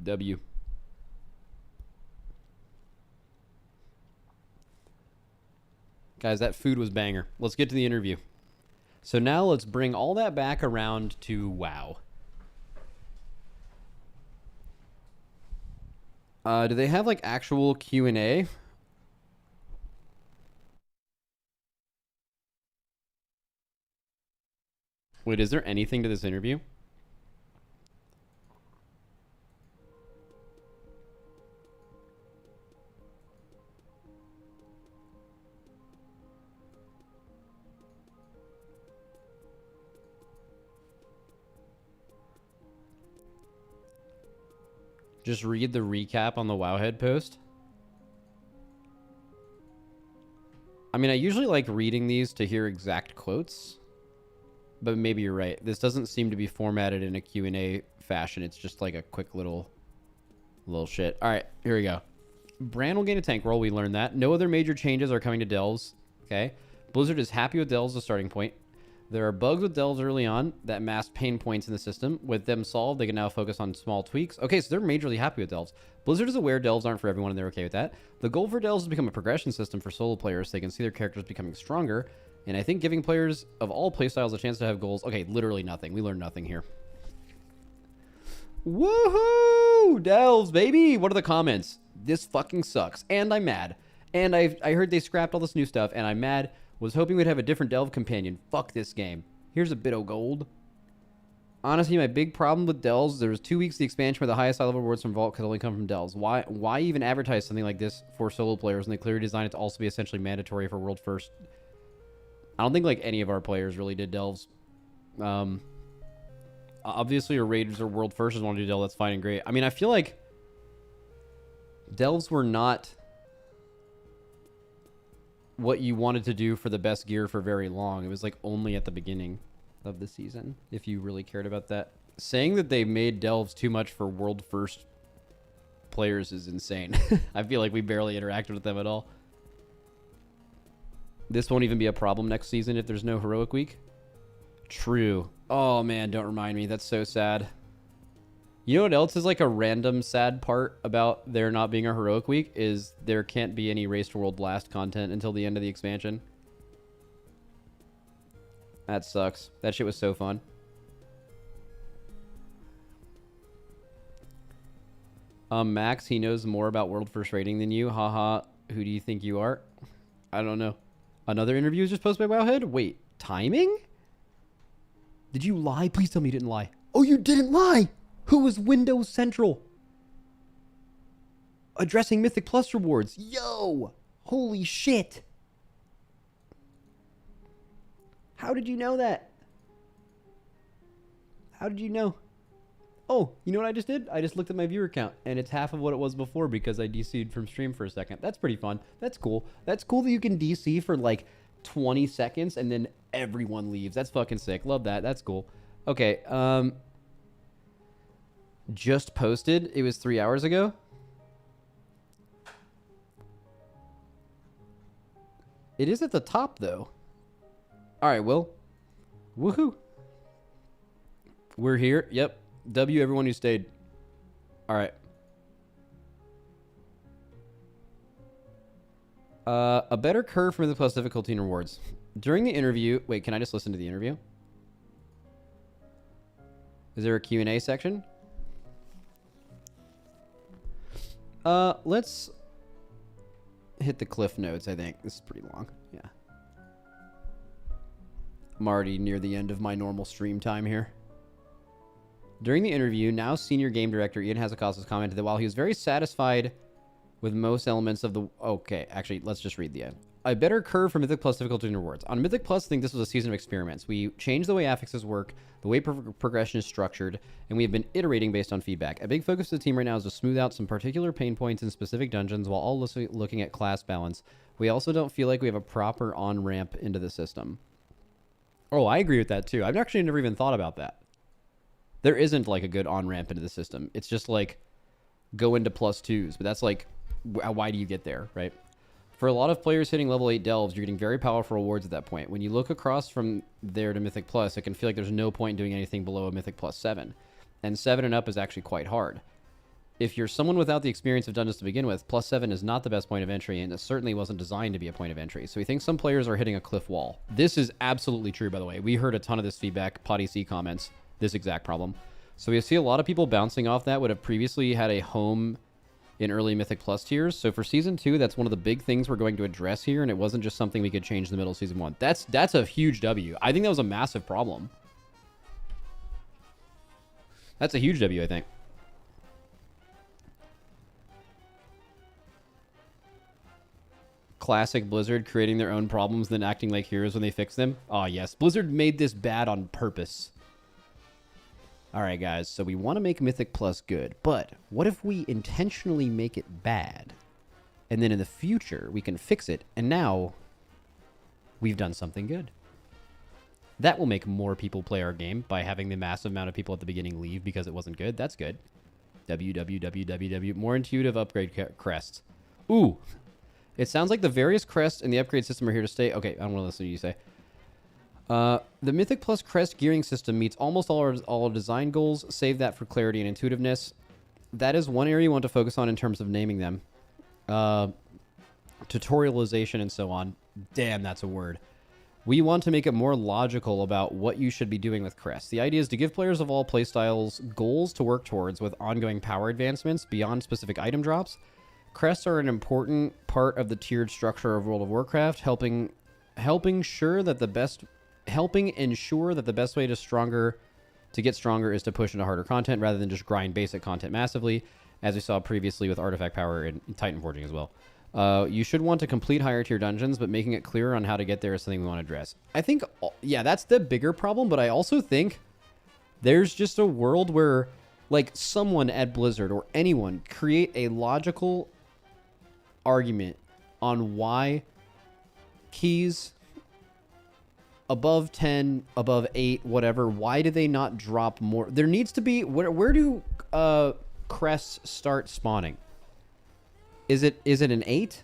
W. Guys, that food was banger. Let's get to the interview. So now let's bring all that back around to WoW. Do they have like actual Q&A? Wait, is there anything to this interview? Just read the recap on the Wowhead post. I mean, I usually like reading these to hear exact quotes. But maybe you're right. This doesn't seem to be formatted in a Q&A fashion. It's just like a quick little shit. All right, here we go. Bran will gain a tank role. We learned that. No other major changes are coming to Delves. Okay. Blizzard is happy with Delves as a starting point. There are bugs with Delves early on that masked pain points in the system. With them solved, they can now focus on small tweaks. Okay, so they're majorly happy with Delves. Blizzard is aware Delves aren't for everyone, and they're okay with that. The goal for Delves is to become a progression system for solo players so they can see their characters becoming stronger. And I think giving players of all playstyles a chance to have goals. Okay, literally nothing. We learned nothing here. Woohoo! Delves, baby! What are the comments? This fucking sucks. And I'm mad. And I heard they scrapped all this new stuff, and I'm mad. Was hoping we'd have a different Delve companion. Fuck this game. Here's a bit of gold. Honestly, my big problem with Delves, there was 2 weeks the expansion where the highest level rewards from Vault could only come from Delves. Why even advertise something like this for solo players when they clearly designed it to also be essentially mandatory for World First? I don't think like any of our players really did Delves. Obviously, your Raiders or World Firsters want to do Delve. That's fine and great. I mean, I feel like Delves were not what you wanted to do for the best gear for very long. It was like only at the beginning of the season, if you really cared about that. Saying that they made Delves too much for World First players is insane. I feel like we barely interacted with them at all. This won't even be a problem next season if there's no Heroic Week. True. Oh man, don't remind me. That's so sad. You know what else is like a random sad part about there not being a Heroic Week is there can't be any Race to World Blast content until the end of the expansion. That sucks. That shit was so fun. Max, he knows more about World First Rating than you. Haha, who do you think you are? I don't know. Another interview was just posted by Wowhead? Wait, timing? Did you lie? Please tell me you didn't lie. Oh, you didn't lie! Who was Windows Central? Addressing Mythic Plus rewards. Yo! Holy shit! How did you know that? How did you know? Oh, you know what I just did? I just looked at my viewer count, and it's half of what it was before because I DC'd from stream for a second. That's pretty fun. That's cool. That's cool that you can DC for like 20 seconds and then everyone leaves. That's fucking sick. Love that. That's cool. Okay, just posted. It was 3 hours ago. It is at the top, though. All right, Will. Woohoo. We're here. Yep. W, everyone who stayed. All right. A better curve for the plus difficulty and rewards. During the interview... Wait, can I just listen to the interview? Is there a Q&A section? Let's hit the cliff notes, I think. This is pretty long. Yeah. I'm already near the end of my normal stream time here. During the interview, now senior game director Ian Hazakasas commented that while he was very satisfied with most elements of the... Okay, actually, let's just read the end. A better curve for Mythic Plus difficulty and rewards. On Mythic Plus, I think this was a season of experiments. We changed the way affixes work, the way progression is structured, and we have been iterating based on feedback. A big focus of the team right now is to smooth out some particular pain points in specific dungeons while also looking at class balance. We also don't feel like we have a proper on-ramp into the system. Oh, I agree with that too. I've actually never even thought about that. There isn't like a good on-ramp into the system. It's just like go into +2s, but that's like, why do you get there, right? For a lot of players hitting level 8 delves, you're getting very powerful rewards at that point. When you look across from there to Mythic Plus, it can feel like there's no point in doing anything below a Mythic Plus 7. And 7 and up is actually quite hard. If you're someone without the experience of dungeons to begin with, +7 is not the best point of entry, and it certainly wasn't designed to be a point of entry. So we think some players are hitting a cliff wall. This is absolutely true, by the way. We heard a ton of this feedback, Potty C comments, this exact problem. So we see a lot of people bouncing off that would have previously had a home in early Mythic Plus tiers. So for Season 2, that's one of the big things we're going to address here, and it wasn't just something we could change in the middle of Season 1. That's a huge W. I think that was a massive problem. That's a huge W, I think. Classic Blizzard creating their own problems, then acting like heroes when they fix them. Oh, yes. Blizzard made this bad on purpose. All right, guys. So we want to make Mythic Plus good, but what if we intentionally make it bad? And then in the future, we can fix it, and now we've done something good. That will make more people play our game by having the massive amount of people at the beginning leave because it wasn't good. That's good. WWWWW. More intuitive upgrade crests. Ooh. It sounds like the various crests in the upgrade system are here to stay. Okay, I don't want to listen to you say. The Mythic Plus crest gearing system meets almost all our design goals. Save that for clarity and intuitiveness. That is one area you want to focus on in terms of naming them. Tutorialization and so on. Damn, that's a word. We want to make it more logical about what you should be doing with crests. The idea is to give players of all playstyles goals to work towards with ongoing power advancements beyond specific item drops. Crests are an important part of the tiered structure of World of Warcraft, helping ensure that the best way to get stronger is to push into harder content rather than just grind basic content massively, as we saw previously with artifact power and Titan Forging as well. You should want to complete higher tier dungeons, but making it clearer on how to get there is something we want to address. I think, yeah, that's the bigger problem, but I also think there's just a world where, like, someone at Blizzard or anyone create a logical argument on why keys above 10, above 8, whatever, why do they not drop more? There needs to be, where do crests start spawning? Is it an 8?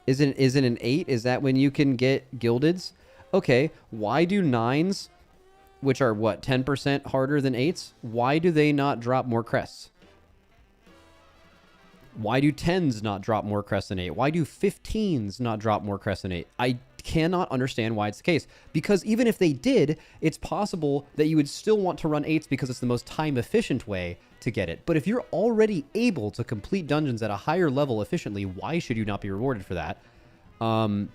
Is it an 8? Is that when you can get gildeds? Okay, why do 9s, which are what, 10% harder than 8s, why do they not drop more crests? Why do 10s not drop more crests than 8? Why do 15s not drop more crests than 8? I cannot understand why it's the case. Because even if they did, it's possible that you would still want to run 8s because it's the most time-efficient way to get it. But if you're already able to complete dungeons at a higher level efficiently, why should you not be rewarded for that? I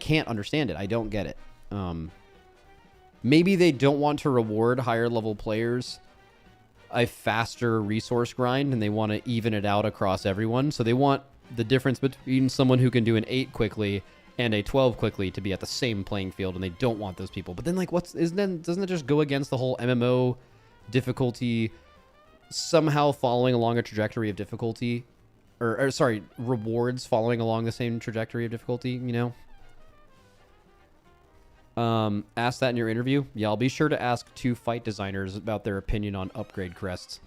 can't understand it. I don't get it. Maybe they don't want to reward higher level players a faster resource grind and they want to even it out across everyone. So they want the difference between someone who can do an 8 quickly and a 12 quickly to be at the same playing field, and they don't want those people. But then, like, doesn't it just go against the whole MMO difficulty somehow following along a trajectory of difficulty? Or sorry, rewards following along the same trajectory of difficulty, you know? Ask that in your interview. Yeah, I'll be sure to ask 2 fight designers about their opinion on upgrade crests.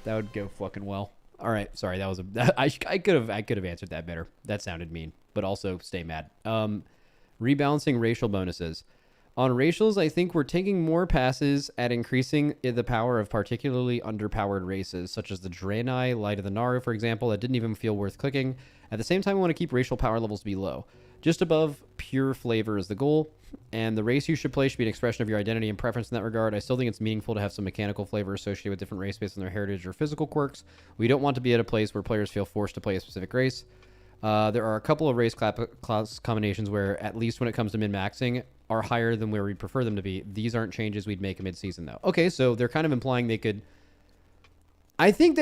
That would go fucking well. All right, sorry, that was I could have answered that better. That sounded mean, but also stay mad. Rebalancing racial bonuses. On racials, I think we're taking more passes at increasing the power of particularly underpowered races, such as the Draenei, Light of the Naru, for example, that didn't even feel worth clicking. At the same time, we want to keep racial power levels to be low. Just above pure flavor is the goal, and the race you should play should be an expression of your identity and preference in that regard. I still think it's meaningful to have some mechanical flavor associated with different race based on their heritage or physical quirks. We don't want to be at a place where players feel forced to play a specific race. There are a couple of race class combinations where, at least when it comes to min-maxing, are higher than where we prefer them to be. These aren't changes we'd make mid-season, though. Okay, so they're kind of implying they could... I think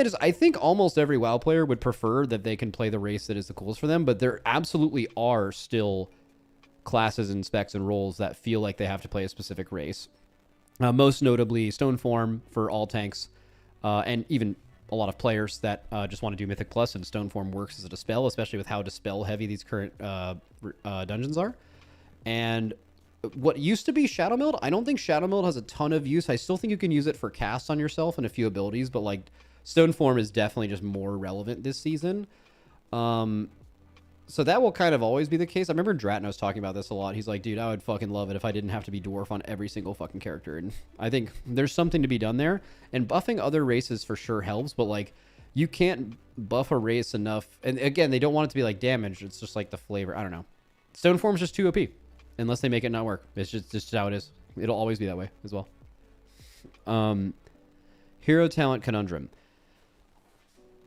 almost every WoW player would prefer that they can play the race that is the coolest for them, but there absolutely are still classes and specs and roles that feel like they have to play a specific race. Most notably, Stoneform for all tanks, and even a lot of players that just want to do Mythic Plus, and Stoneform works as a dispel, especially with how dispel heavy these current dungeons are. And what used to be Shadow Meld, I don't think Shadow Meld has a ton of use. I still think you can use it for casts on yourself and a few abilities, but like Stoneform is definitely just more relevant this season. So that will kind of always be the case. I remember Dratnos talking about this a lot. He's like, dude, I would fucking love it if I didn't have to be dwarf on every single fucking character. And I think there's something to be done there. And buffing other races for sure helps, but like you can't buff a race enough. And again, they don't want it to be like damage. It's just like the flavor. I don't know. Stoneform's just too OP. Unless they make it not work. It's just how it is. It'll always be that way as well. Hero talent conundrum.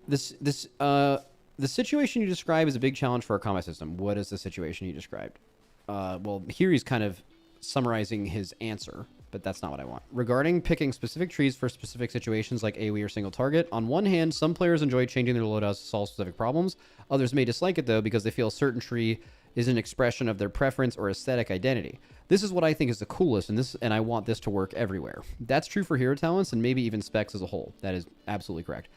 The situation you describe is a big challenge for our combat system. What is the situation you described? Well, here he's kind of summarizing his answer, but that's not what I want. Regarding picking specific trees for specific situations like AoE or single target, on one hand, some players enjoy changing their loadouts to solve specific problems. Others may dislike it, though, because they feel a certain tree is an expression of their preference or aesthetic identity. This is what I think is the coolest, and I want this to work everywhere. That's true for hero talents and maybe even specs as a whole. That is absolutely correct.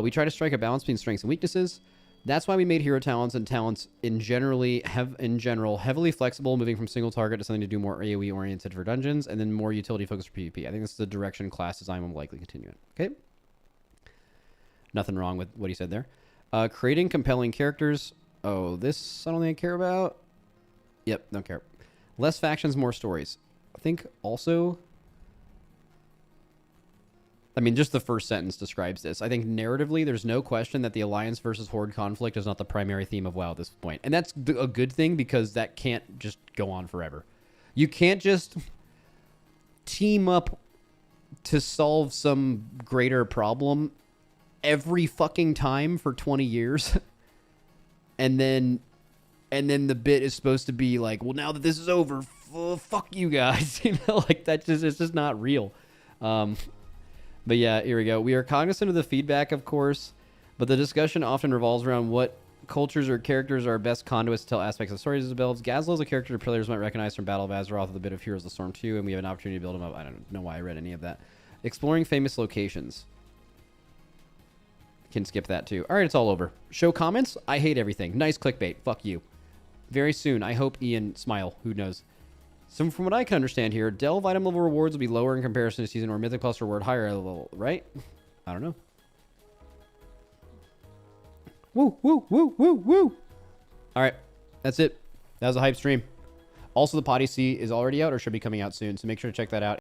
We try to strike a balance between strengths and weaknesses. That's why we made hero talents and talents in general heavily flexible, moving from single target to something to do more AoE oriented for dungeons, and then more utility focused for PvP. I think this is the direction class design will likely continue in. Okay. Nothing wrong with what he said there. Creating compelling characters. Oh, this I don't think I care about. Yep, don't care. Less factions, more stories. I think also... I mean, just the first sentence describes this. I think narratively, there's no question that the Alliance versus Horde conflict is not the primary theme of WoW at this point. And that's a good thing because that can't just go on forever. You can't just team up to solve some greater problem every fucking time for 20 years. and then the bit is supposed to be like, well, now that this is over, fuck you guys. You know, like it's just not real. But yeah, here we go. We are cognizant of the feedback, of course, but the discussion often revolves around what cultures or characters are best conduits to tell aspects of stories as builds. Gazlo is a character players might recognize from Battle of Azeroth with a bit of Heroes of the Storm 2, and we have an opportunity to build him up. I don't know why I read any of that. Exploring famous locations. Can skip that too. All right, it's all over. Show comments? I hate everything. Nice clickbait. Fuck you. Very soon. I hope Ian smile. Who knows? So from what I can understand here, Delve item level rewards will be lower in comparison to Season or Mythic Plus reward higher level, right? I don't know. Woo, woo, woo, woo, woo. All right, that's it. That was a hype stream. Also, the Potty C is already out or should be coming out soon, so make sure to check that out.